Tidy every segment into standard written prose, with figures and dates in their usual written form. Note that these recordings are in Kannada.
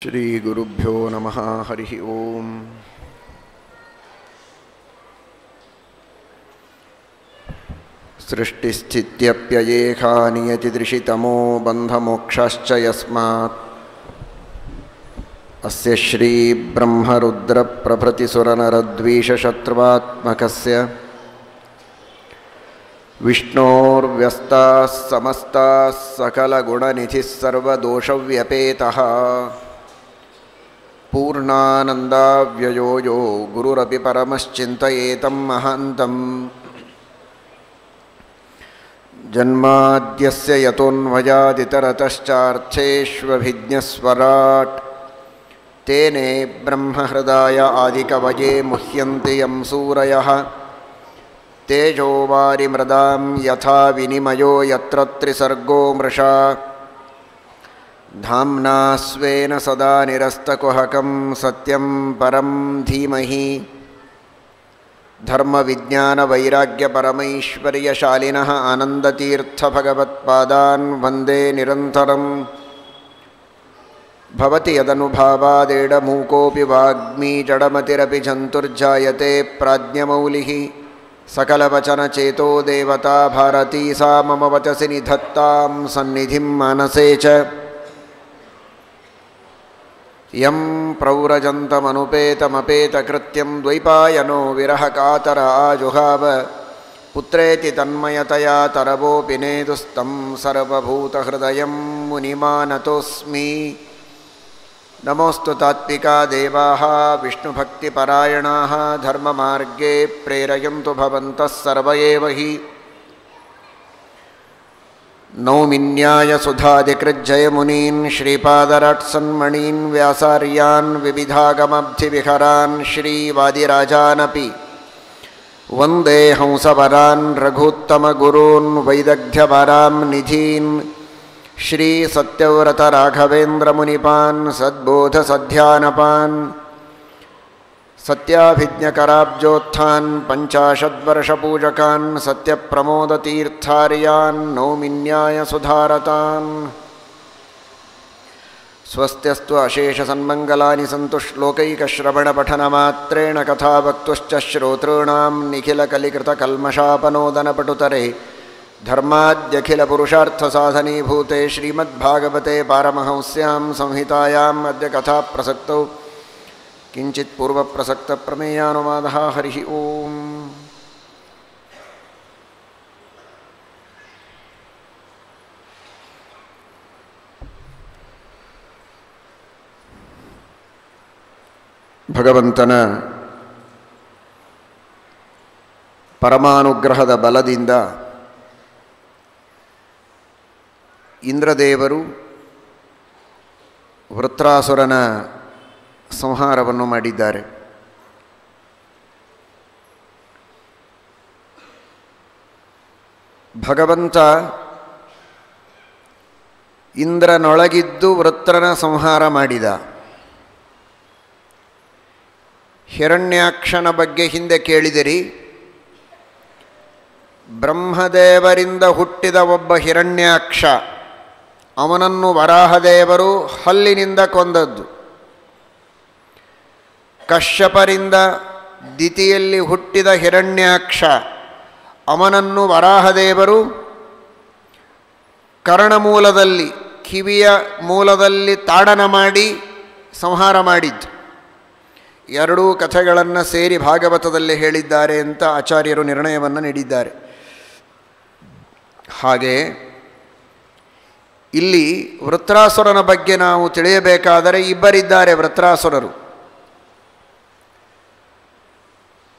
ಶ್ರೀಗುರುಭ್ಯೋ ನಮಃ. ಹರಿ ಓಂ. ಸೃಷ್ಟಿಸ್ಥಿತ್ಯಪ್ಯಯೇಖಾ ನಿಯತಿದೃಶಿತಮೋ ಬಂಧಮೋಕ್ಷಾಶ್ಚ ಯಸ್ಮಾತ್ ಅಸ್ಯ ಶ್ರೀ ಬ್ರಹ್ಮರುದ್ರ ಪ್ರಭೃತಿಸುರನರದ್ವೀಷಶತ್ರುವಾತ್ಮಕಸ್ಯ ವಿಷ್ಣೋರ್ವ್ಯಸ್ತಾಃ ಸಮಸ್ತಾಃ ಸಕಲಗುಣನಿಧಿಃ ಸರ್ವದೋಷವ್ಯಪೇತಃ ಪೂರ್ಣಾನಂದಾವ್ಯಯೋ ಯೋ ಗುರುರಪಿ ಪರಮಶ್ಚಿಂತಯೇತಂ ಮಹಾಂತಂ ಜನ್ಮಾದ್ಯಸ್ಯ ಯತೋನ್ಮಯಾದಿತರತಶ್ಚಾರ್ಥೇಷ್ವಭಿಜ್ಞಸ್ವರಾಟ್ ತೇನೇ ಬ್ರಹ್ಮಹೃದಾಯ ಆದಿಕವಯೇ ಮುಹ್ಯಂತಿ ಯಂ ಸೂರಯಃ ತೇಜೋ ವಾರಿಮೃದಾಂ ಯಥಾ ವಿನಿಮಯೋ ಯತ್ರ ತ್ರಿಸರ್ಗೋ ಮೃಷಾ ಧಾಮ್ನಾ ಸ್ವೇನ ಸದಾ ನಿರಸ್ತಕುಹಕಂ ಸತ್ಯಂ ಪರಂ ಧೀಮಹಿ ಧರ್ಮವಿಜ್ಞಾನವೈರಾಗ್ಯಪರಮೈಶ್ವರ್ಯಶಾಲಿನಃ ಆನಂದತೀರ್ಥಭಗವತ್ಪಾದಾನ್ ವಂದೇ ನಿರಂತರಂ. ಭವತಿ ಯದನುಭಾವಾದೇಡಮೂಕೋऽಪಿ ವಾಗ್ಮೀ ಜಡಮತಿರಪಿ ಜಂತುರ್ಜಾಯತೆ ಪ್ರಾಜ್ಞಮೌಲಿಃ ಸಕಲವಚನಚೇತೋ ದೇವತಾ ಭಾರತೀ ಸಾ ಮಮ ವಚಸಿ ನಿಧತ್ತಾಂ ಸನ್ನಿಧಿಂ ಮಾನಸೇ ಚ. ಯಂ ಪ್ರವ್ರಜಂತಮನುಪೇತಮಪೇತಕೃತ್ಯಂ ದ್ವೈಪಾಯನೋ ವಿರಹಕಾತರ ಆಜುಹಾವ ಪುತ್ರೇತಿ ತನ್ಮಯತಯಾ ತರವೋಪಿ ನೇದುಸ್तं ಸರ್ವಭೂತಹೃದಯಂ ಮುನಿಮಾನತೋಸ್ಮಿ. ನಮೋऽस्तु ತಾತ್ವಿಕಾ ದೇವಾಃ ವಿಷ್ಣುಭಕ್ತಿಪರಾಯಣಾಃ ಧರ್ಮಮಾರ್ಗೇ ಪ್ರೇರಯन्तु ಭವಂತಃ ಸರ್ವ ಏವ ಹಿ. ನೌಮಿನ್ಯಾಯಸುಧಾದಿಕೃಜ್ಜಯಮುನೀನ್ ಶ್ರೀಪಾದರಾಟ್ಸನ್ಮಣೀನ್ ವ್ಯಾಸಾರ್ಯಾನ್ ವಿವಿಧಾಗಮಬ್ಧಿವಿಹರಾನ್ ಶ್ರೀವಾದಿರಾಜಾನಪಿ ವಂದೇ ಹಂಸವರಾನ್ ರಘೂತ್ತಮಗುರೂನ್ ವೈದಗ್ಧ್ಯವರಾಂ ನಿಧೀನ್ ಶ್ರೀ ಸತ್ಯವ್ರತ ರಾಘವೇಂದ್ರ ಮುನಿಪಾನ್ ಸದ್ಬೋಧಸಧ್ಯಾನಪಾನ್ ಸತ್ಯಾಭಿಜ್ಞಕರಾಬ್ಜೋತ್ಥಾನ್ ಪಂಚಾಶದ್ವರ್ಷಪೂಜಕಾನ್ ಸತ್ಯಪ್ರಮೋದತೀರ್ಥಾರ್ಯಾನ್ ನೌಮಿನ್ಯಾಯ ಸುಧಾರತಾನ್. ಸ್ವಸ್ತ್ಯಸ್ತು ಅಶೇಷಸನ್ಮಂಗಲಾನಿ ಸಂತು ಶ್ಲೋಕೈಕಶ್ರವಣಪಠನಮಾತ್ರೇಣ ಕಥಾವಕ್ತುಶ್ಚ ಶ್ರೋತॄಣಾಂ ನಿಖಿಲಕಲಿಕೃತಕಲ್ಮಷಾಪನೋದನಪಟುತರೆ ಧರ್ಮಾದ್ಯಖಿಲಪುರುಷಾರ್ಥಸಾಧನೀಭೂತೆ ಶ್ರೀಮದ್ಭಾಗವತೆ ಪಾರಮಹಂಸ್ಯಾಂ ಸಂಹಿತಾಯಾಂ ಅದ್ಯ ಕಥಾಪ್ರಸಕ್ತೌ ಕಿಂಚಿತ್ ಪೂರ್ವಪ್ರಸಕ್ತಪ್ರಮೇಯಾನುವಾದಃ. ಹರಿ ಓಂ. ಭಗವಂತನ ಪರಮಾನುಗ್ರಹದ ಬಲದಿಂದ ಇಂದ್ರದೇವರು ವೃತ್ರಾಸುರನ ಸಂಹಾರವನ್ನು ಮಾಡಿದ್ದಾರೆ. ಭಗವಂತ ಇಂದ್ರನೊಳಗಿದ್ದು ವೃತ್ರನ ಸಂಹಾರ ಮಾಡಿದ. ಹಿರಣ್ಯಾಕ್ಷನ ಬಗ್ಗೆ ಹಿಂದೆ ಕೇಳಿದಿರಿ. ಬ್ರಹ್ಮದೇವರಿಂದ ಹುಟ್ಟಿದ ಒಬ್ಬ ಹಿರಣ್ಯಾಕ್ಷ, ಅವನನ್ನು ವರಾಹದೇವರು ಹಲ್ಲಿನಿಂದ ಕೊಂದದ್ದು. ಕಶ್ಯಪರಿಂದ ದಿತಿಯಲ್ಲಿ ಹುಟ್ಟಿದ ಹಿರಣ್ಯಾಕ್ಷ, ಅವನನ್ನು ವರಾಹದೇವರು ಕರ್ಣಮೂಲದಲ್ಲಿ, ಕಿವಿಯ ಮೂಲದಲ್ಲಿ ತಾಡನ ಮಾಡಿ ಸಂಹಾರ ಮಾಡಿದ್ದು. ಎರಡೂ ಕಥೆಗಳನ್ನು ಸೇರಿ ಭಾಗವತದಲ್ಲಿ ಹೇಳಿದ್ದಾರೆ ಅಂತ ಆಚಾರ್ಯರು ನಿರ್ಣಯವನ್ನು ನೀಡಿದ್ದಾರೆ. ಹಾಗೆ ಇಲ್ಲಿ ವೃತ್ರಾಸುರನ ಬಗ್ಗೆ ನಾವು ತಿಳಿಯಬೇಕಾದರೆ ಇಬ್ಬರಿದ್ದಾರೆ ವೃತ್ರಾಸುರರು.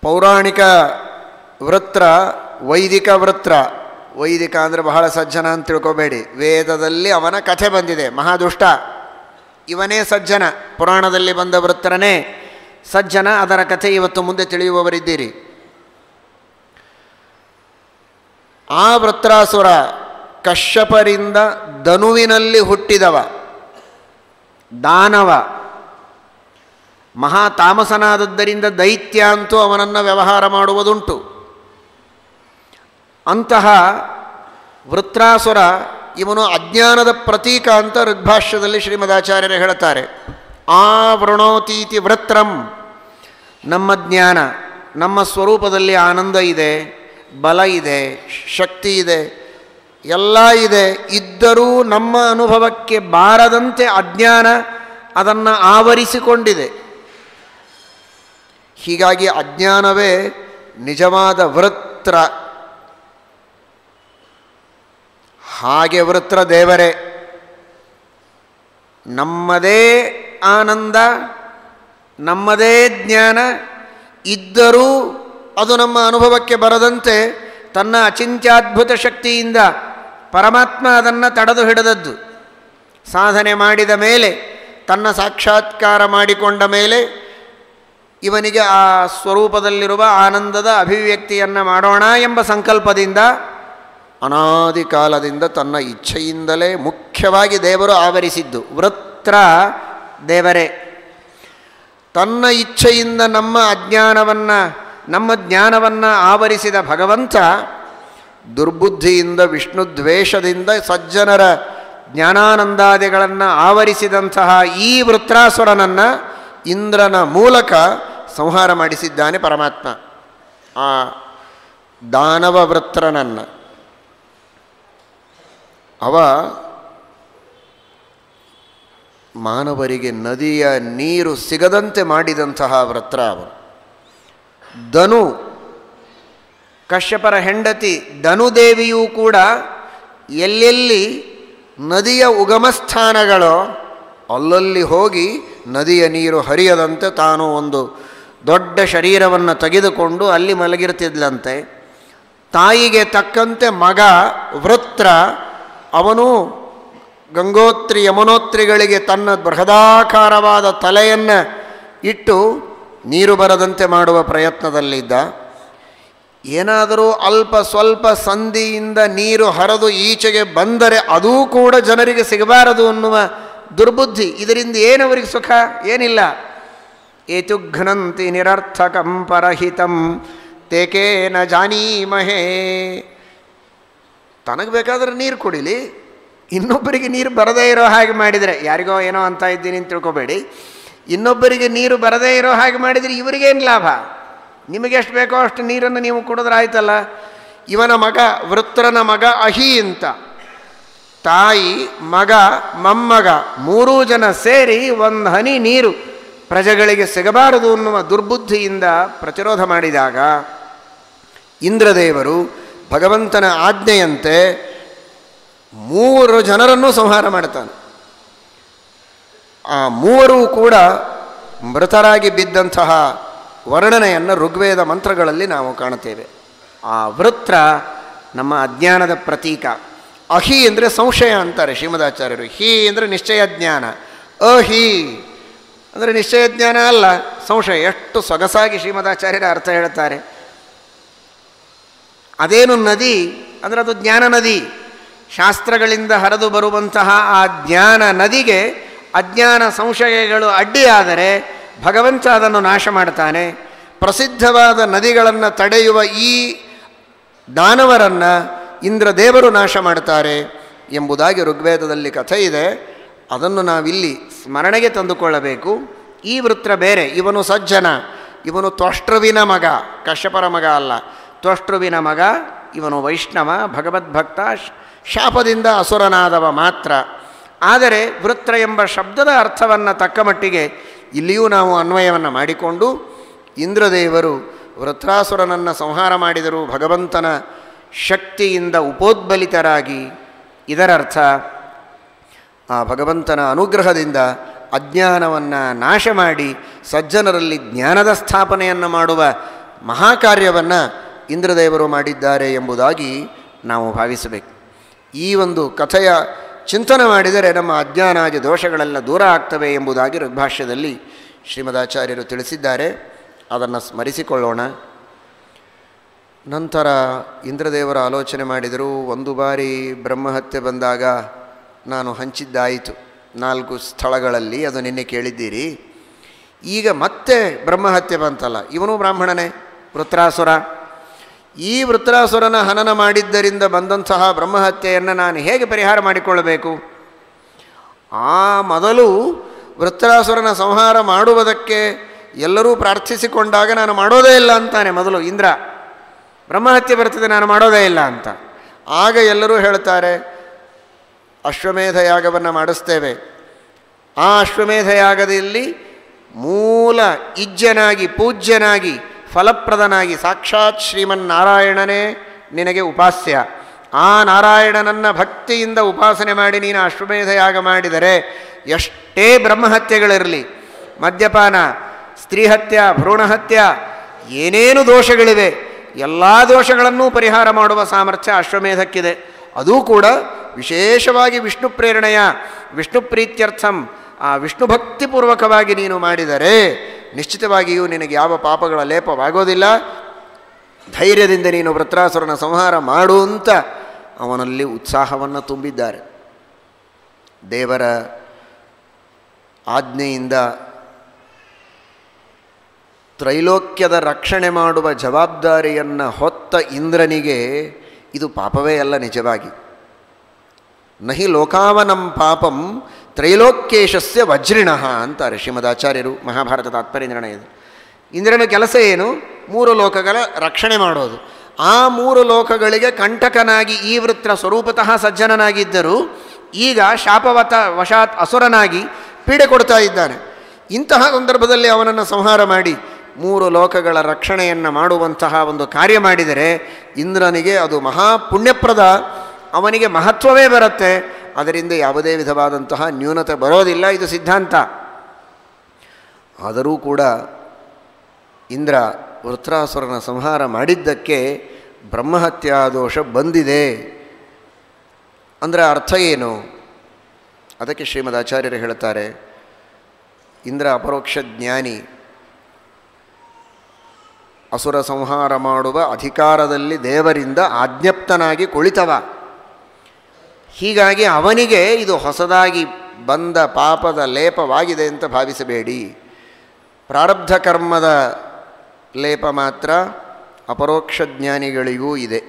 ಪೌರಾಣಿಕ ವೃತ್ರ, ವೈದಿಕ ವೃತ್ರ. ವೈದಿಕ ಅಂದರೆ ಬಹಳ ಸಜ್ಜನ ಅಂತ ತಿಳ್ಕೊಬೇಡಿ. ವೇದದಲ್ಲಿ ಅವನ ಕಥೆ ಬಂದಿದೆ, ಮಹಾದುಷ್ಟ. ಇವನೇ ಸಜ್ಜನ, ಪುರಾಣದಲ್ಲಿ ಬಂದ ವೃತ್ರನೇ ಸಜ್ಜನ. ಅದರ ಕಥೆ ಇವತ್ತು ಮುಂದೆ ತಿಳಿಯುವವರಿದ್ದೀರಿ. ಆ ವೃತ್ರಾಸುರ ಕಶ್ಯಪರಿಂದ ಧನುವಿನಲ್ಲಿ ಹುಟ್ಟಿದವ, ದಾನವ. ಮಹಾತಾಮಸನಾದದ್ದರಿಂದ ದೈತ್ಯ ಅಂತೂ ಅವನನ್ನು ವ್ಯವಹಾರ ಮಾಡುವುದುಂಟು. ಅಂತಹ ವೃತ್ರಾಸುರ ಇವನು ಅಜ್ಞಾನದ ಪ್ರತೀಕ ಅಂತ ಋಗ್ಭಾಷ್ಯದಲ್ಲಿ ಶ್ರೀಮದಾಚಾರ್ಯರು ಹೇಳ್ತಾರೆ. ಆವೃಣೋತೀತಿ ವೃತ್ರಂ. ನಮ್ಮ ಜ್ಞಾನ, ನಮ್ಮ ಸ್ವರೂಪದಲ್ಲಿ ಆನಂದ ಇದೆ, ಬಲ ಇದೆ, ಶಕ್ತಿ ಇದೆ, ಎಲ್ಲ ಇದೆ. ಇದ್ದರೂ ನಮ್ಮ ಅನುಭವಕ್ಕೆ ಬಾರದಂತೆ ಅಜ್ಞಾನ ಅದನ್ನು ಆವರಿಸಿಕೊಂಡಿದೆ. ಹೀಗಾಗಿ ಅಜ್ಞಾನವೇ ನಿಜವಾದ ವೃತ್ರ. ಹಾಗೆ ವೃತ್ರ ದೇವರೇ. ನಮ್ಮದೇ ಆನಂದ, ನಮ್ಮದೇ ಜ್ಞಾನ ಇದ್ದರೂ ಅದು ನಮ್ಮ ಅನುಭವಕ್ಕೆ ಬರದಂತೆ ತನ್ನ ಅಚಿಂತ್ಯದ್ಭುತ ಶಕ್ತಿಯಿಂದ ಪರಮಾತ್ಮ ಅದನ್ನು ತಡೆದು ಹಿಡಿದದ್ದು. ಸಾಧನೆ ಮಾಡಿದ ಮೇಲೆ, ತನ್ನ ಸಾಕ್ಷಾತ್ಕಾರ ಮಾಡಿಕೊಂಡ ಮೇಲೆ ಇವನಿಗೆ ಆ ಸ್ವರೂಪದಲ್ಲಿರುವ ಆನಂದದ ಅಭಿವ್ಯಕ್ತಿಯನ್ನು ಮಾಡೋಣ ಎಂಬ ಸಂಕಲ್ಪದಿಂದ ಅನಾದಿ ಕಾಲದಿಂದ ತನ್ನ ಇಚ್ಛೆಯಿಂದಲೇ ಮುಖ್ಯವಾಗಿ ದೇವರು ಆವರಿಸಿದ್ದು. ವೃತ್ರ ದೇವರೇ. ತನ್ನ ಇಚ್ಛೆಯಿಂದ ನಮ್ಮ ಅಜ್ಞಾನವನ್ನು, ನಮ್ಮ ಜ್ಞಾನವನ್ನು ಆವರಿಸಿದ ಭಗವಂತ ದುರ್ಬುದ್ಧಿಯಿಂದ, ವಿಷ್ಣು ದ್ವೇಷದಿಂದ ಸಜ್ಜನರ ಜ್ಞಾನಾನಂದಾದಿಗಳನ್ನು ಆವರಿಸಿದಂತಹ ಈ ವೃತ್ರಾಸುರನನ್ನು ಇಂದ್ರನ ಮೂಲಕ ಸಂಹಾರ ಮಾಡಿಸಿದ್ದಾನೆ ಪರಮಾತ್ಮ. ಆ ದಾನವ ವೃತ್ರನನ್ನು ಅವ ಮಾನವರಿಗೆ ನದಿಯ ನೀರು ಸಿಗದಂತೆ ಮಾಡಿದಂತಹ ವೃತ್ರ ಅವನು. ಧನು, ಕಶ್ಯಪರ ಹೆಂಡತಿ ಧನುದೇವಿಯೂ ಕೂಡ ಎಲ್ಲೆಲ್ಲಿ ನದಿಯ ಉಗಮಸ್ಥಾನಗಳೋ ಅಲ್ಲಲ್ಲಿ ಹೋಗಿ ನದಿಯ ನೀರು ಹರಿಯದಂತೆ ತಾನು ಒಂದು ದೊಡ್ಡ ಶರೀರವನ್ನು ತೆಗೆದುಕೊಂಡು ಅಲ್ಲಿ ಮಲಗಿರ್ತಿದ್ಲಂತೆ. ತಾಯಿಗೆ ತಕ್ಕಂತೆ ಮಗ ವೃತ್ರ ಅವನು ಗಂಗೋತ್ರಿ ಯಮುನೋತ್ರಿಗಳಿಗೆ ತನ್ನ ಬೃಹದಾಕಾರವಾದ ತಲೆಯನ್ನು ಇಟ್ಟು ನೀರು ಬರದಂತೆ ಮಾಡುವ ಪ್ರಯತ್ನದಲ್ಲಿದ್ದ. ಏನಾದರೂ ಅಲ್ಪ ಸ್ವಲ್ಪ ಸಂಧಿಯಿಂದ ನೀರು ಹರಿದು ಈಚೆಗೆ ಬಂದರೆ ಅದೂ ಕೂಡ ಜನರಿಗೆ ಸಿಗಬಾರದು ಅನ್ನುವ ದುರ್ಬುದ್ಧಿ. ಇದರಿಂದ ಏನವರಿಗೆ ಸುಖ? ಏನಿಲ್ಲ. ಏತುಘ್ನಂತಿ ನಿರರ್ಥಕಂ ಪರಹಿತಂ ತೇಕೇನ ಜಾನೀಮಹೇ. ತನಗೆ ಬೇಕಾದ್ರೆ ನೀರು ಕುಡಿಲಿ, ಇನ್ನೊಬ್ಬರಿಗೆ ನೀರು ಬರದೇ ಇರೋ ಹಾಗೆ ಮಾಡಿದರೆ, ಯಾರಿಗೋ ಏನೋ ಅಂತ ಇದ್ದೀನಿ ಅಂತ ತಿಳ್ಕೊಬೇಡಿ, ಇನ್ನೊಬ್ಬರಿಗೆ ನೀರು ಬರದೇ ಇರೋ ಹಾಗೆ ಮಾಡಿದರೆ ಇವರಿಗೇನು ಲಾಭ? ನಿಮಗೆ ಎಷ್ಟು ಬೇಕೋ ಅಷ್ಟು ನೀರನ್ನು ನೀವು ಕುಡಿದ್ರೆ ಆಯ್ತಲ್ಲ. ಇವನ ಮಗ ವೃತ್ರನ ಮಗ ಅಹಿ ಅಂತ, ತಾಯಿ, ಮಗ, ಮೊಮ್ಮಗ ಮೂರೂ ಜನ ಸೇರಿ ಒಂದು ಹನಿ ನೀರು ಪ್ರಜೆಗಳಿಗೆ ಸಿಗಬಾರದು ಅನ್ನುವ ದುರ್ಬುದ್ಧಿಯಿಂದ ಪ್ರತಿರೋಧ ಮಾಡಿದಾಗ ಇಂದ್ರದೇವರು ಭಗವಂತನ ಆಜ್ಞೆಯಂತೆ 3 ಜನರನ್ನು ಸಂಹಾರ ಮಾಡ್ತಾನೆ. ಆ 3 ಕೂಡ ಮೃತರಾಗಿ ಬಿದ್ದಂತಹ ವರ್ಣನೆಯನ್ನು ಋಗ್ವೇದ ಮಂತ್ರಗಳಲ್ಲಿ ನಾವು ಕಾಣುತ್ತೇವೆ. ಆ ವೃತ್ರ ನಮ್ಮ ಅಜ್ಞಾನದ ಪ್ರತೀಕ. ಅಹಿ ಅಂದರೆ ಸಂಶಯ ಅಂತಾರೆ ಶ್ರೀಮದಾಚಾರ್ಯರು. ಹಿ ಅಂದರೆ ನಿಶ್ಚಯ ಜ್ಞಾನ, ಅಹಿ ಅಂದರೆ ನಿಶ್ಚಯ ಜ್ಞಾನ ಅಲ್ಲ, ಸಂಶಯ. ಎಷ್ಟು ಸೊಗಸಾಗಿ ಶ್ರೀಮದಾಚಾರ್ಯರ ಅರ್ಥ ಹೇಳ್ತಾರೆ. ಅದೇನು ನದಿ ಅಂದರೆ ಅದು ಜ್ಞಾನ ನದಿ. ಶಾಸ್ತ್ರಗಳಿಂದ ಹರಿದು ಬರುವಂತಹ ಆ ಜ್ಞಾನ ನದಿಗೆ ಅಜ್ಞಾನ ಸಂಶಯಗಳು ಅಡ್ಡಿಯಾದರೆ ಭಗವಂತ ಅದನ್ನು ನಾಶ ಮಾಡ್ತಾನೆ. ಪ್ರಸಿದ್ಧವಾದ ನದಿಗಳನ್ನು ತಡೆಯುವ ಈ ದಾನವರನ್ನು ಇಂದ್ರದೇವರು ನಾಶ ಮಾಡ್ತಾರೆ ಎಂಬುದಾಗಿ ಋಗ್ವೇದದಲ್ಲಿ ಕಥೆ ಇದೆ. ಅದನ್ನು ನಾವಿಲ್ಲಿ ಸ್ಮರಣೆಗೆ ತಂದುಕೊಳ್ಳಬೇಕು. ಈ ವೃತ್ರ ಬೇರೆ, ಇವನು ಸಜ್ಜನ, ಇವನು ತ್ವಷ್ಟೃವಿನ ಮಗ, ಕಶ್ಯಪರ ಮಗ ಅಲ್ಲ, ತ್ವಷ್ಟೃವಿನ ಮಗ. ಇವನು ವೈಷ್ಣವ, ಭಗವದ್ಭಕ್ತ, ಶಾಪದಿಂದ ಅಸುರನಾದವ ಮಾತ್ರ. ಆದರೆ ವೃತ್ರ ಎಂಬ ಶಬ್ದದ ಅರ್ಥವನ್ನು ತಕ್ಕ ಮಟ್ಟಿಗೆ ಇಲ್ಲಿಯೂ ನಾವು ಅನ್ವಯವನ್ನು ಮಾಡಿಕೊಂಡು ಇಂದ್ರದೇವರು ವೃತ್ರಾಸುರನನ್ನು ಸಂಹಾರ ಮಾಡಿದರು ಭಗವಂತನ ಶಕ್ತಿಯಿಂದ ಉಪೋದ್ಬಲಿತರಾಗಿ. ಇದರರ್ಥ ಆ ಭಗವಂತನ ಅನುಗ್ರಹದಿಂದ ಅಜ್ಞಾನವನ್ನು ನಾಶ ಮಾಡಿ ಸಜ್ಜನರಲ್ಲಿ ಜ್ಞಾನದ ಸ್ಥಾಪನೆಯನ್ನು ಮಾಡುವ ಮಹಾಕಾರ್ಯವನ್ನು ಇಂದ್ರದೇವರು ಮಾಡಿದ್ದಾರೆ ಎಂಬುದಾಗಿ ನಾವು ಭಾವಿಸಬೇಕು. ಈ ಒಂದು ಕಥೆಯ ಚಿಂತನೆ ಮಾಡಿದರೆ ನಮ್ಮ ಅಜ್ಞಾನಾದಿ ದೋಷಗಳೆಲ್ಲ ದೂರ ಆಗ್ತವೆ ಎಂಬುದಾಗಿ ಋಗ್ಭಾಷ್ಯದಲ್ಲಿ ಶ್ರೀಮದಾಚಾರ್ಯರು ತಿಳಿಸಿದ್ದಾರೆ. ಅದನ್ನು ಸ್ಮರಿಸಿಕೊಳ್ಳೋಣ. ನಂತರ ಇಂದ್ರದೇವರ ಆಲೋಚನೆ ಮಾಡಿದರು. ಒಂದು ಬಾರಿ ಬ್ರಹ್ಮಹತ್ಯೆ ಬಂದಾಗ ನಾನು ಹಂಚಿದ್ದಾಯಿತು 4 ಸ್ಥಳಗಳಲ್ಲಿ, ಅದು ನಿನ್ನೆ ಕೇಳಿದ್ದೀರಿ. ಈಗ ಮತ್ತೆ ಬ್ರಹ್ಮಹತ್ಯೆ ಬಂತಲ್ಲ, ಇವನು ಬ್ರಾಹ್ಮಣನೇ ವೃತ್ರಾಸುರ. ಈ ವೃತ್ರಾಸುರನ ಹನನ ಮಾಡಿದ್ದರಿಂದ ಬಂದಂತಹ ಬ್ರಹ್ಮಹತ್ಯೆಯನ್ನು ನಾನು ಹೇಗೆ ಪರಿಹಾರ ಮಾಡಿಕೊಳ್ಳಬೇಕು? ಆ ಮೊದಲು ವೃತ್ರಾಸುರನ ಸಂಹಾರ ಮಾಡುವುದಕ್ಕೆ ಎಲ್ಲರೂ ಪ್ರಾರ್ಥಿಸಿಕೊಂಡಾಗ ನಾನು ಮಾಡೋದೇ ಇಲ್ಲ ಅಂತಾನೆ ಮೊದಲು ಇಂದ್ರ. ಬ್ರಹ್ಮಹತ್ಯೆ ಬರ್ತದೆ, ನಾನು ಮಾಡೋದೇ ಇಲ್ಲ ಅಂತ. ಆಗ ಎಲ್ಲರೂ ಹೇಳ್ತಾರೆ ಅಶ್ವಮೇಧ ಯಾಗವನ್ನು ಮಾಡಿಸ್ತೇವೆ. ಆ ಅಶ್ವಮೇಧ ಯಾಗದಲ್ಲಿ ಮೂಲ ಇಜ್ಜನಾಗಿ ಪೂಜ್ಯನಾಗಿ ಫಲಪ್ರದನಾಗಿ ಸಾಕ್ಷಾತ್ ಶ್ರೀಮನ್ನಾರಾಯಣನೇ ನಿನಗೆ ಉಪಾಸ್ಯ. ಆ ನಾರಾಯಣನನ್ನು ಭಕ್ತಿಯಿಂದ ಉಪಾಸನೆ ಮಾಡಿ ನೀನು ಅಶ್ವಮೇಧ ಯಾಗ ಮಾಡಿದರೆ ಎಷ್ಟೇ ಬ್ರಹ್ಮಹತ್ಯೆಗಳಿರಲಿ, ಮದ್ಯಪಾನ, ಸ್ತ್ರೀಹತ್ಯ, ಭ್ರೂಣಹತ್ಯ, ಏನೇನು ದೋಷಗಳಿವೆ ಎಲ್ಲ ದೋಷಗಳನ್ನೂ ಪರಿಹಾರ ಮಾಡುವ ಸಾಮರ್ಥ್ಯ ಅಶ್ವಮೇಧಕ್ಕಿದೆ. ಅದೂ ಕೂಡ ವಿಶೇಷವಾಗಿ ವಿಷ್ಣು ಪ್ರೇರಣೆಯ ವಿಷ್ಣು ಪ್ರೀತ್ಯರ್ಥಂ ಆ ವಿಷ್ಣು ಭಕ್ತಿಪೂರ್ವಕವಾಗಿ ನೀನು ಮಾಡಿದರೆ ನಿಶ್ಚಿತವಾಗಿಯೂ ನಿನಗೆ ಯಾವ ಪಾಪಗಳ ಲೇಪವಾಗೋದಿಲ್ಲ. ಧೈರ್ಯದಿಂದ ನೀನು ವೃತ್ರಾಸುರನ ಸಂಹಾರ ಮಾಡು ಅಂತ ಅವನಲ್ಲಿ ಉತ್ಸಾಹವನ್ನು ತುಂಬಿದ್ದಾರೆ. ದೇವರ ಆಜ್ಞೆಯಿಂದ ತ್ರೈಲೋಕ್ಯದ ರಕ್ಷಣೆ ಮಾಡುವ ಜವಾಬ್ದಾರಿಯನ್ನು ಹೊತ್ತ ಇಂದ್ರನಿಗೆ ಇದು ಪಾಪವೇ ಅಲ್ಲ. ನಿಜವಾಗಿ ನಹಿ ಲೋಕಾವನಂ ಪಾಪಂ ತ್ರೈಲೋಕ್ಯೇಶಸ್ಯ ವಜ್ರಿಣಃ ಅಂತಾರೆ ಶ್ರೀಮದಾಚಾರ್ಯರು ಮಹಾಭಾರತ ತಾತ್ಪರ್ಯ ನಿರ್ಣಯದ. ಇಂದ್ರನ ಕೆಲಸ ಏನು? 3 ಲೋಕಗಳ ರಕ್ಷಣೆ ಮಾಡೋದು. ಆ 3 ಲೋಕಗಳಿಗೆ ಕಂಟಕನಾಗಿ ಈ ವೃತ್ರ ಸ್ವರೂಪತಃ ಸಜ್ಜನನಾಗಿದ್ದರೂ ಈಗ ವಶಾತ್ ಅಸುರನಾಗಿ ಪೀಡೆ ಕೊಡ್ತಾ ಇದ್ದಾನೆ. ಇಂತಹ ಸಂದರ್ಭದಲ್ಲಿ ಅವನನ್ನು ಸಂಹಾರ ಮಾಡಿ 3 ಲೋಕಗಳ ರಕ್ಷಣೆಯನ್ನು ಮಾಡುವಂತಹ ಒಂದು ಕಾರ್ಯ ಮಾಡಿದರೆ ಇಂದ್ರನಿಗೆ ಅದು ಮಹಾಪುಣ್ಯಪ್ರದ, ಅವನಿಗೆ ಮಹತ್ವವೇ ಬರುತ್ತೆ. ಅದರಿಂದ ಯಾವುದೇ ವಿಧವಾದಂತಹ ನ್ಯೂನತೆ ಬರೋದಿಲ್ಲ. ಇದು ಸಿದ್ಧಾಂತ. ಆದರೂ ಕೂಡ ಇಂದ್ರ ವೃತ್ರಾಸುರನ ಸಂಹಾರ ಮಾಡಿದ್ದಕ್ಕೆ ಬ್ರಹ್ಮಹತ್ಯಾ ದೋಷ ಬಂದಿದೆ ಅಂದರೆ ಅರ್ಥ ಏನು? ಅದಕ್ಕೆ ಶ್ರೀಮದಾಚಾರ್ಯರು ಹೇಳ್ತಾರೆ, ಇಂದ್ರ ಅಪರೋಕ್ಷ ಜ್ಞಾನಿ, ಅಸುರ ಸಂಹಾರ ಮಾಡುವ ಅಧಿಕಾರದಲ್ಲಿ ದೇವರಿಂದ ಆಜ್ಞಪ್ತನಾಗಿ ಕುಳಿತವ. ಹೀಗಾಗಿ ಅವನಿಗೆ ಇದು ಹೊಸದಾಗಿ ಬಂದ ಪಾಪದ ಲೇಪವಾಗಿದೆ ಅಂತ ಭಾವಿಸಬೇಡಿ. ಪ್ರಾರಬ್ಧ ಕರ್ಮದ ಲೇಪ ಮಾತ್ರ ಅಪರೋಕ್ಷ ಜ್ಞಾನಿಗಳಿಗೂ ಇದೆ.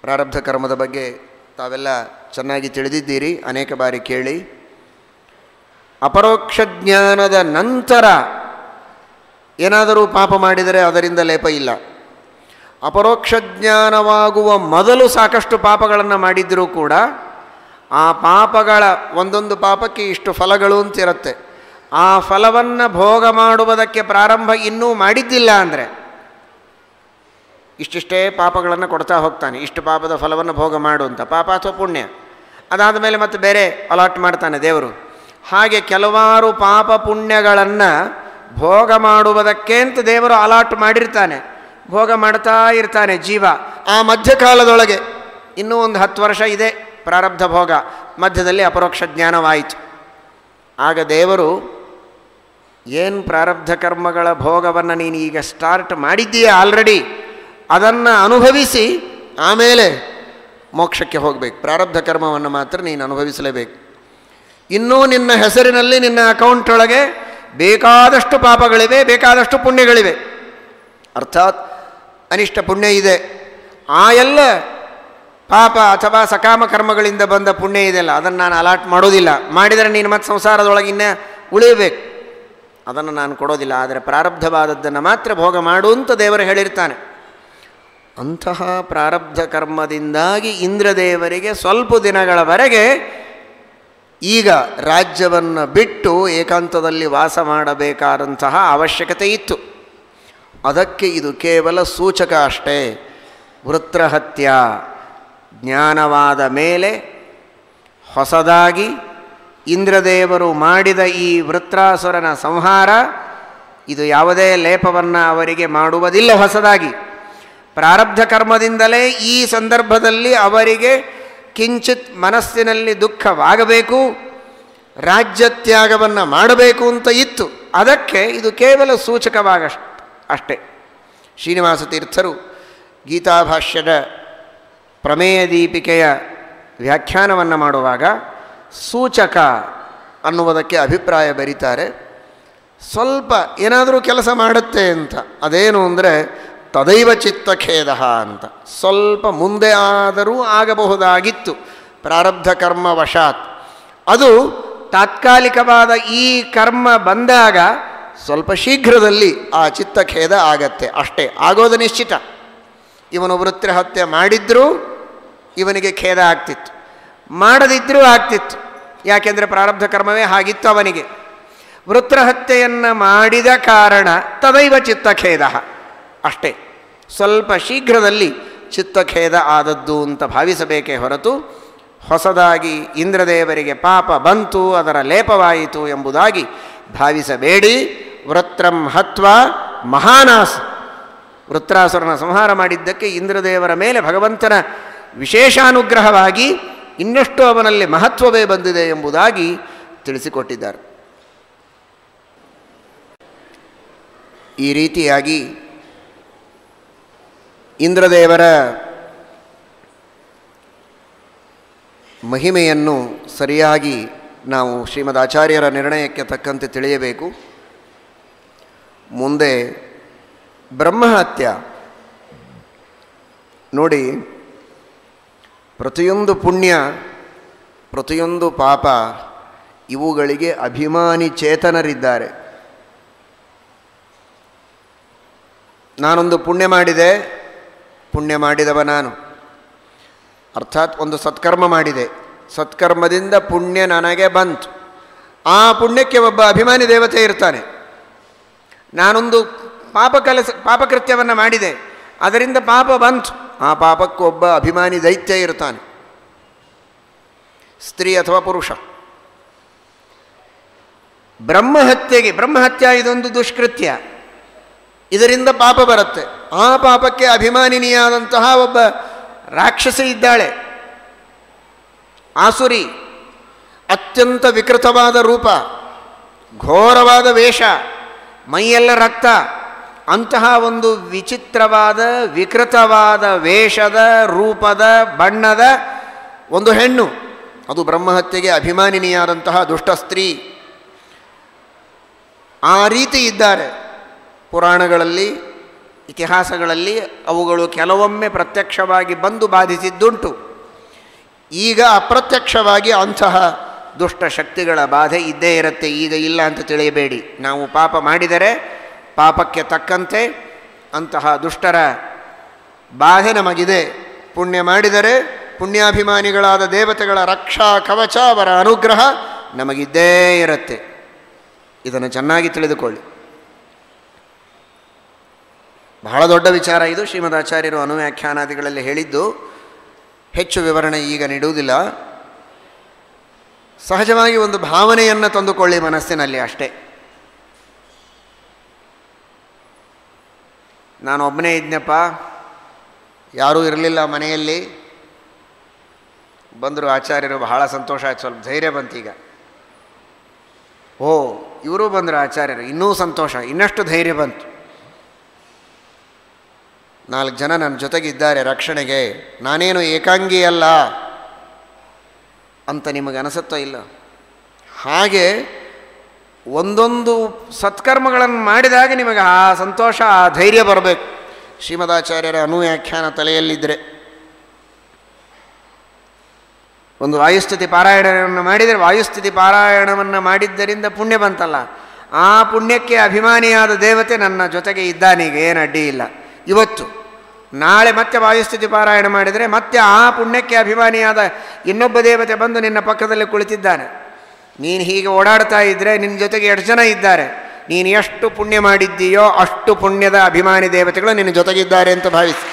ಪ್ರಾರಬ್ಧ ಕರ್ಮದ ಬಗ್ಗೆ ತಾವೆಲ್ಲ ಚೆನ್ನಾಗಿ ತಿಳಿದಿದ್ದೀರಿ, ಅನೇಕ ಬಾರಿ ಕೇಳಿ. ಅಪರೋಕ್ಷ ಜ್ಞಾನದ ನಂತರ ಏನಾದರೂ ಪಾಪ ಮಾಡಿದರೆ ಅದರಿಂದ ಲೇಪ ಇಲ್ಲ. ಅಪರೋಕ್ಷ ಜ್ಞಾನವಾಗುವ ಮೊದಲು ಸಾಕಷ್ಟು ಪಾಪಗಳನ್ನು ಮಾಡಿದ್ದರೂ ಕೂಡ ಆ ಪಾಪಗಳ ಒಂದೊಂದು ಪಾಪಕ್ಕೆ ಇಷ್ಟು ಫಲಗಳು ಅಂತಿರುತ್ತೆ. ಆ ಫಲವನ್ನು ಭೋಗ ಮಾಡುವುದಕ್ಕೆ ಪ್ರಾರಂಭ ಇನ್ನೂ ಮಾಡಿದ್ದಿಲ್ಲ ಅಂದರೆ ಇಷ್ಟಿಷ್ಟೇ ಪಾಪಗಳನ್ನು ಕೊಡ್ತಾ ಹೋಗ್ತಾನೆ. ಇಷ್ಟು ಪಾಪದ ಫಲವನ್ನು ಭೋಗ ಮಾಡು ಅಂತ, ಪಾಪ ಅಥವಾ ಪುಣ್ಯ. ಅದಾದ ಮೇಲೆ ಮತ್ತೆ ಬೇರೆ ಅಲಾಟ್ ಮಾಡ್ತಾನೆ ದೇವರು. ಹಾಗೆ ಕೆಲವಾರು ಪಾಪ ಪುಣ್ಯಗಳನ್ನು ಭೋಗ ಮಾಡುವುದಕ್ಕೆ ಅಂತ ದೇವರು ಅಲಾಟ್ ಮಾಡಿರ್ತಾನೆ. ಭೋಗ ಮಾಡ್ತಾ ಇರ್ತಾನೆ ಜೀವ. ಆ ಮಧ್ಯಕಾಲದೊಳಗೆ ಇನ್ನೂ ಒಂದು 10 ವರ್ಷ ಇದೆ ಪ್ರಾರಬ್ಧ ಭೋಗ, ಮಧ್ಯದಲ್ಲಿ ಅಪರೋಕ್ಷ ಜ್ಞಾನವಾಯಿತು. ಆಗ ದೇವರು ಏನು ಪ್ರಾರಬ್ಧ ಕರ್ಮಗಳ ಭೋಗವನ್ನು ನೀನು ಈಗ ಸ್ಟಾರ್ಟ್ ಮಾಡಿದ್ದೀಯ ಆಲ್ರೆಡಿ, ಅದನ್ನು ಅನುಭವಿಸಿ ಆಮೇಲೆ ಮೋಕ್ಷಕ್ಕೆ ಹೋಗಬೇಕು. ಪ್ರಾರಬ್ಧ ಕರ್ಮವನ್ನು ಮಾತ್ರ ನೀನು ಅನುಭವಿಸಲೇಬೇಕು. ಇನ್ನೂ ನಿನ್ನ ಹೆಸರಿನಲ್ಲಿ ನಿನ್ನ ಅಕೌಂಟ್ ಒಳಗೆ ಬೇಕಾದಷ್ಟು ಪಾಪಗಳಿವೆ, ಬೇಕಾದಷ್ಟು ಪುಣ್ಯಗಳಿವೆ. ಅರ್ಥಾತ್ ಅನಿಷ್ಟ ಪುಣ್ಯ ಇದೆ. ಆ ಎಲ್ಲ ಪಾಪ ಅಥವಾ ಸಕಾಮ ಕರ್ಮಗಳಿಂದ ಬಂದ ಪುಣ್ಯ ಇದೆಯಲ್ಲ, ಅದನ್ನು ನಾನು ಅಲಾಟ್ ಮಾಡೋದಿಲ್ಲ. ಮಾಡಿದರೆ ನೀನು ಮತ್ತೆ ಸಂಸಾರದೊಳಗೆ ಇನ್ನೂ ಉಳಿಯಬೇಕು, ಅದನ್ನು ನಾನು ಕೊಡೋದಿಲ್ಲ. ಆದರೆ ಪ್ರಾರಬ್ಧವಾದದ್ದನ್ನು ಮಾತ್ರ ಭೋಗ ಮಾಡು ಅಂತ ದೇವರು ಹೇಳಿರ್ತಾನೆ. ಅಂತಹ ಪ್ರಾರಬ್ಧ ಕರ್ಮದಿಂದಾಗಿ ಇಂದ್ರದೇವರಿಗೆ ಸ್ವಲ್ಪ ದಿನಗಳವರೆಗೆ ಈಗ ರಾಜ್ಯವನ್ನು ಬಿಟ್ಟು ಏಕಾಂತದಲ್ಲಿ ವಾಸ ಮಾಡಬೇಕಾದಂತಹ ಅವಶ್ಯಕತೆ ಇತ್ತು. ಅದಕ್ಕೆ ಇದು ಕೇವಲ ಸೂಚಕ ಅಷ್ಟೇ. ವೃತ್ರಹತ್ಯ ಜ್ಞಾನವಾದ ಮೇಲೆ ಹೊಸದಾಗಿ ಇಂದ್ರದೇವರು ಮಾಡಿದ ಈ ವೃತ್ರಾಸುರನ ಸಂಹಾರ ಇದು ಯಾವುದೇ ಲೇಪವನ್ನು ಅವರಿಗೆ ಮಾಡುವುದಿಲ್ಲ. ಹೊಸದಾಗಿ ಪ್ರಾರಬ್ಧ ಕರ್ಮದಿಂದಲೇ ಈ ಸಂದರ್ಭದಲ್ಲಿ ಅವರಿಗೆ ಕಿಂಚಿತ್ ಮನಸ್ಸಿನಲ್ಲಿ ದುಃಖವಾಗಬೇಕು, ರಾಜ್ಯತ್ಯಾಗವನ್ನು ಮಾಡಬೇಕು ಅಂತ ಇತ್ತು. ಅದಕ್ಕೆ ಇದು ಕೇವಲ ಅಷ್ಟೇ. ಶ್ರೀನಿವಾಸ ತೀರ್ಥರು ಗೀತಾಭಾಷ್ಯದ ಪ್ರಮೇಯ ದೀಪಿಕೆಯ ವ್ಯಾಖ್ಯಾನವನ್ನು ಮಾಡುವಾಗ ಸೂಚಕ ಅನ್ನುವುದಕ್ಕೆ ಅಭಿಪ್ರಾಯ ಬರೀತಾರೆ. ಸ್ವಲ್ಪ ಏನಾದರೂ ಕೆಲಸ ಮಾಡುತ್ತೆ ಅಂತ. ಅದೇನು ಅಂದರೆ ತದೈವ ಚಿತ್ತಖೇದ ಅಂತ. ಸ್ವಲ್ಪ ಮುಂದೆ ಆದರೂ ಆಗಬಹುದಾಗಿತ್ತು ಪ್ರಾರಬ್ಧ ಕರ್ಮ ವಶಾತ್. ಅದು ತಾತ್ಕಾಲಿಕವಾದ ಈ ಕರ್ಮ ಬಂದಾಗ ಸ್ವಲ್ಪ ಶೀಘ್ರದಲ್ಲಿ ಆ ಚಿತ್ತಖೇದ ಆಗತ್ತೆ, ಅಷ್ಟೇ. ಆಗೋದು ನಿಶ್ಚಿತ. ಇವನು ವೃತ್ರ ಹತ್ಯೆ ಮಾಡಿದ್ರೂ ಇವನಿಗೆ ಖೇದ ಆಗ್ತಿತ್ತು, ಮಾಡದಿದ್ದರೂ ಆಗ್ತಿತ್ತು. ಯಾಕೆಂದರೆ ಪ್ರಾರಬ್ಧ ಕರ್ಮವೇ ಹಾಗಿತ್ತು ಅವನಿಗೆ. ವೃತ್ರ ಹತ್ಯೆಯನ್ನು ಮಾಡಿದ ಕಾರಣ ತದೈವ ಚಿತ್ತಖೇದ, ಅಷ್ಟೇ. ಸ್ವಲ್ಪ ಶೀಘ್ರದಲ್ಲಿ ಚಿತ್ತಖೇದ ಆದದ್ದು ಅಂತ ಭಾವಿಸಬೇಕೇ ಹೊರತು ಹೊಸದಾಗಿ ಇಂದ್ರದೇವರಿಗೆ ಪಾಪ ಬಂತು, ಅದರ ಲೇಪವಾಯಿತು ಎಂಬುದಾಗಿ ಭಾವಿಸಬೇಡಿ. ವೃತ್ರಂ ಹತ್ವಾ ಮಹಾನಾಸ, ವೃತ್ರಾಸುರನ ಸಂಹಾರ ಮಾಡಿದ್ದಕ್ಕೆ ಇಂದ್ರದೇವರ ಮೇಲೆ ಭಗವಂತನ ವಿಶೇಷಾನುಗ್ರಹವಾಗಿ ಇನ್ನಷ್ಟು ಅವನಲ್ಲಿ ಮಹತ್ವವೇ ಬಂದಿದೆ ಎಂಬುದಾಗಿ ತಿಳಿಸಿಕೊಟ್ಟಿದ್ದಾರೆ. ಈ ರೀತಿಯಾಗಿ ಇಂದ್ರದೇವರ ಮಹಿಮೆಯನ್ನು ಸರಿಯಾಗಿ ನಾವು ಶ್ರೀಮದ್ ಆಚಾರ್ಯರ ನಿರ್ಣಯಕ್ಕೆ ತಕ್ಕಂತೆ ತಿಳಿಯಬೇಕು. ಮುಂದೆ ಬ್ರಹ್ಮಹತ್ಯ ನೋಡಿ, ಪ್ರತಿಯೊಂದು ಪುಣ್ಯ ಪ್ರತಿಯೊಂದು ಪಾಪ ಇವುಗಳಿಗೆ ಅಭಿಮಾನಿ ಚೇತನರಿದ್ದಾರೆ. ನಾನೊಂದು ಪುಣ್ಯ ಮಾಡಿದೆ, ಪುಣ್ಯ ಮಾಡಿದವ ನಾನು, ಅರ್ಥಾತ್ ಒಂದು ಸತ್ಕರ್ಮ ಮಾಡಿದೆ, ಸತ್ಕರ್ಮದಿಂದ ಪುಣ್ಯ ನನಗೆ ಬಂತು. ಆ ಪುಣ್ಯಕ್ಕೆ ಒಬ್ಬ ಅಭಿಮಾನಿ ದೇವತೆ ಇರ್ತಾನೆ. ನಾನೊಂದು ಪಾಪಕೃತ್ಯವನ್ನು ಮಾಡಿದೆ, ಅದರಿಂದ ಪಾಪ ಬಂತು, ಆ ಪಾಪಕ್ಕೆ ಒಬ್ಬ ಅಭಿಮಾನಿ ದೈತ್ಯ ಇರ್ತಾನೆ, ಸ್ತ್ರೀ ಅಥವಾ ಪುರುಷ. ಬ್ರಹ್ಮಹತ್ಯ ಇದೊಂದು ದುಷ್ಕೃತ್ಯ, ಇದರಿಂದ ಪಾಪ ಬರುತ್ತೆ. ಆ ಪಾಪಕ್ಕೆ ಅಭಿಮಾನಿನಿಯಾದಂತಹ ಒಬ್ಬ ರಾಕ್ಷಸಿ ಇದ್ದಾಳೆ, ಆಸುರಿ, ಅತ್ಯಂತ ವಿಕೃತವಾದ ರೂಪ, ಘೋರವಾದ ವೇಷ, ಮೈಯೆಲ್ಲ ರಕ್ತ. ಅಂತಹ ಒಂದು ವಿಚಿತ್ರವಾದ ವಿಕೃತವಾದ ವೇಷದ ರೂಪದ ಬಣ್ಣದ ಒಂದು ಹೆಣ್ಣು, ಅದು ಬ್ರಹ್ಮಹತ್ಯೆಗೆ ಅಭಿಮಾನಿನಿಯಾದಂತಹ ದುಷ್ಟ ಸ್ತ್ರೀ. ಆ ರೀತಿ ಇದ್ದಾರೆ ಪುರಾಣಗಳಲ್ಲಿ, ಇತಿಹಾಸಗಳಲ್ಲಿ. ಅವುಗಳು ಕೆಲವೊಮ್ಮೆ ಪ್ರತ್ಯಕ್ಷವಾಗಿ ಬಂದು ಬಾಧಿಸಿದ್ದುಂಟು. ಈಗ ಅಪ್ರತ್ಯಕ್ಷವಾಗಿ ಅಂತಹ ದುಷ್ಟ ಶಕ್ತಿಗಳ ಬಾಧೆ ಇದ್ದೇ ಇರುತ್ತೆ. ಈಗ ಇಲ್ಲ ಅಂತ ತಿಳಿಯಬೇಡಿ. ನಾವು ಪಾಪ ಮಾಡಿದರೆ ಪಾಪಕ್ಕೆ ತಕ್ಕಂತೆ ಅಂತಹ ದುಷ್ಟರ ಬಾಧೆ ನಮಗಿದೆ. ಪುಣ್ಯ ಮಾಡಿದರೆ ಪುಣ್ಯಾಭಿಮಾನಿಗಳಾದ ದೇವತೆಗಳ ರಕ್ಷಾ ಕವಚ, ಅವರ ಅನುಗ್ರಹ ನಮಗಿದ್ದೇ ಇರುತ್ತೆ. ಇದನ್ನು ಚೆನ್ನಾಗಿ ತಿಳಿದುಕೊಳ್ಳಿ. ಬಹಳ ದೊಡ್ಡ ವಿಚಾರ ಇದು. ಶ್ರೀಮದಾಚಾರ್ಯರು ಅನುವ್ಯಾಖ್ಯಾನಾದಿಗಳಲ್ಲಿ ಹೇಳಿದ್ದು, ಹೆಚ್ಚು ವಿವರಣೆ ಈಗ ನೀಡುವುದಿಲ್ಲ. ಸಹಜವಾಗಿ ಒಂದು ಭಾವನೆಯನ್ನು ತಂದುಕೊಳ್ಳಿ ಮನಸ್ಸಿನಲ್ಲಿ, ಅಷ್ಟೇ. ನಾನು ಒಬ್ಬನೇ ಇದ್ನಪ್ಪ, ಯಾರೂ ಇರಲಿಲ್ಲ ಮನೆಯಲ್ಲಿ. ಬಂದರು ಆಚಾರ್ಯರು, ಬಹಳ ಸಂತೋಷ ಆಯ್ತು, ಸ್ವಲ್ಪ ಧೈರ್ಯ ಬಂತೀಗ. ಓ, ಇವರು ಬಂದರು ಆಚಾರ್ಯರು, ಇನ್ನೂ ಸಂತೋಷ, ಇನ್ನಷ್ಟು ಧೈರ್ಯ ಬಂತು. 4 ಜನ ನನ್ನ ಜೊತೆಗಿದ್ದಾರೆ ರಕ್ಷಣೆಗೆ, ನಾನೇನು ಏಕಾಂಗಿ ಅಲ್ಲ ಅಂತ ನಿಮಗೆ ಅನಿಸುತ್ತೋ ಇಲ್ಲ? ಹಾಗೆ ಒಂದೊಂದು ಸತ್ಕರ್ಮಗಳನ್ನು ಮಾಡಿದಾಗ ನಿಮಗೆ ಆ ಸಂತೋಷ, ಆ ಧೈರ್ಯ ಬರಬೇಕು. ಶ್ರೀಮದಾಚಾರ್ಯರ ಅನುವ್ಯಾಖ್ಯಾನ ತಲೆಯಲ್ಲಿದ್ದರೆ, ಒಂದು ವಾಯುಸ್ಥಿತಿ ಪಾರಾಯಣವನ್ನು ಮಾಡಿದರೆ, ವಾಯುಸ್ಥಿತಿ ಪಾರಾಯಣವನ್ನು ಮಾಡಿದ್ದರಿಂದ ಪುಣ್ಯ ಬಂತಲ್ಲ, ಆ ಪುಣ್ಯಕ್ಕೆ ಅಭಿಮಾನಿಯಾದ ದೇವತೆ ನನ್ನ ಜೊತೆಗೆ ಇದ್ದಾನೀಗ, ಏನು ಅಡ್ಡಿ ಇಲ್ಲ. ಇವತ್ತು ನಾಳೆ ಮತ್ತೆ ವಾಯುಸ್ಥಿತಿ ಪಾರಾಯಣ ಮಾಡಿದರೆ ಮತ್ತೆ ಆ ಪುಣ್ಯಕ್ಕೆ ಅಭಿಮಾನಿಯಾದ ಇನ್ನೊಬ್ಬ ದೇವತೆ ಬಂದು ನಿನ್ನ ಪಕ್ಕದಲ್ಲಿ ಕುಳಿತಿದ್ದಾನೆ. ನೀನು ಹೀಗೆ ಓಡಾಡ್ತಾ ಇದ್ದರೆ ನಿನ್ನ ಜೊತೆಗೆ 2 ಜನ ಇದ್ದಾರೆ. ನೀನು ಎಷ್ಟು ಪುಣ್ಯ ಮಾಡಿದ್ದೀಯೋ ಅಷ್ಟು ಪುಣ್ಯದ ಅಭಿಮಾನಿ ದೇವತೆಗಳು ನಿನ್ನ ಜೊತೆಗಿದ್ದಾರೆ ಅಂತ ಭಾವಿಸಿ.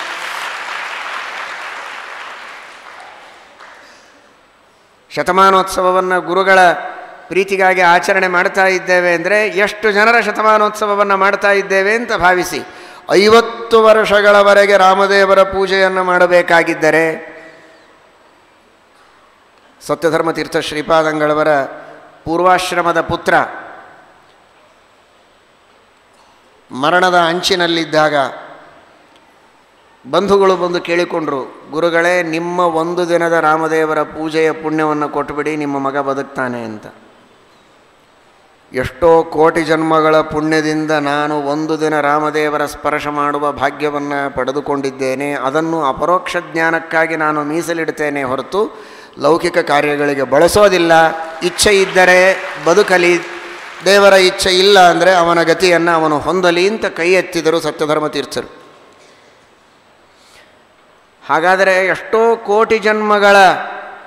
ಶತಮಾನೋತ್ಸವವನ್ನು ಗುರುಗಳ ಪ್ರೀತಿಗಾಗಿ ಆಚರಣೆ ಮಾಡ್ತಾ ಇದ್ದೇವೆ ಅಂದರೆ ಎಷ್ಟು ಜನರ ಶತಮಾನೋತ್ಸವವನ್ನು ಮಾಡ್ತಾ ಇದ್ದೇವೆ ಅಂತ ಭಾವಿಸಿ. 50 ವರ್ಷಗಳವರೆಗೆ ರಾಮದೇವರ ಪೂಜೆಯನ್ನು ಮಾಡಬೇಕಾಗಿದ್ದರೆ, ಸತ್ಯಧರ್ಮತೀರ್ಥ ಶ್ರೀಪಾದಂಗಳವರ ಪೂರ್ವಾಶ್ರಮದ ಪುತ್ರ ಮರಣದ ಅಂಚಿನಲ್ಲಿದ್ದಾಗ ಬಂಧುಗಳು ಬಂದು ಕೇಳಿಕೊಂಡರು, ಗುರುಗಳೇ, ನಿಮ್ಮ 1 ದಿನದ ರಾಮದೇವರ ಪೂಜೆಯ ಪುಣ್ಯವನ್ನು ಕೊಟ್ಟುಬಿಡಿ, ನಿಮ್ಮ ಮಗ ಬದುಕ್ತಾನೆ ಅಂತ. ಎಷ್ಟೋ ಕೋಟಿ ಜನ್ಮಗಳ ಪುಣ್ಯದಿಂದ ನಾನು 1 ದಿನ ರಾಮದೇವರ ಸ್ಪರ್ಶ ಮಾಡುವ ಭಾಗ್ಯವನ್ನು ಪಡೆದುಕೊಂಡಿದ್ದೇನೆ. ಅದನ್ನು ಅಪರೋಕ್ಷ ಜ್ಞಾನಕ್ಕಾಗಿ ನಾನು ಮೀಸಲಿಡ್ತೇನೆ ಹೊರತು ಲೌಕಿಕ ಕಾರ್ಯಗಳಿಗೆ ಬಳಸೋದಿಲ್ಲ. ಇಚ್ಛೆ ಇದ್ದರೆ ಬದುಕಲಿ, ದೇವರ ಇಚ್ಛೆ ಇಲ್ಲ ಅಂದರೆ ಅವನ ಗತಿಯನ್ನು ಅವನು ಹೊಂದಲಿ ಅಂತ ಕೈ ಎತ್ತಿದರು ಸತ್ಯಧರ್ಮ ತೀರ್ಥರು. ಹಾಗಾದರೆ ಎಷ್ಟೋ ಕೋಟಿ ಜನ್ಮಗಳ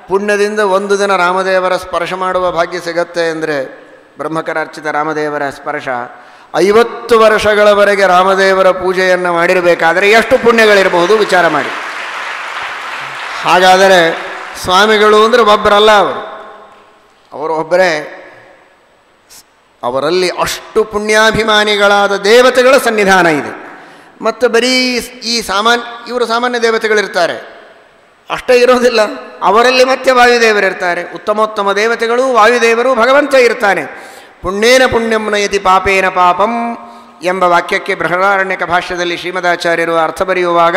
ಪುಣ್ಯದಿಂದ ಒಂದು ದಿನ ರಾಮದೇವರ ಸ್ಪರ್ಶ ಮಾಡುವ ಭಾಗ್ಯ ಸಿಗತ್ತೆ ಅಂದರೆ, ಬ್ರಹ್ಮಕರಾರ್ಚಿತ ರಾಮದೇವರ ಸ್ಪರ್ಶ 50 ವರ್ಷಗಳವರೆಗೆ ರಾಮದೇವರ ಪೂಜೆಯನ್ನು ಮಾಡಿರಬೇಕಾದರೆ ಎಷ್ಟು ಪುಣ್ಯಗಳಿರಬಹುದು ವಿಚಾರ ಮಾಡಿ. ಹಾಗಾದರೆ ಸ್ವಾಮಿಗಳು ಅಂದರೆ ಒಬ್ಬರಲ್ಲ, ಅವರು ಒಬ್ಬರೇ. ಅವರಲ್ಲಿ ಅಷ್ಟು ಪುಣ್ಯಾಭಿಮಾನಿಗಳಾದ ದೇವತೆಗಳ ಸನ್ನಿಧಾನ ಇದೆ. ಮತ್ತು ಬರೀ ಈ ಇವರು ಸಾಮಾನ್ಯ ದೇವತೆಗಳಿರ್ತಾರೆ ಅಷ್ಟೇ ಇರೋದಿಲ್ಲ, ಅವರಲ್ಲಿ ಮತ್ತೆ ವಾಯುದೇವರಿರ್ತಾರೆ. ಉತ್ತಮೋತ್ತಮ ದೇವತೆಗಳು, ವಾಯುದೇವರು, ಭಗವಂತ ಇರ್ತಾನೆ. ಪುಣ್ಯೇನ ಪುಣ್ಯಂ ನಯತಿ ಪಾಪೇನ ಪಾಪಂ ಎಂಬ ವಾಕ್ಯಕ್ಕೆ ಬೃಹದಾರಣ್ಯಕ ಭಾಷ್ಯದಲ್ಲಿ ಶ್ರೀಮದಾಚಾರ್ಯರು ಅರ್ಥ ಬರೆಯುವಾಗ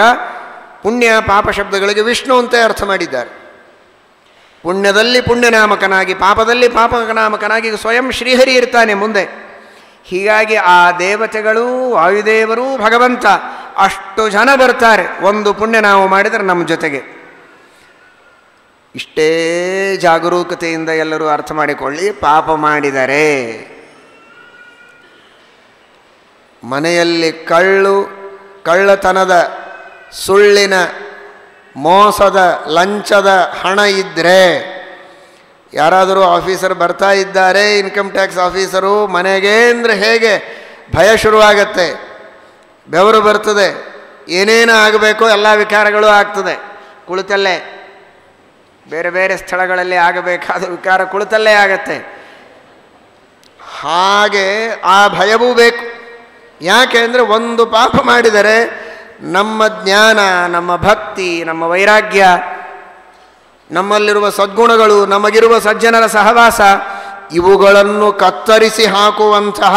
ಪುಣ್ಯ ಪಾಪ ಶಬ್ದಗಳಿಗೆ ವಿಷ್ಣು ಅಂತ ಅರ್ಥ ಮಾಡಿದ್ದಾರೆ. ಪುಣ್ಯದಲ್ಲಿ ಪುಣ್ಯನಾಮಕನಾಗಿ, ಪಾಪದಲ್ಲಿ ಪಾಪನಾಮಕನಾಗಿ ಸ್ವಯಂ ಶ್ರೀಹರಿ ಇರ್ತಾನೆ ಮುಂದೆ. ಹೀಗಾಗಿ ಆ ದೇವತೆಗಳು, ವಾಯುದೇವರು, ಭಗವಂತ ಅಷ್ಟು ಜನ ಬರ್ತಾರೆ ಒಂದು ಪುಣ್ಯ ನಾವು ಮಾಡಿದರೆ ನಮ್ಮ ಜೊತೆಗೆ. ಇಷ್ಟೇ ಜಾಗರೂಕತೆಯಿಂದ ಎಲ್ಲರೂ ಅರ್ಥ ಮಾಡಿಕೊಳ್ಳಿ. ಪಾಪ ಮಾಡಿದರೆ ಮನೆಯಲ್ಲಿ ಕಳ್ಳತನದ, ಸುಳ್ಳಿನ, ಮೋಸದ, ಲಂಚದ ಹಣ ಇದ್ದರೆ, ಯಾರಾದರೂ ಆಫೀಸರ್ ಬರ್ತಾ ಇದ್ದಾರೆ, ಇನ್ಕಮ್ ಟ್ಯಾಕ್ಸ್ ಆಫೀಸರು, ಮನೆಗೆ ಅಂದರೆ ಹೇಗೆ ಭಯ ಶುರುವಾಗತ್ತೆ, ಬೆವರು ಬರ್ತದೆ, ಏನೇನು ಆಗಬೇಕೋ ಎಲ್ಲ ವಿಕಾರಗಳು ಆಗ್ತದೆ ಕುಳಿತಲ್ಲೇ. ಬೇರೆ ಬೇರೆ ಸ್ಥಳಗಳಲ್ಲಿ ಆಗಬೇಕಾದ ವಿಕಾರ ಕುಳಿತಲ್ಲೇ ಆಗತ್ತೆ. ಹಾಗೆ ಆ ಭಯವೂ ಬೇಕು. ಯಾಕೆ ಅಂದರೆ ಒಂದು ಪಾಪ ಮಾಡಿದರೆ ನಮ್ಮ ಜ್ಞಾನ, ನಮ್ಮ ಭಕ್ತಿ, ನಮ್ಮ ವೈರಾಗ್ಯ, ನಮ್ಮಲ್ಲಿರುವ ಸದ್ಗುಣಗಳು, ನಮಗಿರುವ ಸಜ್ಜನರ ಸಹವಾಸ, ಇವುಗಳನ್ನು ಕತ್ತರಿಸಿ ಹಾಕುವಂತಹ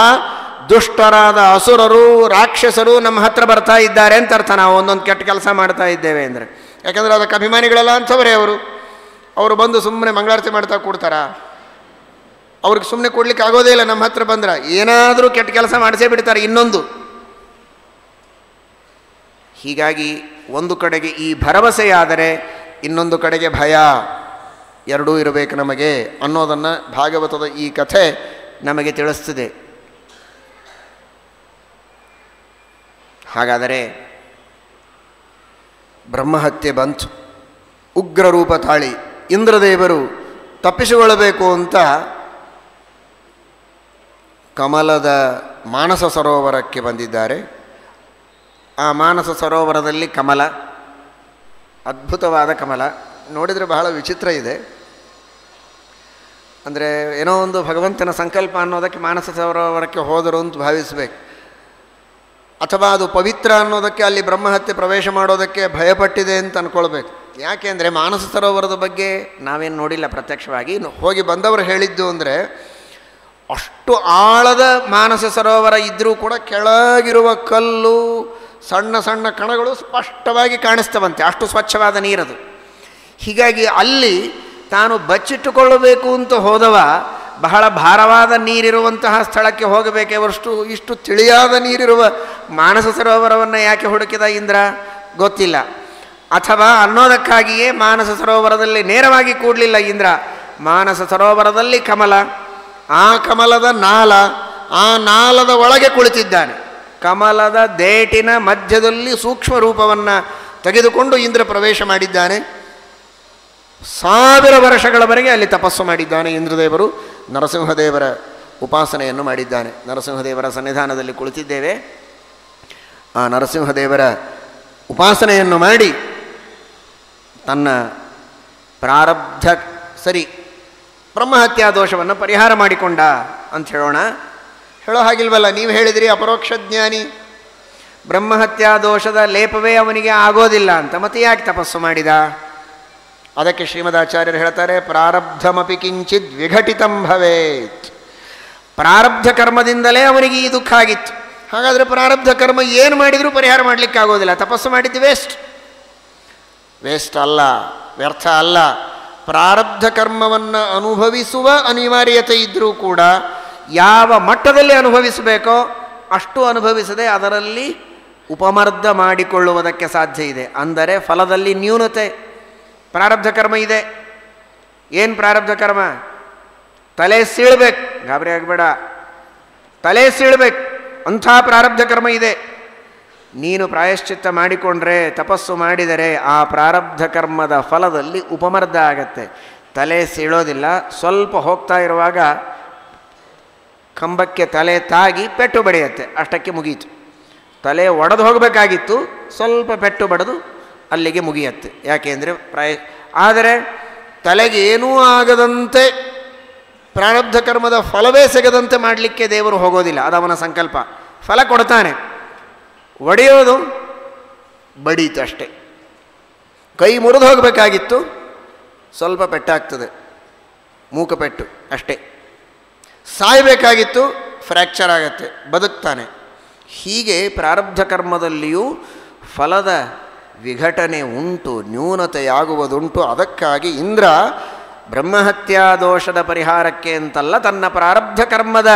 ದುಷ್ಟರಾದ ಅಸುರರು, ರಾಕ್ಷಸರು ನಮ್ಮ ಹತ್ರ ಬರ್ತಾ ಇದ್ದಾರೆ ಅಂತ ಅರ್ಥ. ನಾವು ಒಂದೊಂದು ಕೆಟ್ಟ ಕೆಲಸ ಮಾಡ್ತಾ ಇದ್ದೇವೆ ಅಂದರೆ, ಯಾಕಂದರೆ ಅದಕ್ಕೆ ಅಭಿಮಾನಿಗಳೆಲ್ಲ ಅಂಥವರೇ ಅವರು ಬಂದು ಸುಮ್ಮನೆ ಮಂಗಳಾರತಿ ಮಾಡ್ತಾ ಕೊಡ್ತಾರಾ? ಅವ್ರಿಗೆ ಸುಮ್ಮನೆ ಕೊಡ್ಲಿಕ್ಕೆ ಆಗೋದೇ ಇಲ್ಲ. ನಮ್ಮ ಹತ್ರ ಬಂದ್ರೆ ಏನಾದರೂ ಕೆಟ್ಟ ಕೆಲಸ ಮಾಡಿಸೇ ಬಿಡ್ತಾರೆ ಇನ್ನೊಂದು. ಹೀಗಾಗಿ ಒಂದು ಕಡೆಗೆ ಈ ಭರವಸೆಯಾದರೆ ಇನ್ನೊಂದು ಕಡೆಗೆ ಭಯ, ಎರಡೂ ಇರಬೇಕು ನಮಗೆ ಅನ್ನೋದನ್ನು ಭಾಗವತದ ಈ ಕಥೆ ನಮಗೆ ತಿಳಿಸ್ತಿದೆ. ಹಾಗಾದರೆ ಬ್ರಹ್ಮಹತ್ಯೆ ಬಂತು, ಉಗ್ರ ರೂಪ ತಾಳಿ ಇಂದ್ರದೇವರು ತಪ್ಪಿಸಿಕೊಳ್ಳಬೇಕು ಅಂತ ಕಮಲದ ಮಾನಸ ಸರೋವರಕ್ಕೆ ಬಂದಿದ್ದಾರೆ. ಆ ಮಾನಸ ಸರೋವರದಲ್ಲಿ ಕಮಲ, ಅದ್ಭುತವಾದ ಕಮಲ, ನೋಡಿದರೆ ಬಹಳ ವಿಚಿತ್ರ ಇದೆ. ಅಂದರೆ ಏನೋ ಒಂದು ಭಗವಂತನ ಸಂಕಲ್ಪ ಅನ್ನೋದಕ್ಕೆ ಮಾನಸ ಸರೋವರಕ್ಕೆ ಹೋದರು ಅಂತ ಭಾವಿಸಬೇಕು, ಅಥವಾ ಅದು ಪವಿತ್ರ ಅನ್ನೋದಕ್ಕೆ ಅಲ್ಲಿ ಬ್ರಹ್ಮಹತ್ಯೆ ಪ್ರವೇಶ ಮಾಡೋದಕ್ಕೆ ಭಯಪಟ್ಟಿದೆ ಅಂತ ಅಂದ್ಕೊಳ್ಬೇಕು. ಯಾಕೆ ಅಂದರೆ ಮಾನಸ ಸರೋವರದ ಬಗ್ಗೆ ನಾವೇನು ನೋಡಿಲ್ಲ ಪ್ರತ್ಯಕ್ಷವಾಗಿ, ಹೋಗಿ ಬಂದವರು ಹೇಳಿದ್ದು ಅಂದರೆ ಅಷ್ಟು ಆಳದ ಮಾನಸ ಸರೋವರ ಇದ್ದರೂ ಕೂಡ ಕೆಳಗಿರುವ ಕಲ್ಲು, ಸಣ್ಣ ಸಣ್ಣ ಕಣಗಳು ಸ್ಪಷ್ಟವಾಗಿ ಕಾಣಿಸ್ತವಂತೆ, ಅಷ್ಟು ಸ್ವಚ್ಛವಾದ ನೀರದು. ಹೀಗಾಗಿ ಅಲ್ಲಿ ತಾನು ಬಚ್ಚಿಟ್ಟುಕೊಳ್ಳಬೇಕು ಅಂತ ಹೋದವ ಬಹಳ ಭಾರವಾದ ನೀರಿರುವಂತಹ ಸ್ಥಳಕ್ಕೆ ಹೋಗಬೇಕೇ ಹೊರತು ಇಷ್ಟು ತಿಳಿಯಾದ ನೀರಿರುವ ಮಾನಸ ಸರೋವರವನ್ನು ಯಾಕೆ ಹುಡುಕಿದ ಇಂದ್ರ ಗೊತ್ತಿಲ್ಲ. ಅಥವಾ ಅನ್ನೋದಕ್ಕಾಗಿಯೇ ಮಾನಸ ಸರೋವರದಲ್ಲಿ ನೇರವಾಗಿ ಕೂಡಲಿಲ್ಲ ಇಂದ್ರ. ಮಾನಸ ಸರೋವರದಲ್ಲಿ ಕಮಲ, ಆ ಕಮಲದ ನಾಲ, ಆ ನಾಲದ ಒಳಗೆ ಕುಳಿತಿದ್ದಾನೆ. ಕಮಲದ ದೇಟಿನ ಮಧ್ಯದಲ್ಲಿ ಸೂಕ್ಷ್ಮ ರೂಪವನ್ನು ತೆಗೆದುಕೊಂಡು ಇಂದ್ರ ಪ್ರವೇಶ ಮಾಡಿದ್ದಾನೆ. 1000 ವರ್ಷಗಳವರೆಗೆ ಅಲ್ಲಿ ತಪಸ್ಸು ಮಾಡಿದ್ದಾನೆ ಇಂದ್ರದೇವರು. ನರಸಿಂಹದೇವರ ಉಪಾಸನೆಯನ್ನು ಮಾಡಿದ್ದಾನೆ. ನರಸಿಂಹದೇವರ ಸನ್ನಿಧಾನದಲ್ಲಿ ಕುಳಿತಿದ್ದೇವೆ. ಆ ನರಸಿಂಹದೇವರ ಉಪಾಸನೆಯನ್ನು ಮಾಡಿ ತನ್ನ ಪ್ರಾರಬ್ಧ ಸರಿ ಬ್ರಹ್ಮಹತ್ಯಾ ದೋಷವನ್ನು ಪರಿಹಾರ ಮಾಡಿಕೊಂಡ ಅಂತ ಹೇಳೋ ಹಾಗಿಲ್ವಲ್ಲ. ನೀವು ಹೇಳಿದಿರಿ ಅಪರೋಕ್ಷ ಜ್ಞಾನಿ, ಬ್ರಹ್ಮಹತ್ಯಾ ದೋಷದ ಲೇಪವೇ ಅವನಿಗೆ ಆಗೋದಿಲ್ಲ ಅಂತ, ಮತ್ತೆ ಯಾಕೆ ತಪಸ್ಸು ಮಾಡಿದ? ಅದಕ್ಕೆ ಶ್ರೀಮದಾಚಾರ್ಯರು ಹೇಳ್ತಾರೆ, ಪ್ರಾರಬ್ಧಮಪಿ ಕಿಂಚಿತ್ ವಿಘಟಿತಂ ಭವೇತ್. ಪ್ರಾರಬ್ಧ ಕರ್ಮದಿಂದಲೇ ಅವನಿಗೆ ಈ ದುಃಖ ಆಗಿತ್ತು. ಹಾಗಾದರೆ ಪ್ರಾರಬ್ಧ ಕರ್ಮ ಏನು ಮಾಡಿದರೂ ಪರಿಹಾರ ಮಾಡಲಿಕ್ಕಾಗೋದಿಲ್ಲ. ತಪಸ್ಸು ಮಾಡಿದ್ದು ವೇಸ್ಟ್ ಅಲ್ಲ, ವ್ಯರ್ಥ ಅಲ್ಲ. ಪ್ರಾರಬ್ಧ ಕರ್ಮವನ್ನು ಅನುಭವಿಸುವ ಅನಿವಾರ್ಯತೆ ಇದ್ದರೂ ಕೂಡ ಯಾವ ಮಟ್ಟದಲ್ಲಿ ಅನುಭವಿಸಬೇಕೋ ಅಷ್ಟು ಅನುಭವಿಸದೆ ಅದರಲ್ಲಿ ಉಪಮರ್ದ ಮಾಡಿಕೊಳ್ಳುವುದಕ್ಕೆ ಸಾಧ್ಯ ಇದೆ. ಅಂದರೆ ಫಲದಲ್ಲಿ ನ್ಯೂನತೆ ಪ್ರಾರಬ್ಧ ಕರ್ಮ ಇದೆ. ಏನು ಪ್ರಾರಬ್ಧ ಕರ್ಮ? ತಲೆ ಸೀಳ್ಬೇಕು, ಗಾಬರಿ ಆಗಬೇಡ, ತಲೆ ಸೀಳ್ಬೇಕು, ಅಂಥ ಪ್ರಾರಬ್ಧ ಕರ್ಮ ಇದೆ. ನೀನು ಪ್ರಾಯಶ್ಚಿತ್ತ ಮಾಡಿಕೊಂಡ್ರೆ, ತಪಸ್ಸು ಮಾಡಿದರೆ ಆ ಪ್ರಾರಬ್ಧ ಕರ್ಮದ ಫಲದಲ್ಲಿ ಉಪಮರ್ದ ಆಗತ್ತೆ. ತಲೆ ಸೀಳೋದಿಲ್ಲ, ಸ್ವಲ್ಪ ಹೋಗ್ತಾ ಇರುವಾಗ ಕಂಬಕ್ಕೆ ತಲೆ ತಾಗಿ ಪೆಟ್ಟು ಬಡಿಯತ್ತೆ, ಅಷ್ಟಕ್ಕೆ ಮುಗೀತು. ತಲೆ ಒಡೆದು ಹೋಗಬೇಕಾಗಿತ್ತು, ಸ್ವಲ್ಪ ಪೆಟ್ಟು ಬಡಿದು ಅಲ್ಲಿಗೆ ಮುಗಿಯತ್ತೆ. ಯಾಕೆಂದರೆ ಆದರೆ ತಲೆಗೆ ಏನೂ ಆಗದಂತೆ, ಪ್ರಾರಬ್ಧ ಕರ್ಮದ ಫಲವೇ ಸಿಗದಂತೆ ಮಾಡಲಿಕ್ಕೆ ದೇವರು ಹೋಗೋದಿಲ್ಲ, ಅದು ಅವನ ಸಂಕಲ್ಪ. ಫಲ ಕೊಡ್ತಾನೆ, ಒಡೆಯೋದು ಬಡೀತು ಅಷ್ಟೇ. ಕೈ ಮುರಿದು ಹೋಗಬೇಕಾಗಿತ್ತು, ಸ್ವಲ್ಪ ಪೆಟ್ಟಾಗ್ತದೆ, ಮೂಕ ಪೆಟ್ಟು ಅಷ್ಟೇ. ಸಾಯಬೇಕಾಗಿತ್ತು, ಫ್ರ್ಯಾಕ್ಚರ್ ಆಗತ್ತೆ, ಬದುಕ್ತಾನೆ. ಹೀಗೆ ಪ್ರಾರಬ್ಧ ಕರ್ಮದಲ್ಲಿಯೂ ಫಲದ ವಿಘಟನೆ ಉಂಟು, ನ್ಯೂನತೆಯಾಗುವುದುಂಟು. ಅದಕ್ಕಾಗಿ ಇಂದ್ರ ಬ್ರಹ್ಮಹತ್ಯಾ ದೋಷದ ಪರಿಹಾರಕ್ಕೆ ಅಂತಲ್ಲ, ತನ್ನ ಪ್ರಾರಬ್ಧ ಕರ್ಮದ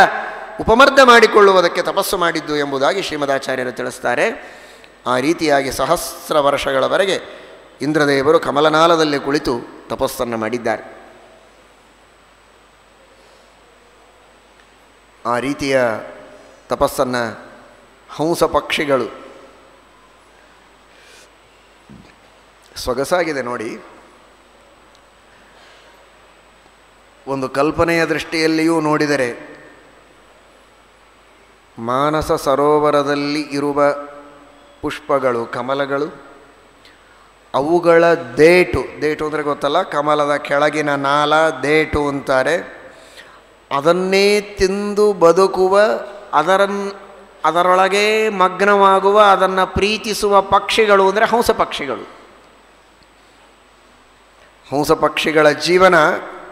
ಉಪಮರ್ದ ಮಾಡಿಕೊಳ್ಳುವುದಕ್ಕೆ ತಪಸ್ಸು ಮಾಡಿದ್ದು ಎಂಬುದಾಗಿ ಶ್ರೀಮದಾಚಾರ್ಯರು ತಿಳಿಸ್ತಾರೆ. ಆ ರೀತಿಯಾಗಿ ಸಹಸ್ರ ವರ್ಷಗಳವರೆಗೆ ಇಂದ್ರದೇವರು ಕಮಲನಾಲದಲ್ಲಿ ಕುಳಿತು ತಪಸ್ಸನ್ನು ಮಾಡಿದ್ದಾರೆ. ಆ ರೀತಿಯ ತಪಸ್ಸನ್ನು ಹಂಸ ಪಕ್ಷಿಗಳು, ಸೊಗಸಾಗಿದೆ ನೋಡಿ. ಒಂದು ಕಲ್ಪನೆಯ ದೃಷ್ಟಿಯಲ್ಲಿಯೂ ನೋಡಿದರೆ, ಮಾನಸ ಸರೋವರದಲ್ಲಿ ಇರುವ ಪುಷ್ಪಗಳು, ಕಮಲಗಳು, ಅವುಗಳ ದೇಟು ಅಂದರೆ ಗೊತ್ತಲ್ಲ, ಕಮಲದ ಕೆಳಗಿನ ನಾಲ ದೇಟು ಅಂತಾರೆ. ಅದನ್ನೇ ತಿಂದು ಬದುಕುವ, ಅದರೊಳಗೆ ಮಗ್ನವಾಗುವ, ಅದನ್ನು ಪ್ರೀತಿಸುವ ಪಕ್ಷಿಗಳು ಅಂದರೆ ಹಂಸ ಪಕ್ಷಿಗಳು. ಹಂಸ ಪಕ್ಷಿಗಳ ಜೀವನ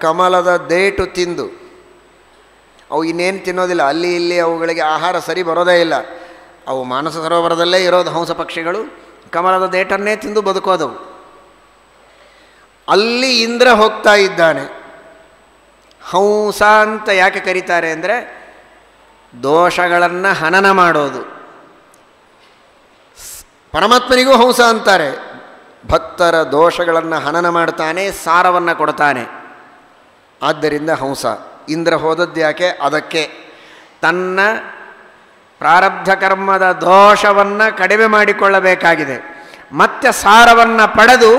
ಕಮಲದ ದೇಟು ತಿಂದು, ಅವು ಇನ್ನೇನು ತಿನ್ನೋದಿಲ್ಲ, ಅಲ್ಲಿ ಇಲ್ಲಿ ಅವುಗಳಿಗೆ ಆಹಾರ ಸರಿ ಬರೋದೇ ಇಲ್ಲ. ಅವು ಮಾನಸ ಸರೋವರದಲ್ಲೇ ಇರೋದು ಹಂಸ ಪಕ್ಷಿಗಳು, ಕಮಲದ ದೇಟನ್ನೇ ತಿಂದು ಬದುಕೋದವು. ಅಲ್ಲಿ ಇಂದ್ರ ಹೋಗ್ತಾ ಇದ್ದಾನೆ. ಹಂಸ ಅಂತ ಯಾಕೆ ಕರೀತಾರೆ ಅಂದರೆ, ದೋಷಗಳನ್ನು ಹನನ ಮಾಡೋದು. ಪರಮಾತ್ಮನಿಗೂ ಹಂಸ ಅಂತಾರೆ. ಭಕ್ತರ ದೋಷಗಳನ್ನು ಹನನ ಮಾಡ್ತಾನೆ, ಸಾರವನ್ನು ಕೊಡ್ತಾನೆ. ಆದ್ದರಿಂದ ಹಂಸ. ಇಂದ್ರ ಹೋದದ್ದು ಯಾಕೆ? ಅದಕ್ಕೆ ತನ್ನ ಪ್ರಾರಬ್ಧ ಕರ್ಮದ ದೋಷವನ್ನು ಕಡಿಮೆ ಮಾಡಿಕೊಳ್ಳಬೇಕಾಗಿದೆ, ಮತ್ತೆ ಸಾರವನ್ನು ಪಡೆದು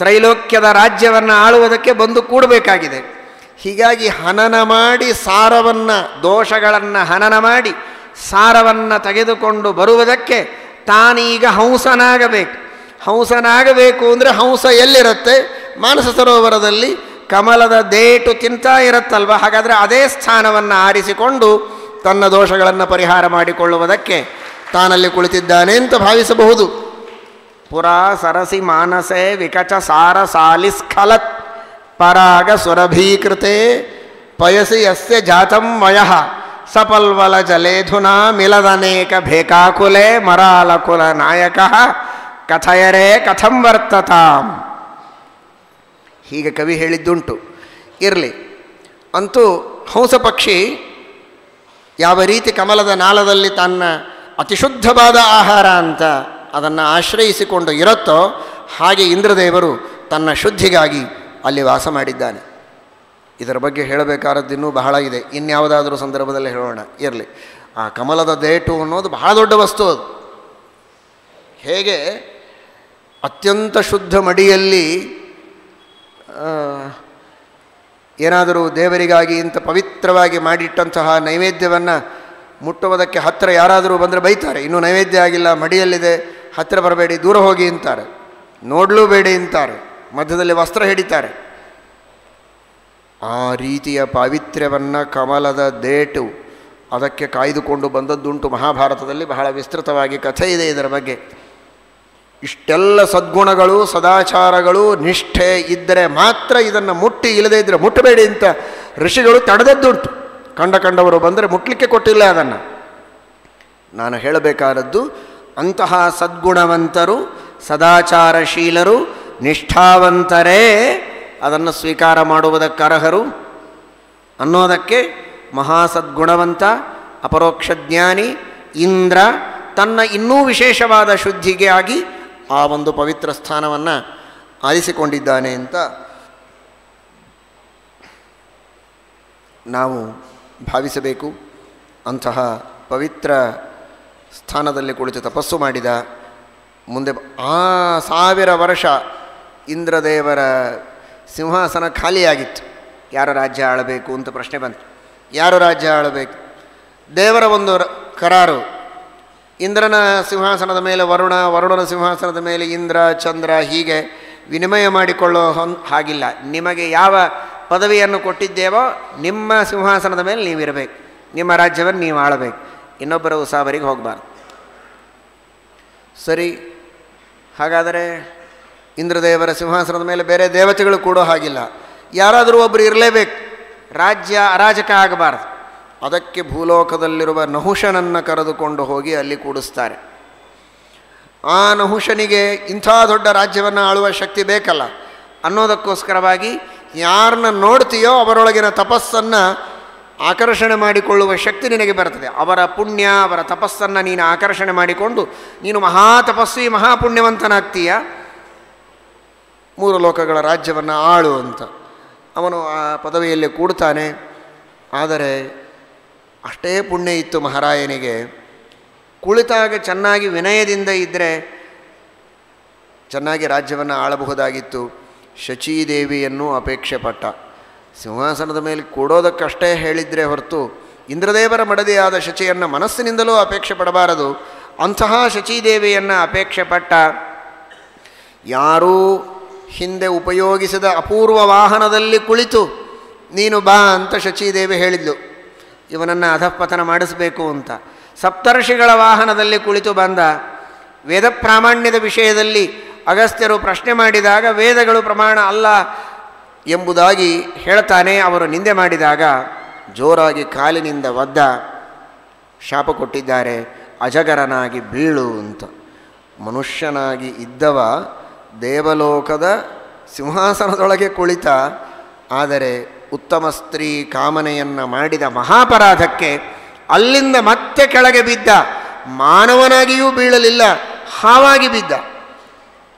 ತ್ರೈಲೋಕ್ಯದ ರಾಜ್ಯವನ್ನು ಆಳುವುದಕ್ಕೆ ಬಂದು ಕೂಡಬೇಕಾಗಿದೆ. ಹೀಗಾಗಿ ಹನನ ಮಾಡಿ ಸಾರವನ್ನು, ದೋಷಗಳನ್ನು ಹನನ ಮಾಡಿ ಸಾರವನ್ನು ತೆಗೆದುಕೊಂಡು ಬರುವುದಕ್ಕೆ ತಾನೀಗ ಹಂಸನಾಗಬೇಕು. ಹಂಸನಾಗಬೇಕು ಅಂದರೆ ಹಂಸ ಎಲ್ಲಿರುತ್ತೆ? ಮಾನಸ ಸರೋವರದಲ್ಲಿ ಕಮಲದ ದೇಟು ತಿಂತಾ ಇರುತ್ತಲ್ವ. ಹಾಗಾದರೆ ಅದೇ ಸ್ಥಾನವನ್ನು ಆರಿಸಿಕೊಂಡು ತನ್ನ ದೋಷಗಳನ್ನು ಪರಿಹಾರ ಮಾಡಿಕೊಳ್ಳುವುದಕ್ಕೆ ತಾನಲ್ಲಿ ಕುಳಿತಿದ್ದಾನೆ ಅಂತ ಭಾವಿಸಬಹುದು. ಪುರಾ ಸರಸಿ ಮಾನಸೆ ವಿಕಚ ಸಾರ ಸಾಲಿಸ್ಖಲತ್ ಪರಾಗ ಸುರಭೀಕೃತೆ ಪಯಸಿ ಯಸ್ಯ ಜಾತಂ ವಯಃ ಸಪಲ್ವಲ ಜಲೇಧುನಾ ಮಿಲದನೇಕ ಭೇಕಾಕುಲೆ ಮರಾಲಕುಲ ನಾಯಕ ಕಥಯರೇ ಕಥಂ ವರ್ತತಾಂ. ಹೀಗೆ ಕವಿ ಹೇಳಿದ್ದುಂಟು. ಇರಲಿ, ಅಂತೂ ಹಂಸ ಪಕ್ಷಿ ಯಾವ ರೀತಿ ಕಮಲದ ನಾಳದಲ್ಲಿ ತನ್ನ ಅತಿಶುದ್ಧವಾದ ಆಹಾರ ಅಂತ ಅದನ್ನು ಆಶ್ರಯಿಸಿಕೊಂಡು ಇರುತ್ತೋ, ಹಾಗೆ ಇಂದ್ರದೇವರು ತನ್ನ ಶುದ್ಧಿಗಾಗಿ ಅಲ್ಲಿ ವಾಸ ಮಾಡಿದ್ದಾನೆ. ಇದರ ಬಗ್ಗೆ ಹೇಳಬೇಕಾದದ್ದಿನ್ನೂ ಬಹಳ ಇದೆ, ಇನ್ಯಾವುದಾದ್ರೂ ಸಂದರ್ಭದಲ್ಲಿ ಹೇಳೋಣ. ಇರಲಿ, ಆ ಕಮಲದ ದೇಟು ಅನ್ನೋದು ಬಹಳ ದೊಡ್ಡ ವಸ್ತು. ಅದು ಹೇಗೆ ಅತ್ಯಂತ ಶುದ್ಧ ಮಡಿಯಲ್ಲಿ ಏನಾದರೂ ದೇವರಿಗಾಗಿ ಇಂಥ ಪವಿತ್ರವಾಗಿ ಮಾಡಿಟ್ಟಂತಹ ನೈವೇದ್ಯವನ್ನು ಮುಟ್ಟುವುದಕ್ಕೆ ಹತ್ತಿರ ಯಾರಾದರೂ ಬಂದರೆ ಬೈತಾರೆ. ಇನ್ನೂ ನೈವೇದ್ಯ ಆಗಿಲ್ಲ, ಮಡಿಯಲ್ಲಿದೆ, ಹತ್ತಿರ ಬರಬೇಡಿ, ದೂರ ಹೋಗಿ ಅಂತಾರೆ, ನೋಡಲೂಬೇಡಿ ಅಂತಾರೆ, ಮಧ್ಯದಲ್ಲಿ ವಸ್ತ್ರ ಹಿಡಿತಾರೆ. ಆ ರೀತಿಯ ಪಾವಿತ್ರ್ಯವನ್ನು ಕಮಲದ ದೇಟು ಅದಕ್ಕೆ ಕಾಯ್ದುಕೊಂಡು ಬಂದದ್ದುಂಟು. ಮಹಾಭಾರತದಲ್ಲಿ ಬಹಳ ವಿಸ್ತೃತವಾಗಿ ಕಥೆ ಇದೆ ಇದರ ಬಗ್ಗೆ. ಇಷ್ಟೆಲ್ಲ ಸದ್ಗುಣಗಳು, ಸದಾಚಾರಗಳು, ನಿಷ್ಠೆ ಇದ್ದರೆ ಮಾತ್ರ ಇದನ್ನು ಮುಟ್ಟಿ, ಇಲ್ಲದೇ ಇದ್ದರೆ ಮುಟ್ಟಬೇಡಿ ಅಂತ ಋಷಿಗಳು ತಡೆದದ್ದುಂಟು. ಕಂಡವರು ಬಂದರೆ ಮುಟ್ಟಲಿಕ್ಕೆ ಕೊಟ್ಟಿಲ್ಲ ಅದನ್ನು. ನಾನು ಹೇಳಬೇಕಾದದ್ದು, ಅಂತಹ ಸದ್ಗುಣವಂತರು, ಸದಾಚಾರಶೀಲರು, ನಿಷ್ಠಾವಂತರೇ ಅದನ್ನು ಸ್ವೀಕಾರ ಮಾಡುವುದಕ್ಕರ್ಹರು ಅನ್ನೋದಕ್ಕೆ ಮಹಾಸದ್ಗುಣವಂತ ಅಪರೋಕ್ಷ ಜ್ಞಾನಿ ಇಂದ್ರ ತನ್ನ ಇನ್ನೂ ವಿಶೇಷವಾದ ಶುದ್ಧಿಗೆ ಆಗಿ ಆ ಒಂದು ಪವಿತ್ರ ಸ್ಥಾನವನ್ನು ಆರಿಸಿಕೊಂಡಿದ್ದಾನೆ ಅಂತ ನಾವು ಭಾವಿಸಬೇಕು. ಅಂತಹ ಪವಿತ್ರ ಸ್ಥಾನದಲ್ಲಿ ಕುಳಿತು ತಪಸ್ಸು ಮಾಡಿದ. ಮುಂದೆ 1000 ವರ್ಷ ಇಂದ್ರದೇವರ ಸಿಂಹಾಸನ ಖಾಲಿಯಾಗಿತ್ತು. ಯಾರು ರಾಜ್ಯ ಆಳಬೇಕು ಅಂತ ಪ್ರಶ್ನೆ ಬಂತು. ಯಾರು ರಾಜ್ಯ ಆಳಬೇಕು? ದೇವರ ಒಂದು ಕರಾರು. ಇಂದ್ರನ ಸಿಂಹಾಸನದ ಮೇಲೆ ವರುಣ, ವರುಣನ ಸಿಂಹಾಸನದ ಮೇಲೆ ಇಂದ್ರ, ಚಂದ್ರ, ಹೀಗೆ ವಿನಿಮಯ ಮಾಡಿಕೊಳ್ಳೋ ಹಾಗಿಲ್ಲ. ನಿಮಗೆ ಯಾವ ಪದವಿಯನ್ನು ಕೊಟ್ಟಿದ್ದೇವೋ ನಿಮ್ಮ ಸಿಂಹಾಸನದ ಮೇಲೆ ನೀವಿರಬೇಕು, ನಿಮ್ಮ ರಾಜ್ಯವನ್ನು ನೀವು ಆಳಬೇಕು, ಇನ್ನೊಬ್ಬರ ಉಸಾಬರಿಗೆ ಹೋಗಬಾರ್ದು. ಸರಿ, ಹಾಗಾದರೆ ಇಂದ್ರದೇವರ ಸಿಂಹಾಸನದ ಮೇಲೆ ಬೇರೆ ದೇವತೆಗಳು ಕೂಡೋ ಹಾಗಿಲ್ಲ, ಯಾರಾದರೂ ಒಬ್ಬರು ಇರಲೇಬೇಕು, ರಾಜ್ಯ ಅರಾಜಕ ಆಗಬಾರ್ದು. ಅದಕ್ಕೆ ಭೂಲೋಕದಲ್ಲಿರುವ ನಹುಷನನ್ನು ಕರೆದುಕೊಂಡು ಹೋಗಿ ಅಲ್ಲಿ ಕೂಡಿಸ್ತಾರೆ. ಆ ನಹುಷನಿಗೆ ಇಂಥ ದೊಡ್ಡ ರಾಜ್ಯವನ್ನು ಆಳುವ ಶಕ್ತಿ ಬೇಕಲ್ಲ ಅನ್ನೋದಕ್ಕೋಸ್ಕರವಾಗಿ ಯಾರನ್ನ ನೋಡ್ತೀಯೋ ಅವರೊಳಗಿನ ತಪಸ್ಸನ್ನು ಆಕರ್ಷಣೆ ಮಾಡಿಕೊಳ್ಳುವ ಶಕ್ತಿ ನಿನಗೆ ಬರ್ತದೆ. ಅವರ ಪುಣ್ಯ, ಅವರ ತಪಸ್ಸನ್ನು ನೀನು ಆಕರ್ಷಣೆ ಮಾಡಿಕೊಂಡು ನೀನು ಮಹಾತಪಸ್ವಿ, ಮಹಾಪುಣ್ಯವಂತನಾಗ್ತೀಯ, 3 ಲೋಕಗಳ ರಾಜ್ಯವನ್ನು ಆಳು ಅಂತ ಅವನು ಆ ಪದವಿಯಲ್ಲಿ ಕೂಡ್ತಾನೆ. ಆದರೆ ಅಷ್ಟೇ ಪುಣ್ಯ ಇತ್ತು ಮಹಾರಾಯನಿಗೆ. ಕುಳಿತಾಗ ಚೆನ್ನಾಗಿ ವಿನಯದಿಂದ ಇದ್ದರೆ ಚೆನ್ನಾಗಿ ರಾಜ್ಯವನ್ನು ಆಳಬಹುದಾಗಿತ್ತು. ಶಚೀದೇವಿಯನ್ನು ಅಪೇಕ್ಷೆ ಪಟ್ಟ. ಸಿಂಹಾಸನದ ಮೇಲೆ ಕೂಡೋದಕ್ಕಷ್ಟೇ ಹೇಳಿದರೆ ಹೊರತು ಇಂದ್ರದೇವರ ಮಡದಿಯಾದ ಶಚಿಯನ್ನು ಮನಸ್ಸಿನಿಂದಲೂ ಅಪೇಕ್ಷೆ ಪಡಬಾರದು. ಅಂತಹ ಶಚೀದೇವಿಯನ್ನು ಅಪೇಕ್ಷೆ ಪಟ್ಟ. ಯಾರೂ ಹಿಂದೆ ಉಪಯೋಗಿಸಿದ ಅಪೂರ್ವ ವಾಹನದಲ್ಲಿ ಕುಳಿತು ನೀನು ಬಾ ಅಂತ ಶಚೀದೇವಿ ಹೇಳಿದ್ಲು. ಇವನನ್ನು ಅಧಃಪತನ ಮಾಡಿಸಬೇಕು ಅಂತ ಸಪ್ತರ್ಷಿಗಳ ವಾಹನದಲ್ಲಿ ಕುಳಿತು ಬಂದ. ವೇದ ಪ್ರಾಮಾಣ್ಯದ ವಿಷಯದಲ್ಲಿ ಅಗಸ್ತ್ಯರು ಪ್ರಶ್ನೆ ಮಾಡಿದಾಗ ವೇದಗಳು ಪ್ರಮಾಣ ಅಲ್ಲ ಎಂಬುದಾಗಿ ಹೇಳ್ತಾನೆ. ಅವರು ನಿಂದೆ ಮಾಡಿದಾಗ ಜೋರಾಗಿ ಕಾಲಿನಿಂದ ಒದ್ದ. ಶಾಪ ಕೊಟ್ಟಿದ್ದಾರೆ, ಅಜಗರನಾಗಿ ಬೀಳು ಅಂತ. ಮನುಷ್ಯನಾಗಿ ಇದ್ದವ ದೇವಲೋಕದ ಸಿಂಹಾಸನದೊಳಗೆ ಕುಳಿತ. ಆದರೆ ಉತ್ತಮ ಸ್ತ್ರೀ ಕಾಮನೆಯನ್ನು ಮಾಡಿದ ಮಹಾಪರಾಧಕ್ಕೆ ಅಲ್ಲಿಂದ ಮತ್ತೆ ಕೆಳಗೆ ಬಿದ್ದ. ಮಾನವನಾಗಿಯೂ ಬೀಳಲಿಲ್ಲ, ಹಾವಾಗಿ ಬಿದ್ದ.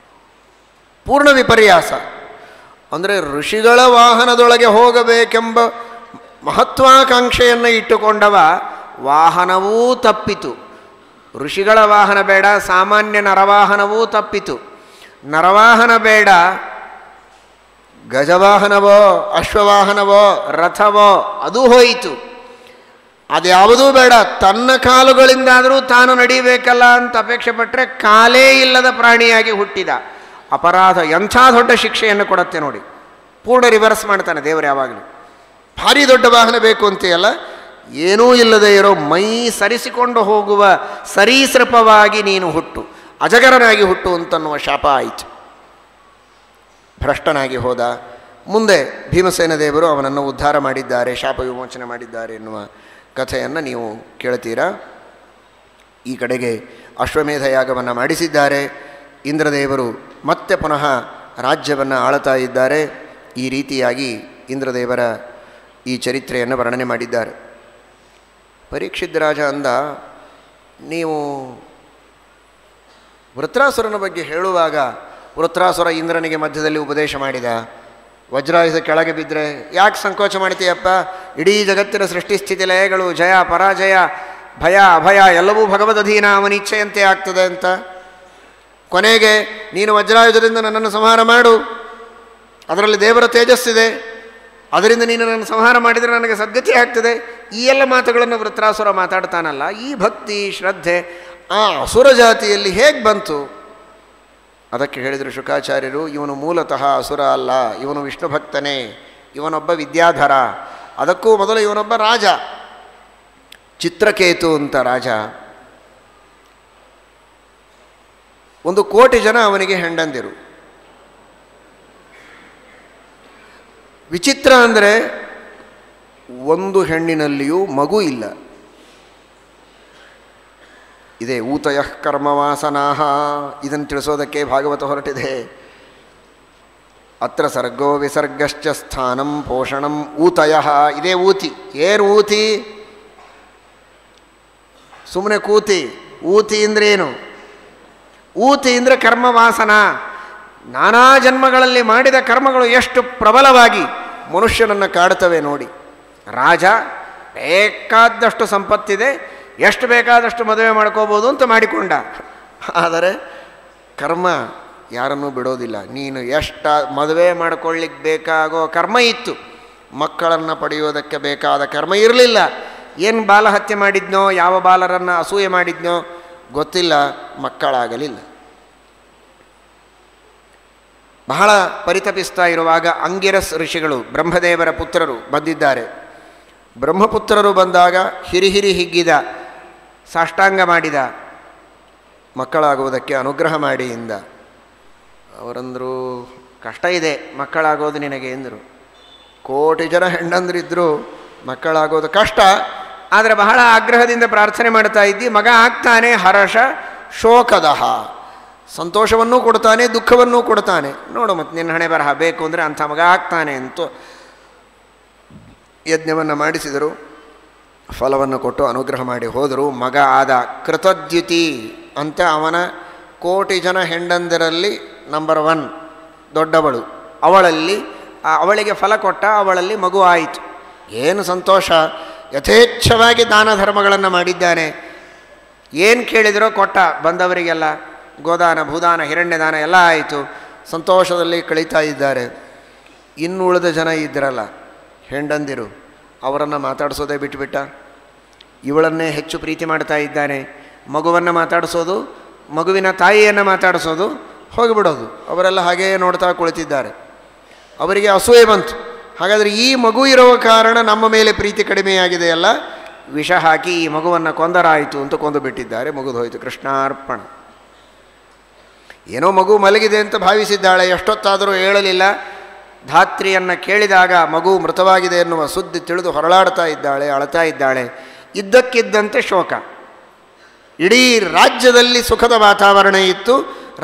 ಪೂರ್ಣ ವಿಪರ್ಯಾಸ. ಅಂದರೆ ಋಷಿಗಳ ವಾಹನದೊಳಗೆ ಹೋಗಬೇಕೆಂಬ ಮಹತ್ವಾಕಾಂಕ್ಷೆಯನ್ನು ಇಟ್ಟುಕೊಂಡವ ವಾಹನವೂ ತಪ್ಪಿತು. ಋಷಿಗಳ ವಾಹನ ಬೇಡ, ಸಾಮಾನ್ಯ ನರವಾಹನವೂ ತಪ್ಪಿತು. ನರವಾಹನ ಬೇಡ, ಗಜವಾಹನವೋ ಅಶ್ವವಾಹನವೋ ರಥವೋ ಅದು ಹೋಯಿತು. ಅದ್ಯಾವುದೂ ಬೇಡ, ತನ್ನ ಕಾಲುಗಳಿಂದಾದರೂ ತಾನು ನಡೀಬೇಕಲ್ಲ ಅಂತ ಅಪೇಕ್ಷೆ ಪಟ್ಟರೆ ಕಾಲೇ ಇಲ್ಲದ ಪ್ರಾಣಿಯಾಗಿ ಹುಟ್ಟಿದ. ಅಪರಾಧ ಎಂಥ ದೊಡ್ಡ ಶಿಕ್ಷೆಯನ್ನು ಕೊಡುತ್ತೆ ನೋಡಿ. ಪೂರ್ಣ ರಿವರ್ಸ್ ಮಾಡ್ತಾನೆ ದೇವರು ಯಾವಾಗಲೂ. ಭಾರಿ ದೊಡ್ಡ ವಾಹನ ಬೇಕು ಅಂತೆಯಲ್ಲ, ಏನೂ ಇಲ್ಲದೆ ಇರೋ ಮೈ ಸರಿಸಿಕೊಂಡು ಹೋಗುವ ಸರೀಸೃಪವಾಗಿ ನೀನು ಹುಟ್ಟು, ಅಜಗರನಾಗಿ ಹುಟ್ಟು ಅಂತನ್ನುವ ಶಾಪ ಆಯಿತು. ಭ್ರಷ್ಟನಾಗಿ ಹೋದ. ಮುಂದೆ ಭೀಮಸೇನ ದೇವರು ಅವನನ್ನು ಉದ್ಧಾರ ಮಾಡಿದ್ದಾರೆ, ಶಾಪ ವಿಮೋಚನೆ ಮಾಡಿದ್ದಾರೆ ಎನ್ನುವ ಕಥೆಯನ್ನು ನೀವು ಕೇಳ್ತೀರಾ. ಈ ಕಡೆಗೆ ಅಶ್ವಮೇಧ ಯಾಗವನ್ನು ಮಾಡಿಸಿದ್ದಾರೆ. ಇಂದ್ರದೇವರು ಮತ್ತೆ ಪುನಃ ರಾಜ್ಯವನ್ನು ಆಳ್ತಾ ಇದ್ದಾರೆ. ಈ ರೀತಿಯಾಗಿ ಇಂದ್ರದೇವರ ಈ ಚರಿತ್ರೆಯನ್ನು ವರ್ಣನೆ ಮಾಡಿದ್ದಾರೆ. ಪರೀಕ್ಷಿತ್ ರಾಜ ಅಂದ, ನೀವು ವೃತ್ರಾಸುರನ ಬಗ್ಗೆ ಹೇಳುವಾಗ ವೃತ್ರಾಸುರ ಇಂದ್ರನಿಗೆ ಮಧ್ಯದಲ್ಲಿ ಉಪದೇಶ ಮಾಡಿದ. ವಜ್ರಾಯುಧ ಕೆಳಗೆ ಬಿದ್ದರೆ ಯಾಕೆ ಸಂಕೋಚ ಮಾಡ್ತೀಯಪ್ಪ? ಇಡೀ ಜಗತ್ತಿನ ಸೃಷ್ಟಿಸ್ಥಿತಿ ಲಯಗಳು, ಜಯ ಪರಾಜಯ, ಭಯ ಅಭಯ ಎಲ್ಲವೂ ಭಗವದಧೀನ, ಅವನ ಇಚ್ಛೆಯಂತೆ ಆಗ್ತದೆ ಅಂತ. ಕೊನೆಗೆ ನೀನು ವಜ್ರಾಯುಧದಿಂದ ನನ್ನನ್ನು ಸಂಹಾರ ಮಾಡು, ಅದರಲ್ಲಿ ದೇವರ ತೇಜಸ್ಸಿದೆ, ಅದರಿಂದ ನೀನು ನನ್ನ ಸಂಹಾರ ಮಾಡಿದರೆ ನನಗೆ ಸದ್ಗತಿ ಆಗ್ತದೆ. ಈ ಎಲ್ಲ ಮಾತುಗಳನ್ನು ವೃತ್ರಾಸುರ ಮಾತಾಡ್ತಾನಲ್ಲ, ಈ ಭಕ್ತಿ ಶ್ರದ್ಧೆ ಆ ಅಸುರ ಜಾತಿಯಲ್ಲಿ ಹೇಗೆ ಬಂತು? ಅದಕ್ಕೆ ಹೇಳಿದರು ಶುಕಾಚಾರ್ಯರು, ಇವನು ಮೂಲತಃ ಅಸುರ ಅಲ್ಲ, ಇವನು ವಿಷ್ಣು ಭಕ್ತನೇ, ಇವನೊಬ್ಬ ವಿದ್ಯಾಧರ. ಅದಕ್ಕೂ ಮೊದಲು ಇವನೊಬ್ಬ ರಾಜ, ಚಿತ್ರಕೇತು ಅಂತ ರಾಜ. 1 ಕೋಟಿ ಜನ ಅವನಿಗೆ ಹೆಂಡಂದಿರು. ವಿಚಿತ್ರ ಅಂದರೆ ಒಂದು ಹೆಣ್ಣಿನಲ್ಲಿಯೂ ಮಗು ಇಲ್ಲ. ಇದೇ ಊತಯಃ ಕರ್ಮವಾಸನಾಹ, ಇದನ್ನು ತಿಳಿಸೋದಕ್ಕೆ ಭಾಗವತ ಹೊರಟಿದೆ. ಅತ್ರ ಸರ್ಗೋ ವಿಸರ್ಗಶ್ಚ ಸ್ಥಾನಂ ಪೋಷಣಂ ಊತಯಃ. ಇದೇ ಊತಿ. ಏನು ಊತಿ? ಸುಮ್ಮನೆ ಕೂತಿ. ಊತಿ ಅಂದ್ರೇನು? ಊತಿ ಅಂದರೆ ಕರ್ಮವಾಸನ. ನಾನಾ ಜನ್ಮಗಳಲ್ಲಿ ಮಾಡಿದ ಕರ್ಮಗಳು ಎಷ್ಟು ಪ್ರಬಲವಾಗಿ ಮನುಷ್ಯನನ್ನು ಕಾಡುತ್ತವೆ ನೋಡಿ. ರಾಜ ಬೇಕಾದಷ್ಟು ಸಂಪತ್ತಿದೆ, ಎಷ್ಟು ಬೇಕಾದಷ್ಟು ಮದುವೆ ಮಾಡ್ಕೋಬೋದು ಅಂತ ಮಾಡಿಕೊಂಡ. ಆದರೆ ಕರ್ಮ ಯಾರನ್ನೂ ಬಿಡೋದಿಲ್ಲ. ನೀನು ಮದುವೆ ಮಾಡ್ಕೊಳ್ಳಿಕ್ಕೆ ಬೇಕಾಗೋ ಕರ್ಮ ಇತ್ತು, ಮಕ್ಕಳನ್ನು ಪಡೆಯೋದಕ್ಕೆ ಬೇಕಾದ ಕರ್ಮ ಇರಲಿಲ್ಲ. ಏನು ಬಾಲಹತ್ಯೆ ಮಾಡಿದ್ನೋ, ಯಾವ ಬಾಲರನ್ನು ಅಸೂಯೆ ಮಾಡಿದ್ನೋ ಗೊತ್ತಿಲ್ಲ, ಮಕ್ಕಳಾಗಲಿಲ್ಲ. ಬಹಳ ಪರಿತಪಿಸ್ತಾ ಇರುವಾಗ ಅಂಗಿರಸ್ ಋಷಿಗಳು ಬ್ರಹ್ಮದೇವರ ಪುತ್ರರು ಬಂದಿದ್ದಾರೆ. ಬ್ರಹ್ಮಪುತ್ರರು ಬಂದಾಗ ಹಿರಿಹಿರಿ ಹಿಗ್ಗಿದ, ಸಾಷ್ಟಾಂಗ ಮಾಡಿದ, ಮಕ್ಕಳಾಗುವುದಕ್ಕೆ ಅನುಗ್ರಹ ಮಾಡಿ ಎಂದ. ಅವರಂದರು, ಕಷ್ಟ ಇದೆ ಮಕ್ಕಳಾಗೋದು ನಿನಗೆ ಎಂದರು. ಕೋಟಿ ಜನ ಹೆಣ್ಣಂದ್ರಿದ್ರು, ಮಕ್ಕಳಾಗೋದು ಕಷ್ಟ, ಆದರೆ ಬಹಳ ಆಗ್ರಹದಿಂದ ಪ್ರಾರ್ಥನೆ ಮಾಡ್ತಾ ಇದ್ದಿ, ಮಗ ಆಗ್ತಾನೆ ಹರ್ಷ ಶೋಕದಹ, ಸಂತೋಷವನ್ನೂ ಕೊಡ್ತಾನೆ, ದುಃಖವನ್ನೂ ಕೊಡ್ತಾನೆ. ನೋಡು ಮತ್ತು ನಿನ್ನ ಹಣೆ ಬರಹ ಬೇಕು ಅಂದರೆ ಅಂಥ ಮಗ ಆಗ್ತಾನೆ ಅಂತೂ ಯಜ್ಞವನ್ನು ಮಾಡಿಸಿದರು, ಫಲವನ್ನು ಕೊಟ್ಟು ಅನುಗ್ರಹ ಮಾಡಿ ಹೋದರು. ಮಗ ಆದ. ಕೃತದ್ಯುತಿ ಅಂತ ಅವನ ಕೋಟಿ ಜನ ಹೆಂಡಂದಿರಲ್ಲಿ ನಂಬರ್ 1 ದೊಡ್ಡವಳು, ಅವಳಿಗೆ ಫಲ ಕೊಟ್ಟ, ಅವಳಲ್ಲಿ ಮಗು ಆಯಿತು. ಏನು ಸಂತೋಷ! ಯಥೇಚ್ಛವಾಗಿ ದಾನ ಧರ್ಮಗಳನ್ನು ಮಾಡಿದ್ದಾನೆ. ಏನು ಕೇಳಿದರೋ ಕೊಟ್ಟ, ಬಂದವರಿಗೆಲ್ಲ ಗೋದಾನ ಭೂದಾನ ಹಿರಣ್ಯದಾನ ಎಲ್ಲ ಆಯಿತು. ಸಂತೋಷದಲ್ಲಿ ಕಳೀತಾ ಇದ್ದಾರೆ. ಇನ್ನು ಉಳಿದ ಜನ ಇದ್ದರಲ್ಲ ಹೆಂಡಂದಿರು, ಅವರನ್ನು ಮಾತಾಡಿಸೋದೇ ಬಿಟ್ಟುಬಿಟ್ಟ. ಇವಳನ್ನೇ ಹೆಚ್ಚು ಪ್ರೀತಿ ಮಾಡ್ತಾ ಇದ್ದಾನೆ. ಮಗುವನ್ನು ಮಾತಾಡಿಸೋದು, ಮಗುವಿನ ತಾಯಿಯನ್ನು ಮಾತಾಡಿಸೋದು, ಹೋಗಿಬಿಡೋದು. ಅವರೆಲ್ಲ ಹಾಗೇ ನೋಡ್ತಾ ಕುಳಿತಿದ್ದಾರೆ. ಅವರಿಗೆ ಅಸೂಯೆ ಬಂತು. ಹಾಗಾದರೆ ಈ ಮಗು ಇರೋ ಕಾರಣ ನಮ್ಮ ಮೇಲೆ ಪ್ರೀತಿ ಕಡಿಮೆಯಾಗಿದೆಯಲ್ಲ, ವಿಷ ಹಾಕಿ ಈ ಮಗುವನ್ನು ಕೊಂದರಾಯಿತು ಅಂತ ಕೊಂದು ಬಿಟ್ಟಿದ್ದಾರೆ. ಮುಗಿದು ಹೋಯಿತು. ಕೃಷ್ಣಾರ್ಪಣ. ಏನೋ ಮಗು ಮಲಗಿದೆ ಅಂತ ಭಾವಿಸಿದ್ದಾಳೆ, ಎಷ್ಟೊತ್ತಾದರೂ ಹೇಳಲಿಲ್ಲ. ಧಾತ್ರಿಯನ್ನು ಕೇಳಿದಾಗ ಮಗು ಮೃತವಾಗಿದೆ ಎನ್ನುವ ಸುದ್ದಿ ತಿಳಿದು ಹೊರಳಾಡ್ತಾ ಇದ್ದಾಳೆ, ಅಳ್ತಾ ಇದ್ದಾಳೆ. ಇದ್ದಕ್ಕಿದ್ದಂತೆ ಶೋಕ. ಇಡೀ ರಾಜ್ಯದಲ್ಲಿ ಸುಖದ ವಾತಾವರಣ ಇತ್ತು.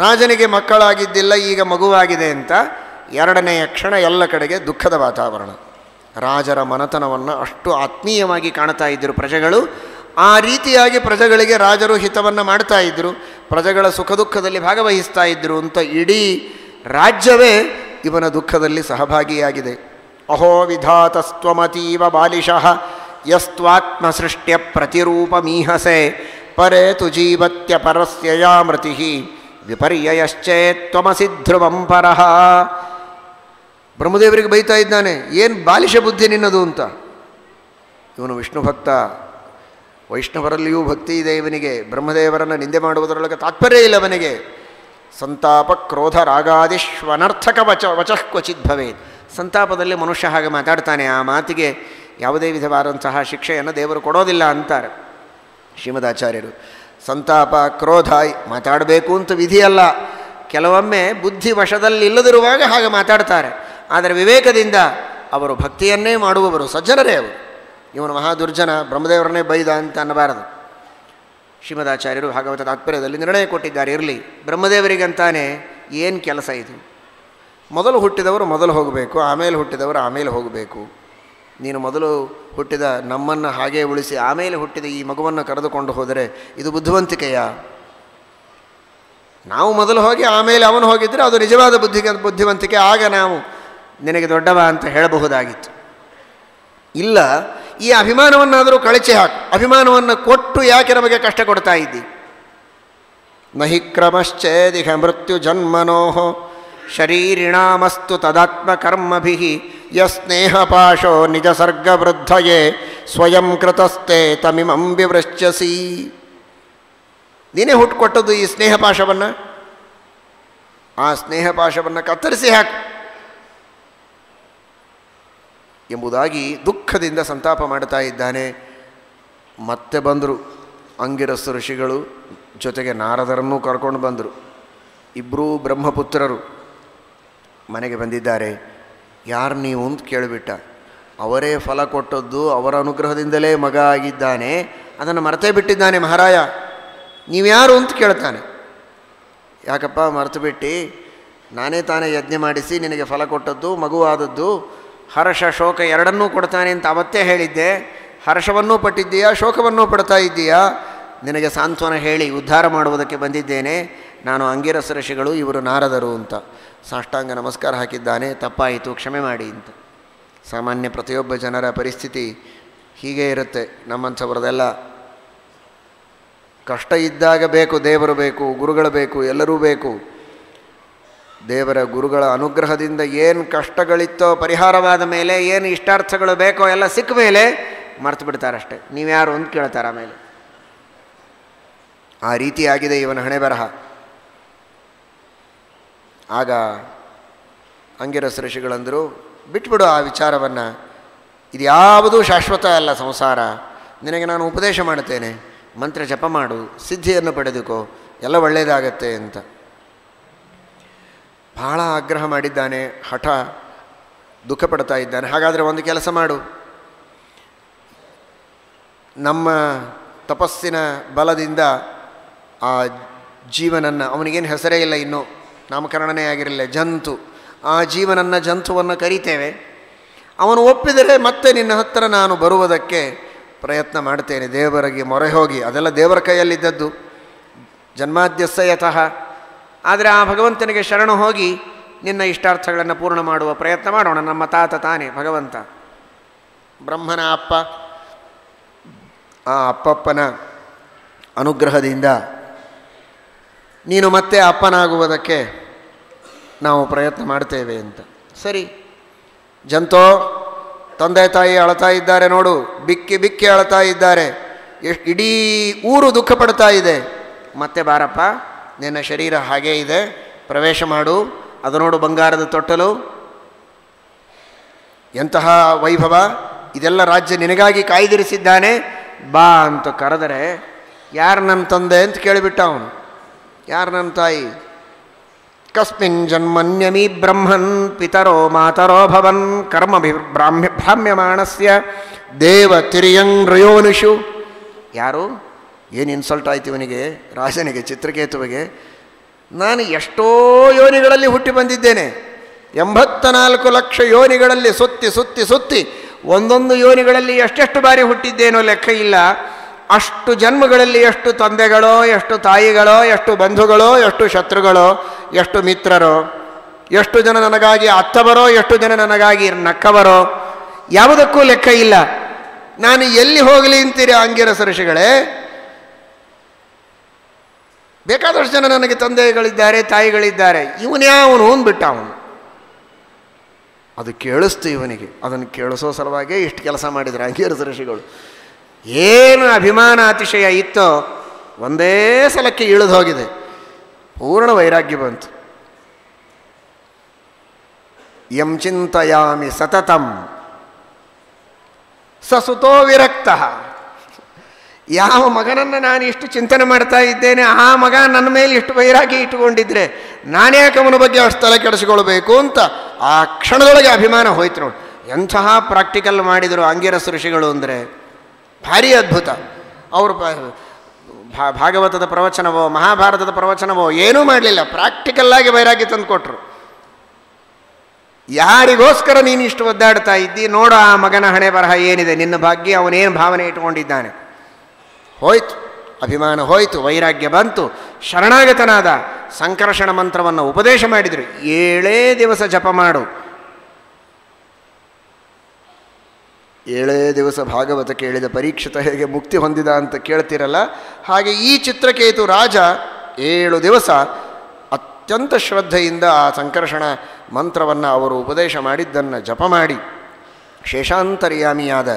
ರಾಜನಿಗೆ ಮಕ್ಕಳಾಗಿದ್ದಿಲ್ಲ, ಈಗ ಮಗುವಾಗಿದೆ ಅಂತ 2ನೆಯ ಕ್ಷಣ ಎಲ್ಲ ಕಡೆಗೆ ದುಃಖದ ವಾತಾವರಣ. ರಾಜರ ಮನತನವನ್ನು ಅಷ್ಟು ಆತ್ಮೀಯವಾಗಿ ಕಾಣ್ತಾ ಇದ್ದರು ಪ್ರಜೆಗಳು. ಆ ರೀತಿಯಾಗಿ ಪ್ರಜೆಗಳಿಗೆ ರಾಜರು ಹಿತವನ್ನು ಮಾಡ್ತಾ ಇದ್ದರು, ಪ್ರಜೆಗಳ ಸುಖ ದುಃಖದಲ್ಲಿ ಭಾಗವಹಿಸ್ತಾ ಇದ್ದರು ಅಂತ ಇಡೀ ರಾಜ್ಯವೇ ಇವನ ದುಃಖದಲ್ಲಿ ಸಹಭಾಗಿಯಾಗಿದೆ. ಅಹೋ ವಿಧಾತಸ್ತ್ವಮತೀವ ಬಾಲಿಶಃ ಯಸ್ತ್ವಾತ್ಮಸೃಷ್ಟ್ಯ ಪ್ರತಿರೂಪಮೀಹಸೆ ಪರೇ ತು ಜೀವತ್ಯ ಪರಸ್ಯ ಯಾ ಮೃತಿ ವಿಪರ್ಯಯಶ್ಚೇತ್ವಮಸಿ ಧ್ರುವಂ ಪರಃ. ಬ್ರಹ್ಮದೇವರಿಗೆ ಬೈತಾ ಇದ್ದಾನೆ, ಏನು ಬಾಲಿಶ ಬುದ್ಧಿ ನಿನ್ನದು ಅಂತ. ಇವನು ವಿಷ್ಣು ಭಕ್ತ, ವೈಷ್ಣವರಲ್ಲಿಯೂ ಭಕ್ತಿ ಇದೆ ಇವನಿಗೆ. ಬ್ರಹ್ಮದೇವರನ್ನು ನಿಂದೆ ಮಾಡುವುದರೊಳಗೆ ತಾತ್ಪರ್ಯ ಇಲ್ಲ ಅವನಿಗೆ. ಸಂತಾಪ ಕ್ರೋಧ ರಾಗಾದಿಶ್ವನರ್ಥಕ ವಚಃ ಕ್ವಚಿತ್ ಭವೇತ್. ಸಂತಾಪದಲ್ಲಿ ಮನುಷ್ಯ ಹಾಗೆ ಮಾತಾಡ್ತಾನೆ, ಆ ಮಾತಿಗೆ ಯಾವುದೇ ವಿಧವಾದಂತಹ ಶಿಕ್ಷೆಯನ್ನು ದೇವರು ಕೊಡೋದಿಲ್ಲ ಅಂತಾರೆ ಶ್ರೀಮದಾಚಾರ್ಯರು. ಸಂತಾಪ ಕ್ರೋಧ ಮಾತಾಡಬೇಕು ಅಂತ ವಿಧಿಯಲ್ಲ, ಕೆಲವೊಮ್ಮೆ ಬುದ್ಧಿ ವಶದಲ್ಲಿಲ್ಲದಿರುವಾಗ ಹಾಗೆ ಮಾತಾಡ್ತಾರೆ. ಆದರೆ ವಿವೇಕದಿಂದ ಅವರು ಭಕ್ತಿಯನ್ನೇ ಮಾಡುವವರು, ಸಜ್ಜನರೇ ಅವರು. ಇವನು ಮಹಾದುರ್ಜನ, ಬ್ರಹ್ಮದೇವರನ್ನೇ ಬೈದ ಅಂತ ಅನ್ನಬಾರದು. ಶ್ರೀಮದಾಚಾರ್ಯರು ಭಾಗವತ ತಾತ್ಪರ್ಯದಲ್ಲಿ ನಿರ್ಣಯ ಕೊಟ್ಟಿದ್ದಾರೆ. ಇರಲಿ, ಬ್ರಹ್ಮದೇವರಿಗಂತಾನೆ ಏನು ಕೆಲಸ ಇದು? ಮೊದಲು ಹುಟ್ಟಿದವರು ಮೊದಲು ಹೋಗಬೇಕು, ಆಮೇಲೆ ಹುಟ್ಟಿದವರು ಆಮೇಲೆ ಹೋಗಬೇಕು. ನೀನು ಮೊದಲು ಹುಟ್ಟಿದ ನಮ್ಮನ್ನು ಹಾಗೇ ಉಳಿಸಿ ಆಮೇಲೆ ಹುಟ್ಟಿದ ಈ ಮಗುವನ್ನು ಕರೆದುಕೊಂಡು ಹೋದರೆ ಇದು ಬುದ್ಧಿವಂತಿಕೆಯ? ನಾವು ಮೊದಲು ಹೋಗಿ ಆಮೇಲೆ ಅವನು ಹೋಗಿದ್ದರೆ ಅದು ನಿಜವಾದ ಬುದ್ಧಿವಂತಿಕೆ. ಆಗ ನಾವು ನಿನಗೆ ದೊಡ್ಡವ ಅಂತ ಹೇಳಬಹುದಾಗಿತ್ತು. ಇಲ್ಲ, ಈ ಅಭಿಮಾನವನ್ನಾದರೂ ಕಳಚಿ ಹಾಕು. ಅಭಿಮಾನವನ್ನು ಕೊಟ್ಟು ಯಾಕೆ ನಮಗೆ ಕಷ್ಟ ಕೊಡ್ತಾ ಇದ್ದಿ? ನಹಿ ಕ್ರಮಶ್ಚೇದಿಹ ಮೃತ್ಯು ಜನ್ಮನೋಃ ಶರೀರಿಣಾಮಸ್ತು ತದಾತ್ಮಕರ್ಮಭಿಃ ಯಸ್ನೇಹಪಾಶೋ ನಿಜ ಸರ್ಗವೃದ್ಧಯೇ ಸ್ವಯಂ ಕೃತಸ್ಥೆ ತಮಿಮಂ ವಿವೃಶ್ಯಸಿ. ನೀನೇ ಹುಟ್ಟುಕೊಟ್ಟದ್ದು ಈ ಸ್ನೇಹಪಾಶವನ್ನು, ಆ ಸ್ನೇಹಪಾಶವನ್ನು ಕತ್ತರಿಸಿ ಹಾಕು ಎಂಬುದಾಗಿ ದುಃಖದಿಂದ ಸಂತಾಪ ಮಾಡ್ತಾ ಇದ್ದಾನೆ. ಮತ್ತೆ ಬಂದರು ಅಂಗಿರಸ್ ಋಷಿಗಳು, ಜೊತೆಗೆ ನಾರದರನ್ನೂ ಕರ್ಕೊಂಡು ಬಂದರು. ಇಬ್ಬರೂ ಬ್ರಹ್ಮಪುತ್ರರು ಮನೆಗೆ ಬಂದಿದ್ದಾರೆ. ಯಾರು ನೀವು ಅಂತ ಕೇಳಿಬಿಟ್ಟ. ಅವರೇ ಫಲ ಕೊಟ್ಟದ್ದು, ಅವರ ಅನುಗ್ರಹದಿಂದಲೇ ಮಗ ಆಗಿದ್ದಾನೆ, ಅದನ್ನು ಮರೆತೇ ಬಿಟ್ಟಿದ್ದಾನೆ ಮಹಾರಾಯ. ನೀವ್ಯಾರು ಅಂತ ಕೇಳ್ತಾನೆ. ಯಾಕಪ್ಪ ಮರೆತು ಬಿಟ್ಟು? ನಾನೇ ತಾನೇ ಯಜ್ಞ ಮಾಡಿಸಿ ನಿನಗೆ ಫಲ ಕೊಟ್ಟದ್ದು, ಮಗುವಾದದ್ದು, ಹರ್ಷ ಶೋಕ ಎರಡನ್ನೂ ಕೊಡ್ತಾನೆ ಅಂತ ಅವತ್ತೇ ಹೇಳಿದ್ದೆ. ಹರ್ಷವನ್ನೂ ಪಟ್ಟಿದ್ದೀಯಾ, ಶೋಕವನ್ನೂ ಪಡ್ತಾ ಇದ್ದೀಯಾ? ನಿನಗೆ ಸಾಂತ್ವನ ಹೇಳಿ ಉದ್ಧಾರ ಮಾಡುವುದಕ್ಕೆ ಬಂದಿದ್ದೇನೆ. ನಾನು ಅಂಗಿರಸ ಋಷಿಗಳು, ಇವರು ನಾರದರು ಅಂತ ಸಾಷ್ಟಾಂಗ ನಮಸ್ಕಾರ ಹಾಕಿದ್ದಾನೆ. ತಪ್ಪಾಯಿತು, ಕ್ಷಮೆ ಮಾಡಿ ಅಂತ. ಸಾಮಾನ್ಯ ಪ್ರತಿಯೊಬ್ಬ ಜನರ ಪರಿಸ್ಥಿತಿ ಹೀಗೆ ಇರುತ್ತೆ. ನಮ್ಮಂಥವ್ರದೆಲ್ಲ ಕಷ್ಟ ಇದ್ದಾಗ ಬೇಕು, ದೇವರು ಬೇಕು, ಗುರುಗಳು ಬೇಕು, ಎಲ್ಲರೂ ಬೇಕು. ದೇವರ ಗುರುಗಳ ಅನುಗ್ರಹದಿಂದ ಏನು ಕಷ್ಟಗಳಿತ್ತೋ ಪರಿಹಾರವಾದ ಮೇಲೆ, ಏನು ಇಷ್ಟಾರ್ಥಗಳು ಬೇಕೋ ಎಲ್ಲ ಸಿಕ್ಕ ಮೇಲೆ ಮರ್ತು ಬಿಡ್ತಾರಷ್ಟೆ. ನೀವ್ಯಾರು ಅಂತ ಕೇಳ್ತಾರೆ ಆಮೇಲೆ. ಆ ರೀತಿಯಾಗಿದೆ ಇವನ ಹಣೆ ಬರಹ. ಆಗ ಅಂಗಿರಸ ಋಷಿಗಳಂದರು, ಬಿಟ್ಬಿಡು ಆ ವಿಚಾರವನ್ನು, ಇದು ಯಾವುದೂ ಶಾಶ್ವತ ಅಲ್ಲ ಸಂಸಾರ, ನಿನಗೆ ನಾನು ಉಪದೇಶ ಮಾಡುತ್ತೇನೆ, ಮಂತ್ರ ಜಪ ಮಾಡು, ಸಿದ್ಧಿಯನ್ನು ಪಡೆದುಕೋ, ಎಲ್ಲ ಒಳ್ಳೆಯದಾಗತ್ತೆ ಅಂತ ಬಹಳ ಆಗ್ರಹ ಮಾಡಿದ್ದಾನೆ. ಹಠ, ದುಃಖ ಪಡ್ತಾ ಇದ್ದಾನೆ. ಹಾಗಾದರೆ ಒಂದು ಕೆಲಸ ಮಾಡು, ನಮ್ಮ ತಪಸ್ಸಿನ ಬಲದಿಂದ ಆ ಜೀವನನ್ನು, ಅವನಿಗೇನು ಹೆಸರೇ ಇಲ್ಲ, ಇನ್ನೂ ನಾಮಕರಣನೇ ಆಗಿರಲಿಲ್ಲ, ಜಂತು, ಆ ಜೀವನನ್ನು, ಜಂತುವನ್ನು ಕರೀತೇವೆ. ಅವನು ಒಪ್ಪಿದರೆ ಮತ್ತೆ ನಿನ್ನ ಹತ್ತಿರ ನಾನು ಬರುವುದಕ್ಕೆ ಪ್ರಯತ್ನ ಮಾಡ್ತೇನೆ, ದೇವರಿಗೆ ಮೊರೆ ಹೋಗಿ. ಅದೆಲ್ಲ ದೇವರ ಕೈಯಲ್ಲಿದ್ದದ್ದು, ಜನ್ಮಾದ್ಯಸ್ಯ ಯತಃ. ಆದರೆ ಆ ಭಗವಂತನಿಗೆ ಶರಣು ಹೋಗಿ ನಿನ್ನ ಇಷ್ಟಾರ್ಥಗಳನ್ನು ಪೂರ್ಣ ಮಾಡುವ ಪ್ರಯತ್ನ ಮಾಡೋಣ. ನಮ್ಮ ತಾತ ತಾನೇ ಭಗವಂತ, ಬ್ರಹ್ಮನ ಅಪ್ಪ. ಆ ಅಪ್ಪಪ್ಪನ ಅನುಗ್ರಹದಿಂದ ನೀನು ಮತ್ತೆ ಅಪ್ಪನಾಗುವುದಕ್ಕೆ ನಾವು ಪ್ರಯತ್ನ ಮಾಡ್ತೇವೆ ಅಂತ. ಸರಿ, ಜಂತೋ, ತಂದೆ ತಾಯಿ ಅಳ್ತಾ ಇದ್ದಾರೆ ನೋಡು, ಬಿಕ್ಕಿ ಬಿಕ್ಕಿ ಅಳ್ತಾ ಇದ್ದಾರೆ, ಇಡೀ ಊರು ದುಃಖ ಪಡ್ತಾ ಇದೆ. ಮತ್ತೆ ಬಾರಪ್ಪ, ನಿನ್ನ ಶರೀರ ಹಾಗೇ ಇದೆ, ಪ್ರವೇಶ ಮಾಡು. ಅದು ನೋಡು, ಬಂಗಾರದ ತೊಟ್ಟಲು, ಎಂತಹ ವೈಭವ, ಇದೆಲ್ಲ ರಾಜ್ಯ ನಿನಗಾಗಿ ಕಾಯ್ದಿರಿಸಿದ್ದಾನೆ, ಬಾ ಅಂತ ಕರೆದರೆ, ಯಾರು ನನ್ನ ತಂದೆ ಅಂತ ಕೇಳಿಬಿಟ್ಟ ಅವನು. ಯಾರು ನನ್ನ ತಾಯಿ? ಕಸ್ಮಿನ್ ಜನ್ಮನ್ಯಮಿ ಬ್ರಹ್ಮನ್ ಪಿತರೋ ಮಾತರೋ ಭವನ್ ಕರ್ಮ ಭ್ರಾಮ್ಯಮಾಣಸ್ಯ ದೇವ ತಿರ್ಯಂಗ್ರಯೋನಿಷು. ಯಾರು? ಏನು ಇನ್ಸಲ್ಟ್ ಆಯ್ತು ಇವನಿಗೆ, ರಾಜನಿಗೆ, ಚಿತ್ರಕೇತುವಿಗೆ. ನಾನು ಎಷ್ಟೋ ಯೋನಿಗಳಲ್ಲಿ ಹುಟ್ಟಿ ಬಂದಿದ್ದೇನೆ, 84 ಲಕ್ಷ ಯೋನಿಗಳಲ್ಲಿ ಸುತ್ತಿ ಸುತ್ತಿ ಸುತ್ತಿ ಒಂದೊಂದು ಯೋನಿಗಳಲ್ಲಿ ಎಷ್ಟೆಷ್ಟು ಬಾರಿ ಹುಟ್ಟಿದ್ದೇನೋ ಲೆಕ್ಕ ಇಲ್ಲ. ಅಷ್ಟು ಜನ್ಮಗಳಲ್ಲಿ ಎಷ್ಟು ತಂದೆಗಳೋ, ಎಷ್ಟು ತಾಯಿಗಳೋ, ಎಷ್ಟು ಬಂಧುಗಳೋ, ಎಷ್ಟು ಶತ್ರುಗಳೋ, ಎಷ್ಟು ಮಿತ್ರರೋ, ಎಷ್ಟು ಜನ ನನಗಾಗಿ ಅತ್ತವರೋ, ಎಷ್ಟು ಜನ ನನಗಾಗಿ ನಕ್ಕವರೋ, ಯಾವುದಕ್ಕೂ ಲೆಕ್ಕ ಇಲ್ಲ. ನಾನು ಎಲ್ಲಿ ಹೋಗಲಿ ಅಂತೀರಿ ಅಂಗಿರಸ ಋಷಿಗಳೇ? ಬೇಕಾದಷ್ಟು ಜನ ನನಗೆ ತಂದೆಗಳಿದ್ದಾರೆ, ತಾಯಿಗಳಿದ್ದಾರೆ, ಇವನ್ಯಾವನು ಅಂದ್ಬಿಟ್ಟ ಅವನು. ಅದು ಕೇಳಿಸ್ತು ಇವನಿಗೆ. ಅದನ್ನು ಕೇಳಿಸೋ ಸಲುವಾಗೇ ಇಷ್ಟು ಕೆಲಸ ಮಾಡಿದ್ರು ಅಂಗಿರಸ ಋಷಿಗಳು. ಏನು ಅಭಿಮಾನ ಅತಿಶಯ ಇತ್ತೋ ಒಂದೇ ಸಲಕ್ಕೆ ಇಳಿದು ಹೋಗಿದೆ, ಪೂರ್ಣ ವೈರಾಗ್ಯ ಬಂತು. ಯಂ ಚಿಂತಯಾಮಿ ಸತತಂ ಸಸುತೋ ವಿರಕ್ತ. ಯಾವ ಮಗನನ್ನು ನಾನು ಇಷ್ಟು ಚಿಂತನೆ ಮಾಡ್ತಾ ಇದ್ದೇನೆ, ಆ ಮಗ ನನ್ನ ಮೇಲೆ ಇಷ್ಟು ವೈರಾಗ್ಯ ಇಟ್ಟುಕೊಂಡಿದ್ರೆ ನಾನ್ಯಾಕೆ ಅವನ ಬಗ್ಗೆ ಅಷ್ಟು ತಲೆ ಕೆಡಿಸಿಕೊಳ್ಬೇಕು ಅಂತ ಆ ಕ್ಷಣದೊಳಗೆ ಅಭಿಮಾನ ಹೋಯ್ತು ನೋಡಿ. ಎಂತಹ ಪ್ರಾಕ್ಟಿಕಲ್ ಮಾಡಿದರು ಅಂಗಿರಸ ಋಷಿಗಳು ಅಂದರೆ ಭಾರಿ ಅದ್ಭುತ. ಅವರು ಭಾಗವತದ ಪ್ರವಚನವೋ ಮಹಾಭಾರತದ ಪ್ರವಚನವೋ ಏನೂ ಮಾಡಲಿಲ್ಲ, ಪ್ರಾಕ್ಟಿಕಲ್ಲಾಗಿ ವೈರಾಗ್ಯ ತಂದು ಕೊಟ್ಟರು. ಯಾರಿಗೋಸ್ಕರ ನೀನು ಇಷ್ಟು ಒದ್ದಾಡ್ತಾ ಇದ್ದಿ, ನೋಡು ಆ ಮಗನ ಹಣೆ ಬರಹ ಏನಿದೆ, ನಿನ್ನ ಭಾಗ್ಯ, ಅವನೇನು ಭಾವನೆ ಇಟ್ಕೊಂಡಿದ್ದಾನೆ. ಹೋಯ್ತು, ಅಭಿಮಾನ ಹೋಯ್ತು, ವೈರಾಗ್ಯ ಬಂತು, ಶರಣಾಗತನಾದ. ಸಂಕರ್ಷಣ ಮಂತ್ರವನ್ನು ಉಪದೇಶ ಮಾಡಿದರು. 7 ದಿವಸ ಜಪ ಮಾಡು. 7 ದಿವಸ ಭಾಗವತ ಕೇಳಿದ ಪರೀಕ್ಷಿತ ಹೇಗೆ ಮುಕ್ತಿ ಹೊಂದಿದ ಅಂತ ಕೇಳ್ತಿರಲ್ಲ, ಹಾಗೆ ಈ ಚಿತ್ರಕೇತು ರಾಜ 7 ದಿವಸ ಅತ್ಯಂತ ಶ್ರದ್ಧೆಯಿಂದ ಆ ಸಂಕರ್ಷಣ ಮಂತ್ರವನ್ನು ಅವರು ಉಪದೇಶ ಮಾಡಿದ್ದನ್ನು ಜಪ ಮಾಡಿ ಶೇಷಾಂತರ್ಯಾಮಿಯಾದ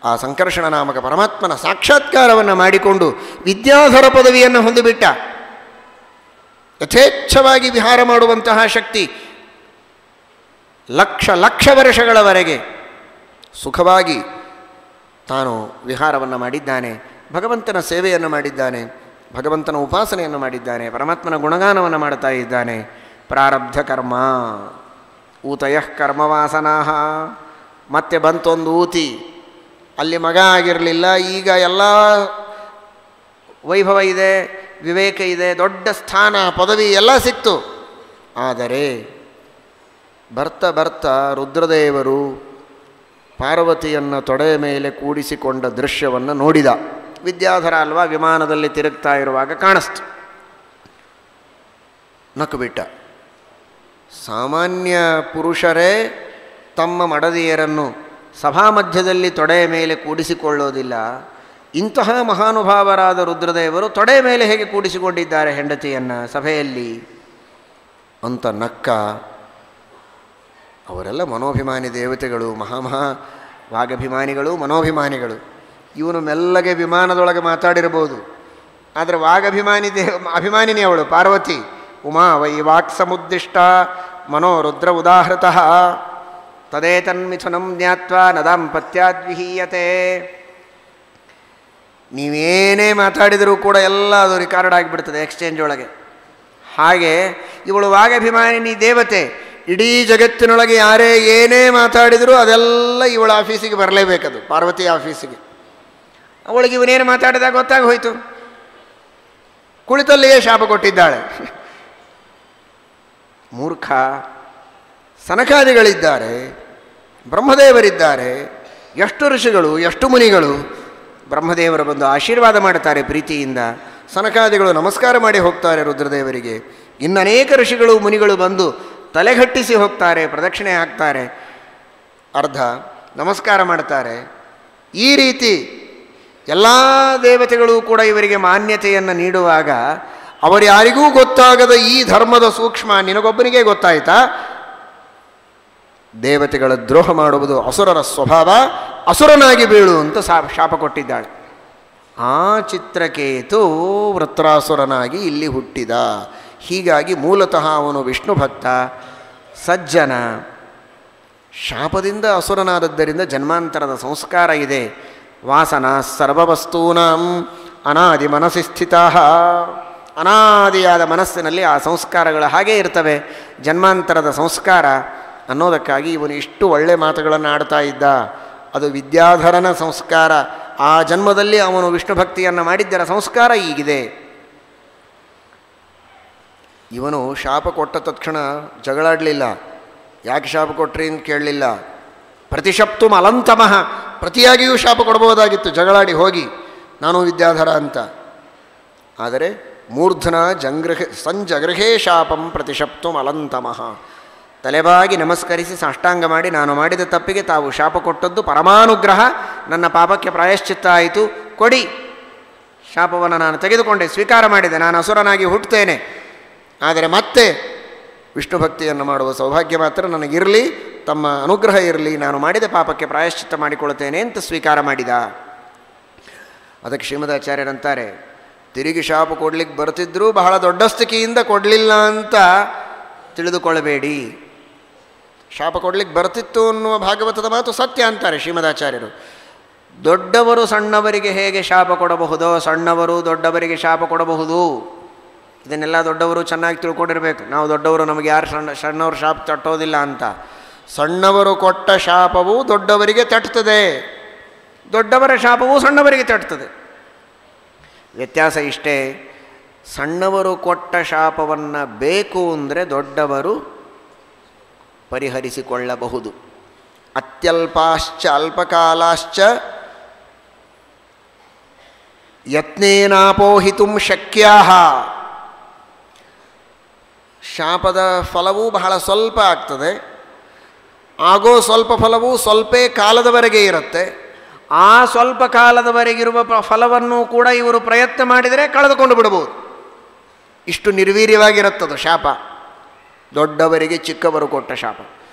ಆ ಸಂಕರ್ಷಣ ನಾಮಕ ಪರಮಾತ್ಮನ ಸಾಕ್ಷಾತ್ಕಾರವನ್ನು ಮಾಡಿಕೊಂಡು ವಿದ್ಯಾಧರ ಪದವಿಯನ್ನು ಹೊಂದಿಬಿಟ್ಟ. ಯಥೇಚ್ಛವಾಗಿ ವಿಹಾರ ಮಾಡುವಂತಹ ಶಕ್ತಿ, ಲಕ್ಷ ಲಕ್ಷ ವರ್ಷಗಳವರೆಗೆ ಸುಖವಾಗಿ ತಾನು ವಿಹಾರವನ್ನು ಮಾಡಿದ್ದಾನೆ, ಭಗವಂತನ ಸೇವೆಯನ್ನು ಮಾಡಿದ್ದಾನೆ, ಭಗವಂತನ ಉಪಾಸನೆಯನ್ನು ಮಾಡಿದ್ದಾನೆ, ಪರಮಾತ್ಮನ ಗುಣಗಾನವನ್ನು ಮಾಡ್ತಾ ಇದ್ದಾನೆ. ಪ್ರಾರಬ್ಧ ಕರ್ಮ ಊತಯಃ ಕರ್ಮವಾಸನಾಹ. ಮತ್ತೆ ಬಂತೊಂದು ಊತಿ, ಅಲ್ಲಿ ಮಗ ಆಗಿರಲಿಲ್ಲ, ಈಗ ಎಲ್ಲ ವೈಭವ ಇದೆ, ವಿವೇಕ ಇದೆ, ದೊಡ್ಡ ಸ್ಥಾನ ಪದವಿ ಎಲ್ಲ ಸಿಕ್ತು. ಆದರೆ ಬರ್ತಾ ಬರ್ತಾ ರುದ್ರದೇವರು ಪಾರ್ವತಿಯನ್ನು ತೊಡೆಯ ಮೇಲೆ ಕೂಡಿಸಿಕೊಂಡ ದೃಶ್ಯವನ್ನು ನೋಡಿದ. ವಿದ್ಯಾಧರ ಅಲ್ವಾ, ವಿಮಾನದಲ್ಲಿ ತಿರುಗ್ತಾ ಇರುವಾಗ ಕಾಣಿಸ್ತು. ನಕ್ಕು ಬಿಟ್ಟ. ಸಾಮಾನ್ಯ ಪುರುಷರೇ ತಮ್ಮ ಮಡದಿಯರನ್ನು ಸಭಾಮಧ್ಯದಲ್ಲಿ ತೊಡೆಯ ಮೇಲೆ ಕೂಡಿಸಿಕೊಳ್ಳೋದಿಲ್ಲ. ಇಂತಹ ಮಹಾನುಭಾವರಾದ ರುದ್ರದೇವರು ತೊಡೆಯ ಮೇಲೆ ಹೇಗೆ ಕೂಡಿಸಿಕೊಂಡಿದ್ದಾರೆ ಹೆಂಡತಿಯನ್ನು ಸಭೆಯಲ್ಲಿ ಅಂತ ನಕ್ಕ. ಅವರೆಲ್ಲ ಮನೋಭಿಮಾನಿ ದೇವತೆಗಳು, ವಾಗಭಿಮಾನಿಗಳು, ಮನೋಭಿಮಾನಿಗಳು. ಇವನು ಮೆಲ್ಲಗೆ ವಿಮಾನದೊಳಗೆ ಮಾತಾಡಿರಬಹುದು, ಆದರೆ ಅಭಿಮಾನಿನಿ ಅವಳು ಪಾರ್ವತಿ. ಉಮಾ ವೈ ವಾಕ್ ಸಮುದ್ದಿಷ್ಟ ಮನೋರುದ್ರ ಉದಾಹೃತಃ ತದೇತನ್ಮಿಥುನಂ ಜ್ಞಾತ್ವಾ ನ ದಾಂಪತ್ಯಾದ್ವಿಹೀಯತೆ. ನೀವೇನೇ ಮಾತಾಡಿದರೂ ಕೂಡ ಎಲ್ಲ ಅದು ರೆಕಾರ್ಡ್ ಆಗಿಬಿಡ್ತದೆ ಎಕ್ಸ್ಚೇಂಜ್ ಒಳಗೆ. ಹಾಗೆ ಇವಳು ವಾಗಭಿಮಾನಿನಿ ದೇವತೆ. ಇಡೀ ಜಗತ್ತಿನೊಳಗೆ ಯಾರೇ ಏನೇ ಮಾತಾಡಿದರೂ ಅದೆಲ್ಲ ಇವಳ ಆಫೀಸಿಗೆ ಬರಲೇಬೇಕದು, ಪಾರ್ವತಿ ಆಫೀಸಿಗೆ. ಅವಳಿಗೆ ಇವನೇನು ಮಾತಾಡಿದಾಗ ಗೊತ್ತಾಗಿ ಹೋಯಿತು. ಕುಳಿತಲ್ಲಿಯೇ ಶಾಪ ಕೊಟ್ಟಿದ್ದಾಳೆ. ಮೂರ್ಖ. ಸನಕಾದಿಗಳಿದ್ದಾರೆ, ಬ್ರಹ್ಮದೇವರಿದ್ದಾರೆ, ಎಷ್ಟು ಋಷಿಗಳು, ಎಷ್ಟು ಮುನಿಗಳು. ಬ್ರಹ್ಮದೇವರು ಬಂದು ಆಶೀರ್ವಾದ ಮಾಡುತ್ತಾರೆ ಪ್ರೀತಿಯಿಂದ. ಸನಕಾದಿಗಳು ನಮಸ್ಕಾರ ಮಾಡಿ ಹೋಗ್ತಾರೆ ರುದ್ರದೇವರಿಗೆ. ಇನ್ನನೇಕ ಋಷಿಗಳು ಮುನಿಗಳು ಬಂದು ತಲೆಗಟ್ಟಿಸಿ ಹೋಗ್ತಾರೆ, ಪ್ರದಕ್ಷಿಣೆ ಹಾಕ್ತಾರೆ, ಅರ್ಧ ನಮಸ್ಕಾರ ಮಾಡ್ತಾರೆ. ಈ ರೀತಿ ಎಲ್ಲ ದೇವತೆಗಳು ಕೂಡ ಇವರಿಗೆ ಮಾನ್ಯತೆಯನ್ನು ನೀಡುವಾಗ ಅವರು ಯಾರಿಗೂ ಗೊತ್ತಾಗದ ಈ ಧರ್ಮದ ಸೂಕ್ಷ್ಮ ನಿನಗೊಬ್ಬನಿಗೆ ಗೊತ್ತಾಯ್ತಾ? ದೇವತೆಗಳ ದ್ರೋಹ ಮಾಡುವುದು ಅಸುರರ ಸ್ವಭಾವ, ಅಸುರನಾಗಿ ಬೀಳು ಅಂತ ಶಾಪ ಕೊಟ್ಟಿದ್ದಾಳೆ. ಆ ಚಿತ್ರಕೇತು ವೃತ್ರಾಸುರನಾಗಿ ಇಲ್ಲಿ ಹುಟ್ಟಿದ. ಹೀಗಾಗಿ ಮೂಲತಃ ಅವನು ವಿಷ್ಣು ಭಕ್ತ, ಸಜ್ಜನ. ಶಾಪದಿಂದ ಅಸುರನಾದದ್ದರಿಂದ ಜನ್ಮಾಂತರದ ಸಂಸ್ಕಾರ ಇದೆ. ವಾಸನಾ ಸರ್ವವಸ್ತೂನಾಂ ಅನಾದಿ ಮನಸ್ಸಿ ಸ್ಥಿತಾ. ಅನಾದಿಯಾದ ಮನಸ್ಸಿನಲ್ಲಿ ಆ ಸಂಸ್ಕಾರಗಳು ಹಾಗೇ ಇರ್ತವೆ, ಜನ್ಮಾಂತರದ ಸಂಸ್ಕಾರ ಅನ್ನೋದಕ್ಕಾಗಿ ಇವನು ಇಷ್ಟು ಒಳ್ಳೆ ಮಾತುಗಳನ್ನು ಆಡ್ತಾ ಇದ್ದ. ಅದು ವಿದ್ಯಾಧರನ ಸಂಸ್ಕಾರ. ಆ ಜನ್ಮದಲ್ಲಿ ಅವನು ವಿಷ್ಣು ಭಕ್ತಿಯನ್ನು ಮಾಡಿದ್ದರ ಸಂಸ್ಕಾರ ಈಗಿದೆ. ಇವನು ಶಾಪ ಕೊಟ್ಟ ತಕ್ಷಣ ಜಗಳಾಡಲಿಲ್ಲ. ಯಾಕೆ ಶಾಪ ಕೊಟ್ರಿ ಅಂತ ಕೇಳಲಿಲ್ಲ. ಪ್ರತಿಶಪ್ತು ಅಲಂತಮಃ, ಪ್ರತಿಯಾಗಿಯೂ ಶಾಪ ಕೊಡಬಹುದಾಗಿತ್ತು ಜಗಳಾಡಿ ಹೋಗಿ, ನಾನು ವಿದ್ಯಾಧರ ಅಂತ. ಆದರೆ ಮೂರ್ಧನ ಸಂಜಗೃಹೇ ಶಾಪಂ ಪ್ರತಿಶಪ್ತು ಅಲಂತಮಃ. ತಲೆಬಾಗಿ ನಮಸ್ಕರಿಸಿ ಸಾಷ್ಟಾಂಗ ಮಾಡಿ, ನಾನು ಮಾಡಿದ ತಪ್ಪಿಗೆ ತಾವು ಶಾಪ ಕೊಟ್ಟದ್ದು ಪರಮಾನುಗ್ರಹ, ನನ್ನ ಪಾಪಕ್ಕೆ ಪ್ರಾಯಶ್ಚಿತ್ತ ಆಯಿತು, ಕೊಡಿ. ಶಾಪವನ್ನು ನಾನು ತೆಗೆದುಕೊಂಡೆ, ಸ್ವೀಕಾರ ಮಾಡಿದೆ. ನಾನು ಅಸುರನಾಗಿ ಹುಟ್ಟುತ್ತೇನೆ, ಆದರೆ ಮತ್ತೆ ವಿಷ್ಣು ಭಕ್ತಿಯನ್ನು ಮಾಡುವ ಸೌಭಾಗ್ಯ ಮಾತ್ರ ನನಗಿರಲಿ, ತಮ್ಮ ಅನುಗ್ರಹ ಇರಲಿ, ನಾನು ಮಾಡಿದ ಪಾಪಕ್ಕೆ ಪ್ರಾಯಶ್ಚಿತ್ತ ಮಾಡಿಕೊಳ್ಳುತ್ತೇನೆ ಅಂತ ಸ್ವೀಕಾರ ಮಾಡಿದ. ಅದಕ್ಕೆ ಶ್ರೀಮದಾಚಾರ್ಯರಂತಾರೆ, ತಿರುಗಿ ಶಾಪ ಕೊಡ್ಲಿಕ್ಕೆ ಬರ್ತಿದ್ರೂ ಬಹಳ ದೊಡ್ಡ ಸ್ಥಿತಿಯಿಂದ ಕೊಡಲಿಲ್ಲ ಅಂತ ತಿಳಿದುಕೊಳ್ಳಬೇಡಿ. ಶಾಪ ಕೊಡ್ಲಿಕ್ಕೆ ಬರ್ತಿತ್ತು ಅನ್ನುವ ಭಾಗವತದ ಮಾತು ಸತ್ಯ ಅಂತಾರೆ ಶ್ರೀಮದಾಚಾರ್ಯರು. ದೊಡ್ಡವರು ಸಣ್ಣವರಿಗೆ ಹೇಗೆ ಶಾಪ ಕೊಡಬಹುದೋ, ಸಣ್ಣವರು ದೊಡ್ಡವರಿಗೆ ಶಾಪ ಕೊಡಬಹುದು. ಇದನ್ನೆಲ್ಲ ದೊಡ್ಡವರು ಚೆನ್ನಾಗಿ ತಿಳ್ಕೊಂಡಿರಬೇಕು. ನಾವು ದೊಡ್ಡವರು, ನಮಗೆ ಯಾರು ಸಣ್ಣವರು ಶಾಪ ತಟ್ಟೋದಿಲ್ಲ ಅಂತ. ಸಣ್ಣವರು ಕೊಟ್ಟ ಶಾಪವು ದೊಡ್ಡವರಿಗೆ ತಟ್ಟುತ್ತದೆ, ದೊಡ್ಡವರ ಶಾಪವು ಸಣ್ಣವರಿಗೆ ತಟ್ಟುತ್ತದೆ. ವ್ಯತ್ಯಾಸ ಇಷ್ಟೇ, ಸಣ್ಣವರು ಕೊಟ್ಟ ಶಾಪವನ್ನು ಬೇಕು ಅಂದರೆ ದೊಡ್ಡವರು ಪರಿಹರಿಸಿಕೊಳ್ಳಬಹುದು. ಅತ್ಯಲ್ಪಾಶ್ಚ ಅಲ್ಪಕಾಲಾಶ್ಚ ಯತ್ನೇನಾಪೋಹಿತುಂ ಶಕ್ಯಾಃ. ಶಾಪದ ಫಲವೂ ಬಹಳ ಸ್ವಲ್ಪ ಆಗ್ತದೆ, ಆಗೋ ಸ್ವಲ್ಪ ಫಲವೂ ಸ್ವಲ್ಪ ಕಾಲದವರೆಗೆ ಇರುತ್ತೆ. ಆ ಸ್ವಲ್ಪ ಕಾಲದವರೆಗಿರುವ ಫಲವನ್ನು ಕೂಡ ಇವರು ಪ್ರಯತ್ನ ಮಾಡಿದರೆ ಕಳೆದುಕೊಂಡು ಬಿಡಬಹುದು. ಇಷ್ಟು ನಿರ್ವೀರ್ಯವಾಗಿರುತ್ತದು ಶಾಪ. ದೊಡ್ಡವರಿಗೆ ಚಿಕ್ಕವರು ಕೊಟ್ಟ ಶಾಪ,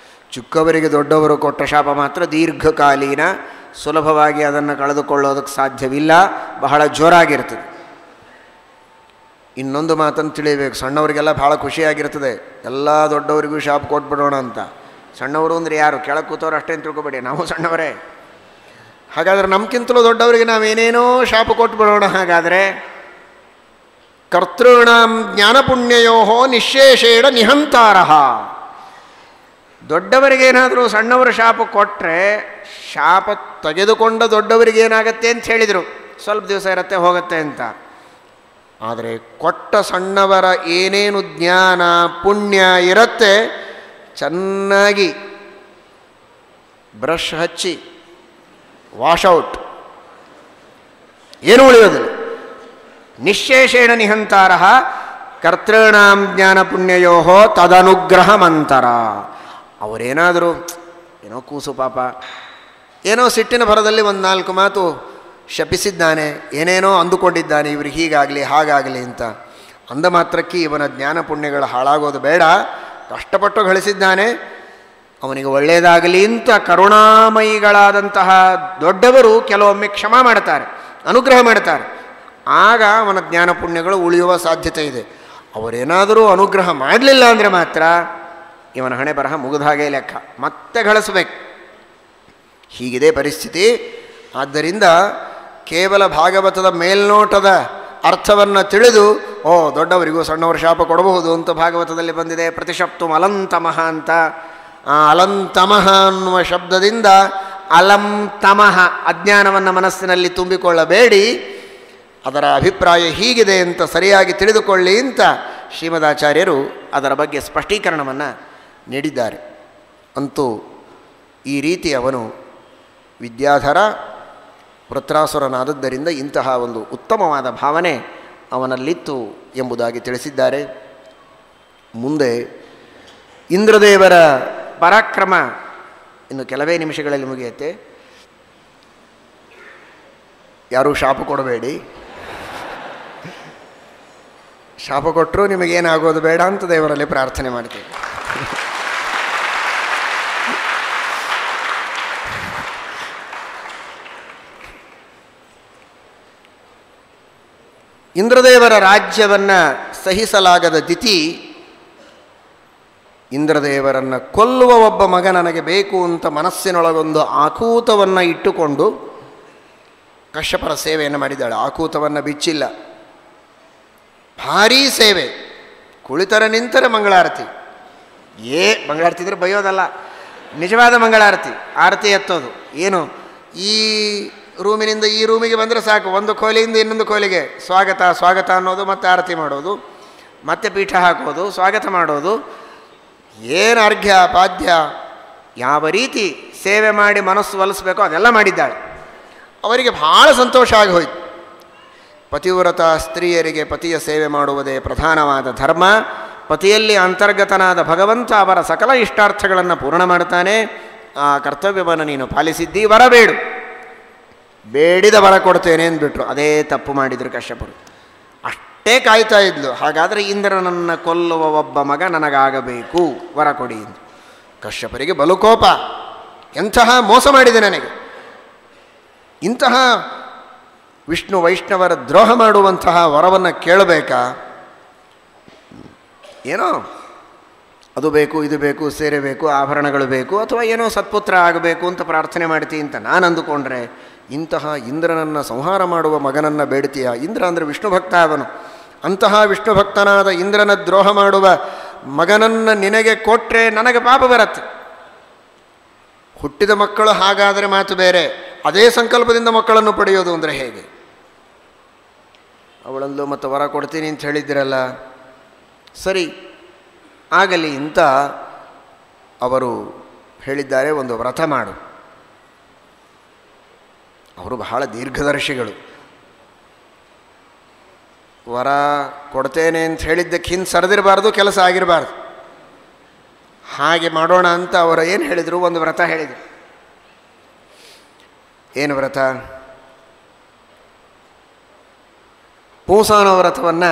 ಚಿಕ್ಕವರಿಗೆ ದೊಡ್ಡವರು ಕೊಟ್ಟ ಶಾಪ ಮಾತ್ರ ದೀರ್ಘಕಾಲೀನ, ಸುಲಭವಾಗಿ ಅದನ್ನು ಕಳೆದುಕೊಳ್ಳೋದಕ್ಕೆ ಸಾಧ್ಯವಿಲ್ಲ, ಬಹಳ ಜೋರಾಗಿರ್ತದೆ. ಇನ್ನೊಂದು ಮಾತನ್ನು ತಿಳಿಯಬೇಕು, ಸಣ್ಣವರಿಗೆಲ್ಲ ಭಾಳ ಖುಷಿಯಾಗಿರ್ತದೆ, ಎಲ್ಲ ದೊಡ್ಡವರಿಗೂ ಶಾಪ ಕೊಟ್ಬಿಡೋಣ ಅಂತ. ಸಣ್ಣವರು ಅಂದರೆ ಯಾರು? ಕೆಳಗೆ ಕೂತವ್ರು ಅಷ್ಟೇ ತಿಳ್ಕೊಬೇಡಿ, ನಾವು ಸಣ್ಣವರೇ. ಹಾಗಾದರೆ ನಮ್ಗಿಂತಲೂ ದೊಡ್ಡವರಿಗೆ ನಾವೇನೇನೋ ಶಾಪ ಕೊಟ್ಬಿಡೋಣ. ಹಾಗಾದರೆ ಕರ್ತೃಣಾಂ ಜ್ಞಾನಪುಣ್ಯಯೋ ನಿಶೇಷೇಣ ನಿಹಂತಾರಃ. ದೊಡ್ಡವರಿಗೇನಾದರೂ ಸಣ್ಣವರು ಶಾಪ ಕೊಟ್ಟರೆ ಶಾಪ ತೆಗೆದುಕೊಂಡ ದೊಡ್ಡವರಿಗೇನಾಗತ್ತೆ ಅಂತ ಹೇಳಿದರು, ಸ್ವಲ್ಪ ದಿವಸ ಇರುತ್ತೆ ಹೋಗುತ್ತೆ ಅಂತ. ಆದರೆ ಕೊಟ್ಟ ಸಣ್ಣವರ ಏನೇನು ಜ್ಞಾನ ಪುಣ್ಯ ಇರುತ್ತೆ, ಚೆನ್ನಾಗಿ ಬ್ರಷ್ ಹಚ್ಚಿ ವಾಶೌಟ್, ಏನೂ ಉಳಿಯೋದಿಲ್ಲ. ನಿಶೇಷೇಣ ನಿಹಂತಾರಃ ಕರ್ತೃಣಾಂ ಜ್ಞಾನ ಪುಣ್ಯಯೋ ತದನುಗ್ರಹ ಮಂತರ. ಅವರೇನಾದರೂ ಏನೋ ಕೂಸು ಪಾಪ, ಏನೋ ಸಿಟ್ಟಿನ ಭರದಲ್ಲಿ ಒಂದು 4 ಮಾತು ಶಪಿಸಿದ್ದಾನೆ, ಏನೇನೋ ಅಂದುಕೊಂಡಿದ್ದಾನೆ, ಇವ್ರಿಗೆ ಹೀಗಾಗಲಿ ಹಾಗಾಗಲಿ ಅಂತ. ಅಂದ ಮಾತ್ರಕ್ಕೆ ಇವನ ಜ್ಞಾನ ಪುಣ್ಯಗಳು ಹಾಳಾಗೋದು ಬೇಡ, ಕಷ್ಟಪಟ್ಟು ಗಳಿಸಿದ್ದಾನೆ, ಅವನಿಗೆ ಒಳ್ಳೆಯದಾಗಲಿ ಅಂತ ಕರುಣಾಮಯಿಗಳಾದಂತಹ ದೊಡ್ಡವರು ಕೆಲವೊಮ್ಮೆ ಕ್ಷಮಾ ಮಾಡ್ತಾರೆ, ಅನುಗ್ರಹ ಮಾಡ್ತಾರೆ. ಆಗ ಅವನ ಜ್ಞಾನ ಪುಣ್ಯಗಳು ಉಳಿಯುವ ಸಾಧ್ಯತೆ ಇದೆ. ಅವರೇನಾದರೂ ಅನುಗ್ರಹ ಮಾಡಲಿಲ್ಲ ಅಂದರೆ ಮಾತ್ರ ಇವನ ಹಣೆ ಬರಹ ಮುಗಿದ ಹಾಗೆ ಲೆಕ್ಕ, ಮತ್ತೆ ಗಳಿಸ್ಬೇಕು. ಹೀಗಿದೆ ಪರಿಸ್ಥಿತಿ. ಆದ್ದರಿಂದ ಕೇವಲ ಭಾಗವತದ ಮೇಲ್ನೋಟದ ಅರ್ಥವನ್ನು ತಿಳಿದು ದೊಡ್ಡವರಿಗೂ ಸಣ್ಣವರು ಶಾಪ ಕೊಡಬಹುದು ಅಂತ ಭಾಗವತದಲ್ಲಿ ಬಂದಿದೆ. ಪ್ರತಿಶಪ್ತು ಅಲಂತಮಃ ಅಂತ. ಆ ಅಲಂತಮಃ ಅನ್ನುವ ಶಬ್ದದಿಂದ ಅಲಂತಮಃ ಅಜ್ಞಾನವನ್ನು ಮನಸ್ಸಿನಲ್ಲಿ ತುಂಬಿಕೊಳ್ಳಬೇಡಿ, ಅದರ ಅಭಿಪ್ರಾಯ ಹೀಗಿದೆ ಅಂತ ಸರಿಯಾಗಿ ತಿಳಿದುಕೊಳ್ಳಿ ಅಂತ ಶ್ರೀಮದಾಚಾರ್ಯರು ಅದರ ಬಗ್ಗೆ ಸ್ಪಷ್ಟೀಕರಣವನ್ನು ನೀಡಿದ್ದಾರೆ. ಅಂತೂ ಈ ರೀತಿ ಅವನು ವಿದ್ಯಾಧರ ವೃತ್ರಾಸುರನಾದದ್ದರಿಂದ ಇಂತಹ ಒಂದು ಉತ್ತಮವಾದ ಭಾವನೆ ಅವನಲ್ಲಿತ್ತು ಎಂಬುದಾಗಿ ತಿಳಿಸಿದ್ದಾರೆ. ಮುಂದೆ ಇಂದ್ರದೇವರ ಪರಾಕ್ರಮ ಇನ್ನು ಕೆಲವೇ ನಿಮಿಷಗಳಲ್ಲಿ ಮುಗಿಯುತ್ತೆ. ಯಾರೂ ಶಾಪ ಕೊಡಬೇಡಿ, ಶಾಪ ಕೊಟ್ಟರೂ ನಿಮಗೇನಾಗೋದು ಬೇಡ ಅಂತ ದೇವರಲ್ಲಿ ಪ್ರಾರ್ಥನೆ ಮಾಡ್ತೀವಿ. ಇಂದ್ರದೇವರ ರಾಜ್ಯವನ್ನು ಸಹಿಸಲಾಗದ ದಿತಿ ಇಂದ್ರದೇವರನ್ನು ಕೊಲ್ಲುವ ಒಬ್ಬ ಮಗ ನನಗೆ ಬೇಕು ಅಂತ ಮನಸ್ಸಿನೊಳಗೊಂದು ಆಕೂತವನ್ನು ಇಟ್ಟುಕೊಂಡು ಕಶ್ಯಪರ ಸೇವೆಯನ್ನು ಮಾಡಿದ್ದಾಳೆ. ಆಕೂತವನ್ನು ಬಿಚ್ಚಿಲ್ಲ, ಭಾರೀ ಸೇವೆ. ಕುಳಿತರ ನಿಂತರೆ ಮಂಗಳಾರತಿ. ಮಂಗಳಾರತಿ ಅಂದರೆ ಬೈಯೋದಲ್ಲ, ನಿಜವಾದ ಮಂಗಳಾರತಿ. ಆರತಿ ಎತ್ತೋದು ಏನು, ಈ ರೂಮಿನಿಂದ ಈ ರೂಮಿಗೆ ಬಂದರೆ ಸಾಕು, ಒಂದು ಕೋಲಿಯಿಂದ ಇನ್ನೊಂದು ಕೋಲಿಗೆ ಸ್ವಾಗತ ಸ್ವಾಗತ ಅನ್ನೋದು, ಮತ್ತೆ ಆರತಿ ಮಾಡೋದು, ಮತ್ತೆ ಪೀಠ ಹಾಕೋದು, ಸ್ವಾಗತ ಮಾಡೋದು, ಏನು ಅರ್ಘ್ಯ ಪಾದ್ಯ, ಯಾವ ರೀತಿ ಸೇವೆ ಮಾಡಿ ಮನಸ್ಸು ಒಲಿಸ್ಬೇಕೋ ಅದೆಲ್ಲ ಮಾಡಿದ್ದಾಳೆ. ಅವರಿಗೆ ಭಾಳ ಸಂತೋಷ ಆಗಿ ಹೋಯಿತು. ಪತಿವ್ರತ ಸ್ತ್ರೀಯರಿಗೆ ಪತಿಯ ಸೇವೆ ಮಾಡುವುದೇ ಪ್ರಧಾನವಾದ ಧರ್ಮ. ಪತಿಯಲ್ಲಿ ಅಂತರ್ಗತನಾದ ಭಗವಂತ ಅವರ ಸಕಲ ಇಷ್ಟಾರ್ಥಗಳನ್ನು ಪೂರ್ಣ ಮಾಡ್ತಾನೆ. ಆ ಕರ್ತವ್ಯವನ್ನು ನೀನು ಪಾಲಿಸಿದ್ದಿ, ವರಬೇಡು, ಬೇಡಿದ ವರ ಕೊಡ್ತೇನೆ ಅಂದ್ಬಿಟ್ರು. ಅದೇ ತಪ್ಪು ಮಾಡಿದರು ಕಶ್ಯಪರು. ಅಷ್ಟೇ ಕಾಯ್ತಾ ಇದ್ಲು. ಹಾಗಾದರೆ ಇಂದ್ರನನ್ನು ಕೊಲ್ಲುವ ಒಬ್ಬ ಮಗ ನನಗಾಗಬೇಕು, ವರ ಕೊಡಿ ಎಂದು. ಕಶ್ಯಪರಿಗೆ ಬಲು ಕೋಪ. ಎಂತಹ ಮೋಸ ಮಾಡಿದೆ ನನಗೆ, ಇಂತಹ ವಿಷ್ಣು ವೈಷ್ಣವರ ದ್ರೋಹ ಮಾಡುವಂತಹ ವರವನ್ನು ಕೇಳಬೇಕಾ? ಏನೋ ಅದು ಬೇಕು, ಇದು ಬೇಕು, ಸೇರೆ ಬೇಕು, ಆಭರಣಗಳು ಬೇಕು, ಅಥವಾ ಏನೋ ಸತ್ಪುತ್ರ ಆಗಬೇಕು ಅಂತ ಪ್ರಾರ್ಥನೆ ಮಾಡ್ತೀನಿ ಅಂತ ನಾನು ಅಂದುಕೊಂಡ್ರೆ, ಇಂತಹ ಇಂದ್ರನನ್ನು ಸಂಹಾರ ಮಾಡುವ ಮಗನನ್ನು ಬೇಡ್ತೀಯ? ಇಂದ್ರ ಅಂದರೆ ವಿಷ್ಣು ಭಕ್ತ ಅವನು. ಅಂತಹ ವಿಷ್ಣು ಭಕ್ತನಾದ ಇಂದ್ರನ ದ್ರೋಹ ಮಾಡುವ ಮಗನನ್ನು ನಿನಗೆ ಕೊಟ್ಟರೆ ನನಗೆ ಪಾಪ ಬರುತ್ತೆ. ಹುಟ್ಟಿದ ಮಕ್ಕಳು ಹಾಗಾದರೆ ಮಾತು ಬೇರೆ, ಅದೇ ಸಂಕಲ್ಪದಿಂದ ಮಕ್ಕಳನ್ನು ಪಡೆಯೋದು ಅಂದರೆ ಹೇಗೆ? ಅವಳಲ್ಲೂ ಮತ್ತು ವರ ಕೊಡ್ತೀನಿ ಅಂತ ಹೇಳಿದ್ದಿರಲ್ಲ, ಸರಿ ಆಗಲಿ ಅಂತ ಅವರು ಹೇಳಿದ್ದಾರೆ, ಒಂದು ವ್ರತ ಮಾಡು. ಅವರು ಬಹಳ ದೀರ್ಘದರ್ಶಿಗಳು. ವರ ಕೊಡ್ತೇನೆ ಅಂತ ಹೇಳಿದ್ದಕ್ಕೆ ಹಿಂದೆ ಸರಿದಿರಬಾರ್ದು, ಕೆಲಸ ಆಗಿರಬಾರ್ದು. ಹಾಗೆ ಮಾಡೋಣ ಅಂತ ಅವರು ಏನು ಹೇಳಿದರು, ಒಂದು ವ್ರತ ಹೇಳಿದರು. ಏನು ವ್ರತ? ಪೂಸಾನ ವ್ರತವನ್ನು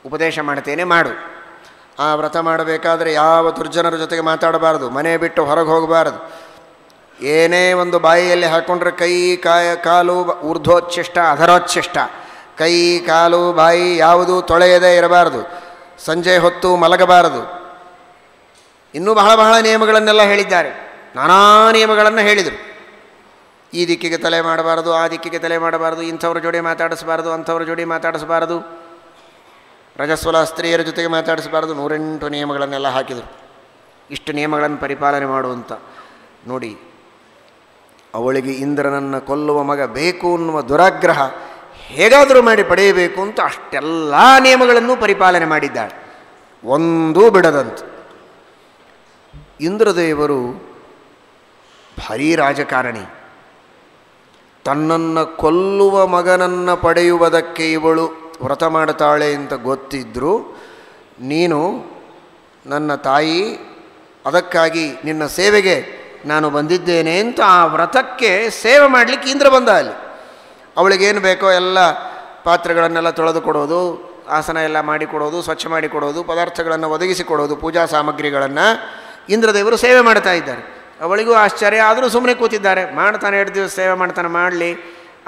ಉಪದೇಶ ಮಾಡ್ತೇನೆ, ಮಾಡು. ಆ ವ್ರತ ಮಾಡಬೇಕಾದ್ರೆ ಯಾವ ದುರ್ಜನರ ಜೊತೆಗೆ ಮಾತಾಡಬಾರ್ದು, ಮನೆ ಬಿಟ್ಟು ಹೊರಗೆ ಹೋಗಬಾರ್ದು. ಏನೇ ಒಂದು ಬಾಯಿಯಲ್ಲಿ ಹಾಕ್ಕೊಂಡ್ರೆ ಕೈ ಕಾಲು ಊರ್ಧ್ವೋಚ್ಛಿಷ್ಟ ಅಧರೋಚ್ಛಿಷ್ಟ, ಕೈ ಕಾಲು ಬಾಯಿ ಯಾವುದೂ ತೊಳೆಯದೇ ಇರಬಾರ್ದು. ಸಂಜೆ ಹೊತ್ತು ಮಲಗಬಾರದು. ಇನ್ನೂ ಬಹಳ ಬಹಳ ನಿಯಮಗಳನ್ನೆಲ್ಲ ಹೇಳಿದ್ದಾರೆ. ನಾನಾ ನಿಯಮಗಳನ್ನು ಹೇಳಿದರು. ಈ ದಿಕ್ಕಿಗೆ ತಲೆ ಮಾಡಬಾರದು, ಆ ದಿಕ್ಕಿಗೆ ತಲೆ ಮಾಡಬಾರದು, ಇಂಥವ್ರ ಜೋಡಿ ಮಾತಾಡಿಸಬಾರ್ದು, ಅಂಥವ್ರ ಜೋಡಿ ಮಾತಾಡಿಸಬಾರದು, ರಜಸ್ವಲ ಸ್ತ್ರೀಯರ ಜೊತೆಗೆ ಮಾತಾಡಿಸಬಾರದು. 108 ನಿಯಮಗಳನ್ನೆಲ್ಲ ಹಾಕಿದರು. ಇಷ್ಟು ನಿಯಮಗಳನ್ನು ಪರಿಪಾಲನೆ ಮಾಡುವಂಥ. ನೋಡಿ, ಅವಳಿಗೆ ಇಂದ್ರನನ್ನು ಕೊಲ್ಲುವ ಮಗ ಬೇಕು ಅನ್ನುವ ದುರಾಗ್ರಹ ಹೇಗಾದರೂ ಮಾಡಿ ಪಡೆಯಬೇಕು ಅಂತ ಅಷ್ಟೆಲ್ಲ ನಿಯಮಗಳನ್ನು ಪರಿಪಾಲನೆ ಮಾಡಿದ್ದಾಳೆ, ಒಂದೂ ಬಿಡದಂತೆ. ಇಂದ್ರದೇವರು ಭಾರೀ ರಾಜಕಾರಣಿ. ತನ್ನನ್ನು ಕೊಲ್ಲುವ ಮಗನನ್ನು ಪಡೆಯುವುದಕ್ಕೆ ಇವಳು ವ್ರತ ಮಾಡ್ತಾಳೆ ಅಂತ ಗೊತ್ತಿದ್ದರೂ, ನೀನು ನನ್ನ ತಾಯಿ, ಅದಕ್ಕಾಗಿ ನಿನ್ನ ಸೇವೆಗೆ ನಾನು ಬಂದಿದ್ದೇನೆ ಅಂತ ಆ ವ್ರತಕ್ಕೆ ಸೇವೆ ಮಾಡಲಿಕ್ಕೆ ಇಂದ್ರ ಬಂದ. ಅಲ್ಲಿ ಅವಳಿಗೇನು ಬೇಕೋ ಎಲ್ಲ ಪಾತ್ರೆಗಳನ್ನೆಲ್ಲ ತೊಳೆದು ಕೊಡೋದು, ಆಸನ ಎಲ್ಲ ಮಾಡಿಕೊಡೋದು, ಸ್ವಚ್ಛ ಮಾಡಿಕೊಡೋದು, ಪದಾರ್ಥಗಳನ್ನು ಒದಗಿಸಿಕೊಡೋದು, ಪೂಜಾ ಸಾಮಗ್ರಿಗಳನ್ನು ಇಂದ್ರದೇವರು ಸೇವೆ ಮಾಡ್ತಾ ಇದ್ದಾರೆ. ಅವಳಿಗೂ ಆಶ್ಚರ್ಯ, ಆದರೂ ಸುಮ್ಮನೆ ಕೂತಿದ್ದಾರೆ. ಮಾಡ್ತಾನೆ, 2 ದಿವಸ ಸೇವೆ ಮಾಡ್ತಾನೆ, ಮಾಡಲಿ,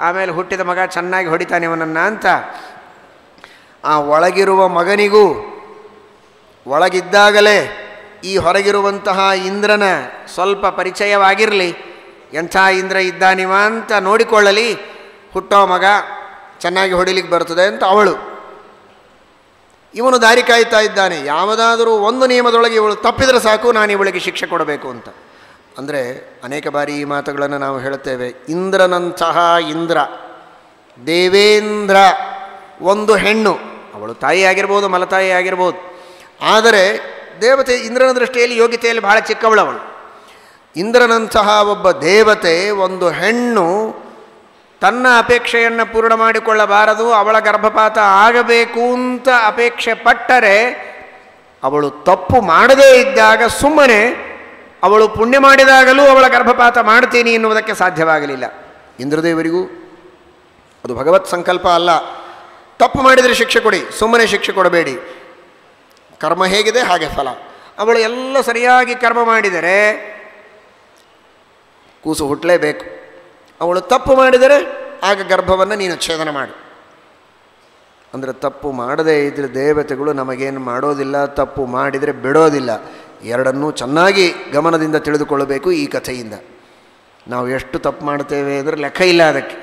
ಆಮೇಲೆ ಹುಟ್ಟಿದ ಮಗ ಚೆನ್ನಾಗಿ ಹೊಡಿತಾನೆ ಇವನನ್ನು ಅಂತ. ಆ ಒಳಗಿರುವ ಮಗನಿಗೂ ಒಳಗಿದ್ದಾಗಲೇ ಈ ಹೊರಗಿರುವಂತಹ ಇಂದ್ರನ ಸ್ವಲ್ಪ ಪರಿಚಯವಾಗಿರಲಿ, ಎಂಥ ಇಂದ್ರ ಇದ್ದಾನಿವ ಅಂತ ನೋಡಿಕೊಳ್ಳಲಿ, ಹುಟ್ಟೋ ಮಗ ಚೆನ್ನಾಗಿ ಹೊಡಿಲಿಕ್ಕೆ ಬರ್ತದೆ ಅಂತ ಅವಳು. ಇವನು ದಾರಿ ಕಾಯ್ತಾ ಇದ್ದಾನೆ, ಯಾವುದಾದರೂ ಒಂದು ನಿಯಮದೊಳಗೆ ಇವಳು ತಪ್ಪಿದರೆ ಸಾಕು, ನಾನು ಇವಳಿಗೆ ಶಿಕ್ಷೆ ಕೊಡಬೇಕು ಅಂತ. ಅಂದರೆ ಅನೇಕ ಬಾರಿ ಈ ಮಾತುಗಳನ್ನು ನಾವು ಹೇಳುತ್ತೇವೆ. ಇಂದ್ರನಂತಹ ಇಂದ್ರ, ದೇವೇಂದ್ರ, ಒಂದು ಹೆಣ್ಣು, ಅವಳು ತಾಯಿ ಆಗಿರ್ಬೋದು, ಮಲತಾಯಿ ಆಗಿರ್ಬೋದು, ಆದರೆ ದೇವತೆ ಇಂದ್ರನ ದೃಷ್ಟಿಯಲ್ಲಿ ಯೋಗ್ಯತೆಯಲ್ಲಿ ಬಹಳ ಚಿಕ್ಕವಳವಳು. ಇಂದ್ರನಂತಹ ಒಬ್ಬ ದೇವತೆ, ಒಂದು ಹೆಣ್ಣು ತನ್ನ ಅಪೇಕ್ಷೆಯನ್ನು ಪೂರ್ಣ ಮಾಡಿಕೊಳ್ಳಬಾರದು, ಅವಳ ಗರ್ಭಪಾತ ಆಗಬೇಕು ಅಂತ ಅಪೇಕ್ಷೆ ಪಟ್ಟರೆ, ಅವಳು ತಪ್ಪು ಮಾಡದೇ ಇದ್ದಾಗ ಸುಮ್ಮನೆ ಅವಳು ಪುಣ್ಯ ಮಾಡಿದಾಗಲೂ ಅವಳ ಗರ್ಭಪಾತ ಮಾಡ್ತೀನಿ ಎನ್ನುವುದಕ್ಕೆ ಸಾಧ್ಯವಾಗಲಿಲ್ಲ. ಇಂದ್ರದೇವರಿಗೂ ಅದು ಭಗವತ್ ಸಂಕಲ್ಪ ಅಲ್ಲ. ತಪ್ಪು ಮಾಡಿದರೆ ಶಿಕ್ಷೆ ಕೊಡಿ, ಸುಮ್ಮನೆ ಶಿಕ್ಷೆ ಕೊಡಬೇಡಿ, ಕರ್ಮ ಹೇಗಿದೆ ಹಾಗೆ ಫಲ. ಅವಳು ಎಲ್ಲ ಸರಿಯಾಗಿ ಕರ್ಮ ಮಾಡಿದರೆ ಕೂಸು ಹುಟ್ಟಲೇಬೇಕು. ಅವಳು ತಪ್ಪು ಮಾಡಿದರೆ ಆಗ ಗರ್ಭವನ್ನು ನೀನು ಛೇದನ ಮಾಡು. ಅಂದರೆ ತಪ್ಪು ಮಾಡದೇ ಇದ್ದರೆ ದೇವತೆಗಳು ನಮಗೇನು ಮಾಡೋದಿಲ್ಲ, ತಪ್ಪು ಮಾಡಿದರೆ ಬಿಡೋದಿಲ್ಲ. ಎರಡನ್ನೂ ಚೆನ್ನಾಗಿ ಗಮನದಿಂದ ತಿಳಿದುಕೊಳ್ಳಬೇಕು ಈ ಕಥೆಯಿಂದ. ನಾವು ಎಷ್ಟು ತಪ್ಪು ಮಾಡ್ತೇವೆ ಅಂದರೆ ಲೆಕ್ಕ ಇಲ್ಲ ಅದಕ್ಕೆ.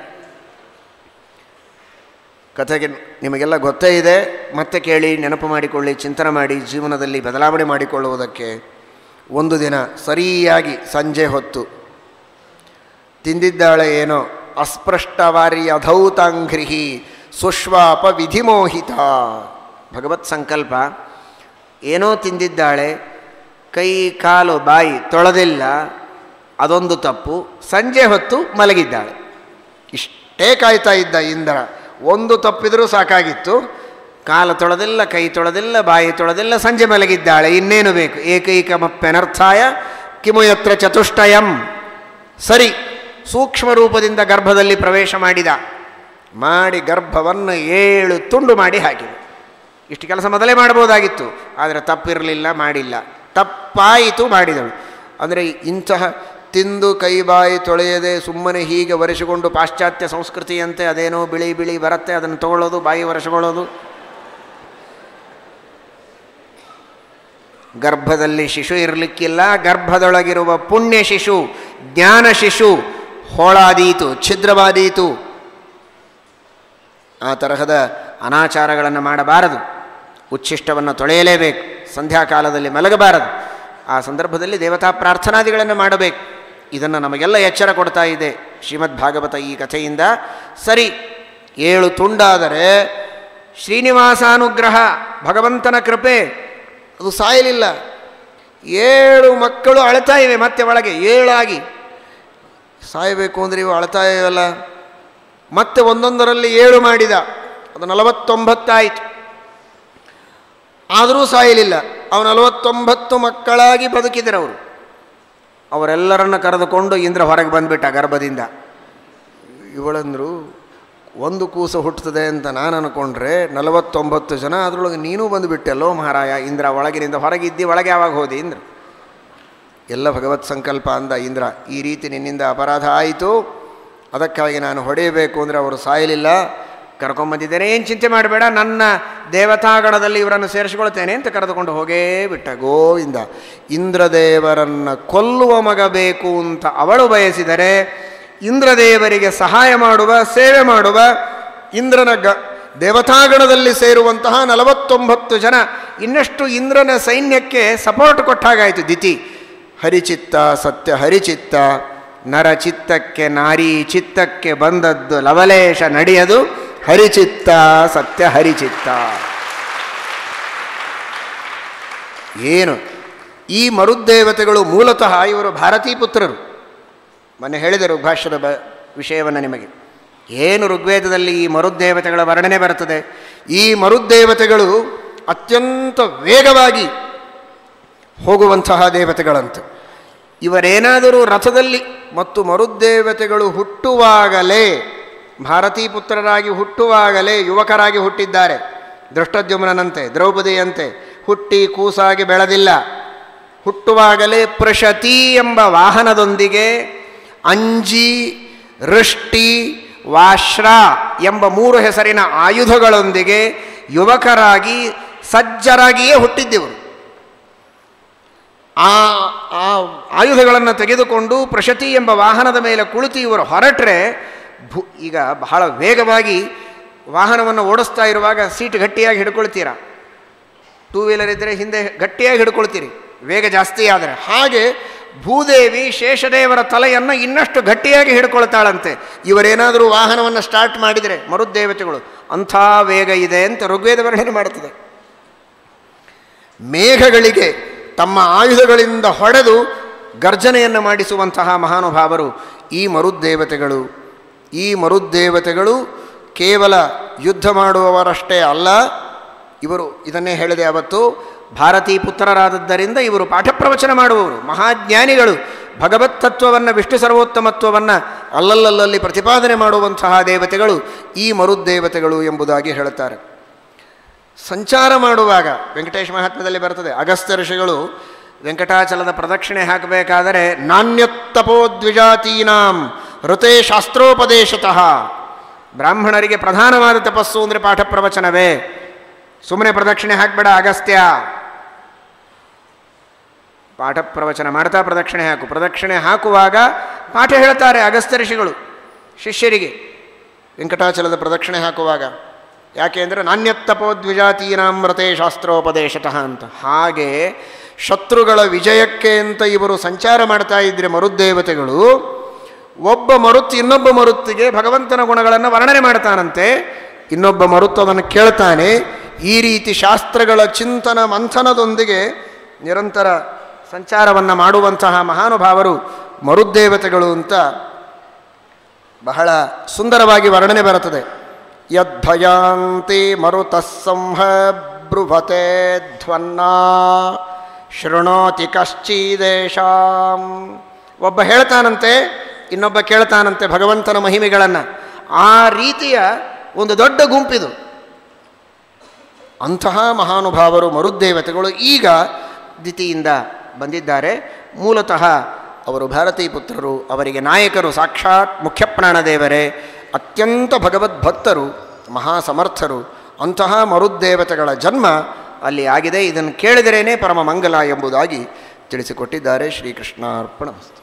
ಕಥೆಗೆ ನಿಮಗೆಲ್ಲ ಗೊತ್ತೇ ಇದೆ, ಮತ್ತೆ ಕೇಳಿ, ನೆನಪು ಮಾಡಿಕೊಳ್ಳಿ, ಚಿಂತನೆ ಮಾಡಿ, ಜೀವನದಲ್ಲಿ ಬದಲಾವಣೆ ಮಾಡಿಕೊಳ್ಳುವುದಕ್ಕೆ. ಒಂದು ದಿನ ಸರಿಯಾಗಿ ಸಂಜೆ ಹೊತ್ತು ತಿಂದಿದ್ದಾಳೆ ಏನೋ, ಅಸ್ಪೃಷ್ಟವಾರಿ ಅಧೌತಾಂಘ್ರಿಹಿ ಸುಶ್ವಾಪ ವಿಧಿಮೋಹಿತ. ಭಗವತ್ ಸಂಕಲ್ಪ. ಏನೋ ತಿಂದಿದ್ದಾಳೆ, ಕೈ ಕಾಲು ಬಾಯಿ ತೊಳೆದಿಲ್ಲ, ಅದೊಂದು ತಪ್ಪು. ಸಂಜೆ ಹೊತ್ತು ಮಲಗಿದ್ದಾಳೆ. ಇಷ್ಟೇ ಕಾಯ್ತಾ ಇದ್ದ ಇಂದ್ರ. ಒಂದು ತಪ್ಪಿದರೂ ಸಾಕಾಗಿತ್ತು. ಕಾಲು ತೊಳೆದಿಲ್ಲ, ಕೈ ತೊಳೆದಿಲ್ಲ, ಬಾಯಿ ತೊಳೆದಿಲ್ಲ, ಸಂಜೆ ಮಲಗಿದ್ದಾಳೆ. ಇನ್ನೇನು ಬೇಕು? ಏಕೈಕಮಪ್ಯನರ್ಥಾಯ ಕಿಮು ಯತ್ರ ಚತುಷ್ಟಯಂ. ಸರಿ, ಸೂಕ್ಷ್ಮ ರೂಪದಿಂದ ಗರ್ಭದಲ್ಲಿ ಪ್ರವೇಶ ಮಾಡಿ ಗರ್ಭವನ್ನು 7 ತುಂಡು ಮಾಡಿ ಹಾಕಿದೆ. ಇಷ್ಟು ಕೆಲಸ ಮೊದಲೇ ಮಾಡ್ಬೋದಾಗಿತ್ತು, ಆದರೆ ತಪ್ಪಿರಲಿಲ್ಲ, ಮಾಡಿಲ್ಲ. ತಪ್ಪಾಯಿತು, ಮಾಡಿದಳು. ಅಂದರೆ ಇಂತಹ ತಿಂದು ಕೈ ಬಾಯಿ ತೊಳೆಯದೆ ಸುಮ್ಮನೆ ಹೀಗೆ ಒರೆಸಿಕೊಂಡು, ಪಾಶ್ಚಾತ್ಯ ಸಂಸ್ಕೃತಿಯಂತೆ ಅದೇನೋ ಬಿಳಿ ಬಿಳಿ ಬರುತ್ತೆ, ಅದನ್ನು ತಗೊಳ್ಳೋದು, ಬಾಯಿ ಒರೆಸಿಕೊಳ್ಳೋದು. ಗರ್ಭದಲ್ಲಿ ಶಿಶು ಇರಲಿಕ್ಕಿಲ್ಲ, ಗರ್ಭದೊಳಗಿರುವ ಪುಣ್ಯ ಶಿಶು, ಜ್ಞಾನ ಶಿಶು ಹೋಳಾದೀತು, ಛಿದ್ರವಾದೀತು. ಆ ತರಹದ ಅನಾಚಾರಗಳನ್ನು ಮಾಡಬಾರದು. ಉಚ್ಛಿಷ್ಟವನ್ನು ತೊಳೆಯಲೇಬೇಕು. ಸಂಧ್ಯಾಕಾಲದಲ್ಲಿ ಮಲಗಬಾರದು. ಆ ಸಂದರ್ಭದಲ್ಲಿ ದೇವತಾ ಪ್ರಾರ್ಥನಾದಿಗಳನ್ನು ಮಾಡಬೇಕು. ಇದನ್ನು ನಮಗೆಲ್ಲ ಎಚ್ಚರ ಕೊಡ್ತಾ ಇದೆ ಶ್ರೀಮದ್ ಭಾಗವತ ಈ ಕಥೆಯಿಂದ. ಸರಿ, 7 ತುಂಡಾದರೆ ಶ್ರೀನಿವಾಸಾನುಗ್ರಹ, ಭಗವಂತನ ಕೃಪೆ, ಅದು ಸಾಯಲಿಲ್ಲ. 7 ಮಕ್ಕಳು ಅಳ್ತಾ ಇವೆ ಮತ್ತೆ ಒಳಗೆ 7 ಆಗಿ. ಸಾಯಬೇಕು ಅಂದರೆ ಇವು ಅಳ್ತಾ ಇವೆಲ್ಲ. ಮತ್ತೆ ಒಂದೊಂದರಲ್ಲಿ 7 ಮಾಡಿದ, ಅದು 49 ಆಯಿತು. ಆದರೂ ಸಾಯಲಿಲ್ಲ. ಅವನು 49 ಮಕ್ಕಳಾಗಿ ಬದುಕಿದರು. ಅವರೆಲ್ಲರನ್ನು ಕರೆದುಕೊಂಡು ಇಂದ್ರ ಹೊರಗೆ ಬಂದುಬಿಟ್ಟ ಗರ್ಭದಿಂದ. ಇವಳಂದರು, ಒಂದು ಕೂಸು ಹುಟ್ಟುತ್ತದೆ ಅಂತ ನಾನು ಅಂದ್ಕೊಂಡ್ರೆ 49 ಜನ, ಅದರೊಳಗೆ ನೀನೂ ಬಂದುಬಿಟ್ಟೆಲ್ಲೋ ಮಹಾರಾಯ. ಇಂದ್ರ ಒಳಗಿನಿಂದ ಹೊರಗಿದ್ದಿ, ಒಳಗೆ ಯಾವಾಗ ಹೋದೆ ಇಂದ್ರ? ಎಲ್ಲ ಭಗವತ್ ಸಂಕಲ್ಪ ಅಂದ ಇಂದ್ರ. ಈ ರೀತಿ ನಿನ್ನಿಂದ ಅಪರಾಧ ಆಯಿತು, ಅದಕ್ಕಾಗಿ ನಾನು ಹೊಡೆಯಬೇಕು ಅಂದರೆ ಅವರು ಸಾಯಲಿಲ್ಲ, ಕರ್ಕೊಂಬಂದಿದ್ದೇನೆ, ಏನು ಚಿಂತೆ ಮಾಡಬೇಡ, ನನ್ನ ದೇವತಾಗಣದಲ್ಲಿ ಇವರನ್ನು ಸೇರಿಸಿಕೊಳ್ತೇನೆ ಅಂತ ಕರೆದುಕೊಂಡು ಹೋಗೇ ಬಿಟ್ಟ. ಗೋವಿಂದ. ಇಂದ್ರದೇವರನ್ನು ಕೊಲ್ಲುವ ಮಗ ಬೇಕು ಅಂತ ಅವಳು ಬಯಸಿದರೆ, ಇಂದ್ರದೇವರಿಗೆ ಸಹಾಯ ಮಾಡುವ, ಸೇವೆ ಮಾಡುವ, ಇಂದ್ರನ ದೇವತಾಗಣದಲ್ಲಿ ಸೇರುವಂತಹ 49 ಜನ ಇನ್ನಷ್ಟು ಇಂದ್ರನ ಸೈನ್ಯಕ್ಕೆ ಸಪೋರ್ಟ್ ಕೊಟ್ಟಾಗಾಯಿತು. ದಿತಿ ಹರಿಚಿತ್ತ, ಸತ್ಯ ಹರಿಚಿತ್ತ, ನರಚಿತ್ತಕ್ಕೆ ನಾರಿ ಚಿತ್ತಕ್ಕೆ ಬಂದದ್ದು ಲವಲೇಶ ನಡೆಯದು, ಹರಿಚಿತ್ತ ಸತ್ಯ ಹರಿಚಿತ್ತ. ಏನು ಈ ಮರುದ್ದೇವತೆಗಳು? ಮೂಲತಃ ಇವರು ಭಾರತೀ ಪುತ್ರರು. ಮೊನ್ನೆ ಹೇಳಿದರು ಭಾಷ್ಯದ ವಿಷಯವನ್ನು ನಿಮಗೆ. ಏನು ಋಗ್ವೇದದಲ್ಲಿ ಈ ಮರುದ್ದೇವತೆಗಳ ವರ್ಣನೆ ಬರುತ್ತದೆ. ಈ ಮರುದ್ದೇವತೆಗಳು ಅತ್ಯಂತ ವೇಗವಾಗಿ ಹೋಗುವಂತಹ ದೇವತೆಗಳಂತೆ. ಇವರೇನಾದರೂ ರಥದಲ್ಲಿ ಮತ್ತು ಮರುದ್ದೇವತೆಗಳು ಹುಟ್ಟುವಾಗಲೇ, ಭಾರತೀ ಪುತ್ರರಾಗಿ ಹುಟ್ಟುವಾಗಲೇ ಯುವಕರಾಗಿ ಹುಟ್ಟಿದ್ದಾರೆ. ದೃಷ್ಟದ್ಯುಮ್ನಂತೆ ದ್ರೌಪದಿಯಂತೆ ಹುಟ್ಟಿ ಕೂಸಾಗಿ ಬೆಳೆದಿಲ್ಲ. ಹುಟ್ಟುವಾಗಲೇ ಪ್ರಶತಿ ಎಂಬ ವಾಹನದೊಂದಿಗೆ ಅಂಜಿ, ವೃಷ್ಟಿ, ವಾಶ್ರ ಎಂಬ 3 ಹೆಸರಿನ ಆಯುಧಗಳೊಂದಿಗೆ ಯುವಕರಾಗಿ ಸಜ್ಜರಾಗಿಯೇ ಹುಟ್ಟಿದ್ದೆವರು. ಆ ಆಯುಧಗಳನ್ನು ತೆಗೆದುಕೊಂಡು ಪ್ರಶತಿ ಎಂಬ ವಾಹನದ ಮೇಲೆ ಕುಳಿತು ಇವರು ಹೊರಟ್ರೆ, ಈಗ ಬಹಳ ವೇಗವಾಗಿ ವಾಹನವನ್ನು ಓಡಿಸ್ತಾ ಇರುವಾಗ ಸೀಟ್ ಗಟ್ಟಿಯಾಗಿ ಹಿಡ್ಕೊಳ್ತೀರಾ. 2 ವೀಲರ್ ಇದ್ದರೆ ಹಿಂದೆ ಗಟ್ಟಿಯಾಗಿ ಹಿಡ್ಕೊಳ್ತೀರಿ, ವೇಗ ಜಾಸ್ತಿ ಆದರೆ. ಹಾಗೆ ಭೂದೇವಿ ಶೇಷದೇವರ ತಲೆಯನ್ನು ಇನ್ನಷ್ಟು ಗಟ್ಟಿಯಾಗಿ ಹಿಡ್ಕೊಳ್ತಾಳಂತೆ. ಇವರೇನಾದರೂ ವಾಹನವನ್ನು ಸ್ಟಾರ್ಟ್ ಮಾಡಿದರೆ ಮರುದ್ದೇವತೆಗಳು, ಅಂಥ ವೇಗ ಇದೆ ಅಂತ ಋಗ್ವೇದ ವರ್ಣನೆ ಮಾಡುತ್ತದೆ. ಮೇಘಗಳಿಗೆ ತಮ್ಮ ಆಯುಧಗಳಿಂದ ಹೊಡೆದು ಗರ್ಜನೆಯನ್ನು ಮಾಡಿಸುವಂತಹ ಮಹಾನುಭಾವರು ಈ ಮರುದ್ದೇವತೆಗಳು. ಈ ಮರುದ್ದೇವತೆಗಳು ಕೇವಲ ಯುದ್ಧ ಮಾಡುವವರಷ್ಟೇ ಅಲ್ಲ, ಇವರು ಇದನ್ನೇ ಹೇಳಿದೆ ಅವತ್ತು, ಭಾರತೀ ಪುತ್ರರಾದದ್ದರಿಂದ ಇವರು ಪಾಠ ಪ್ರವಚನ ಮಾಡುವವರು, ಮಹಾಜ್ಞಾನಿಗಳು. ಭಗವತ್ ತತ್ವವನ್ನು, ವಿಷ್ಣು ಸರ್ವೋತ್ತಮತ್ವವನ್ನು ಅಲ್ಲಲ್ಲಲ್ಲಿ ಪ್ರತಿಪಾದನೆ ಮಾಡುವಂತಹ ದೇವತೆಗಳು ಈ ಮರುದ್ದೇವತೆಗಳು ಎಂಬುದಾಗಿ ಹೇಳುತ್ತಾರೆ. ಸಂಚಾರ ಮಾಡುವಾಗ ವೆಂಕಟೇಶ ಮಹಾತ್ಮ್ಯದಲ್ಲಿ ಬರ್ತದೆ, ಅಗಸ್ತ್ಯ ಋಷಿಗಳು ವೆಂಕಟಾಚಲದ ಪ್ರದಕ್ಷಿಣೆ ಹಾಕಬೇಕಾದರೆ ನಾಣ್ಯತ್ತಪೋ ದ್ವಿಜಾತೀನಾಂ ಋತೆ ಶಾಸ್ತ್ರೋಪದೇಶತಃ. ಬ್ರಾಹ್ಮಣರಿಗೆ ಪ್ರಧಾನವಾದ ತಪಸ್ಸು ಅಂದರೆ ಪಾಠ ಪ್ರವಚನವೇ. ಸುಮ್ಮನೆ ಪ್ರದಕ್ಷಿಣೆ ಹಾಕಬೇಡ ಅಗಸ್ತ್ಯ, ಪಾಠ ಪ್ರವಚನ ಮಾಡ್ತಾ ಪ್ರದಕ್ಷಿಣೆ ಹಾಕು. ಪ್ರದಕ್ಷಿಣೆ ಹಾಕುವಾಗ ಪಾಠ ಹೇಳ್ತಾರೆ ಅಗಸ್ತ್ಯ ಋಷಿಗಳು ಶಿಷ್ಯರಿಗೆ ವೆಂಕಟಾಚಲದ ಪ್ರದಕ್ಷಿಣೆ ಹಾಕುವಾಗ. ಯಾಕೆ ಅಂದರೆ ನಾಣ್ಯತ್ತಪೋ ದ್ವಿಜಾತೀನಾಂ ಋತೆ ಶಾಸ್ತ್ರೋಪದೇಶತಃ ಅಂತ. ಹಾಗೆ ಶತ್ರುಗಳ ವಿಜಯಕ್ಕೆ ಅಂತ ಇವರು ಸಂಚಾರ ಮಾಡ್ತಾ ಇದ್ದರೆ ಮರುದ್ದೇವತೆಗಳು, ಒಬ್ಬ ಮರುತ್ತು ಇನ್ನೊಬ್ಬ ಮರುತ್ತಿಗೆ ಭಗವಂತನ ಗುಣಗಳನ್ನು ವರ್ಣನೆ ಮಾಡ್ತಾನಂತೆ. ಇನ್ನೊಬ್ಬ ಮರುತ್ತು ಅದನ್ನು ಕೇಳ್ತಾನೆ. ಈ ರೀತಿ ಶಾಸ್ತ್ರಗಳ ಚಿಂತನ ಮಂಥನದೊಂದಿಗೆ ನಿರಂತರ ಸಂಚಾರವನ್ನು ಮಾಡುವಂತಹ ಮಹಾನುಭಾವರು ಮರುದ್ದೇವತೆಗಳು ಅಂತ ಬಹಳ ಸುಂದರವಾಗಿ ವರ್ಣನೆ ಬರುತ್ತದೆ. ಯದ್ಭಯಾಂತಿ ಮರುತಃ ಸಂಹಬ್ರುವತೆ ಧ್ವನ್ನಾ ಶೃಣೋತಿ ಕಶ್ಚಿದೇಶಾಂ. ಒಬ್ಬ ಹೇಳ್ತಾನಂತೆ, ಇನ್ನೊಬ್ಬ ಕೇಳ್ತಾನಂತೆ ಭಗವಂತನ ಮಹಿಮೆಗಳನ್ನು. ಆ ರೀತಿಯ ಒಂದು ದೊಡ್ಡ ಗುಂಪಿದು. ಅಂತಹ ಮಹಾನುಭಾವರು ಮರುದ್ದೇವತೆಗಳು ಈಗ ದಿತಿಯಿಂದ ಬಂದಿದ್ದಾರೆ. ಮೂಲತಃ ಅವರು ಭಾರತೀ ಪುತ್ರರು, ಅವರಿಗೆ ನಾಯಕರು ಸಾಕ್ಷಾತ್ ಮುಖ್ಯಪ್ರಾಣದೇವರೇ, ಅತ್ಯಂತ ಭಗವದ್ಭಕ್ತರು, ಮಹಾಸಮರ್ಥರು. ಅಂತಹ ಮರುದ್ದೇವತೆಗಳ ಜನ್ಮ ಅಲ್ಲಿ ಆಗಿದೆ. ಇದನ್ನು ಕೇಳಿದರೇನೆ ಪರಮ ಮಂಗಲ ಎಂಬುದಾಗಿ ತಿಳಿಸಿಕೊಟ್ಟಿದ್ದಾರೆ. ಶ್ರೀಕೃಷ್ಣಾರ್ಪಣಮಸ್ತು.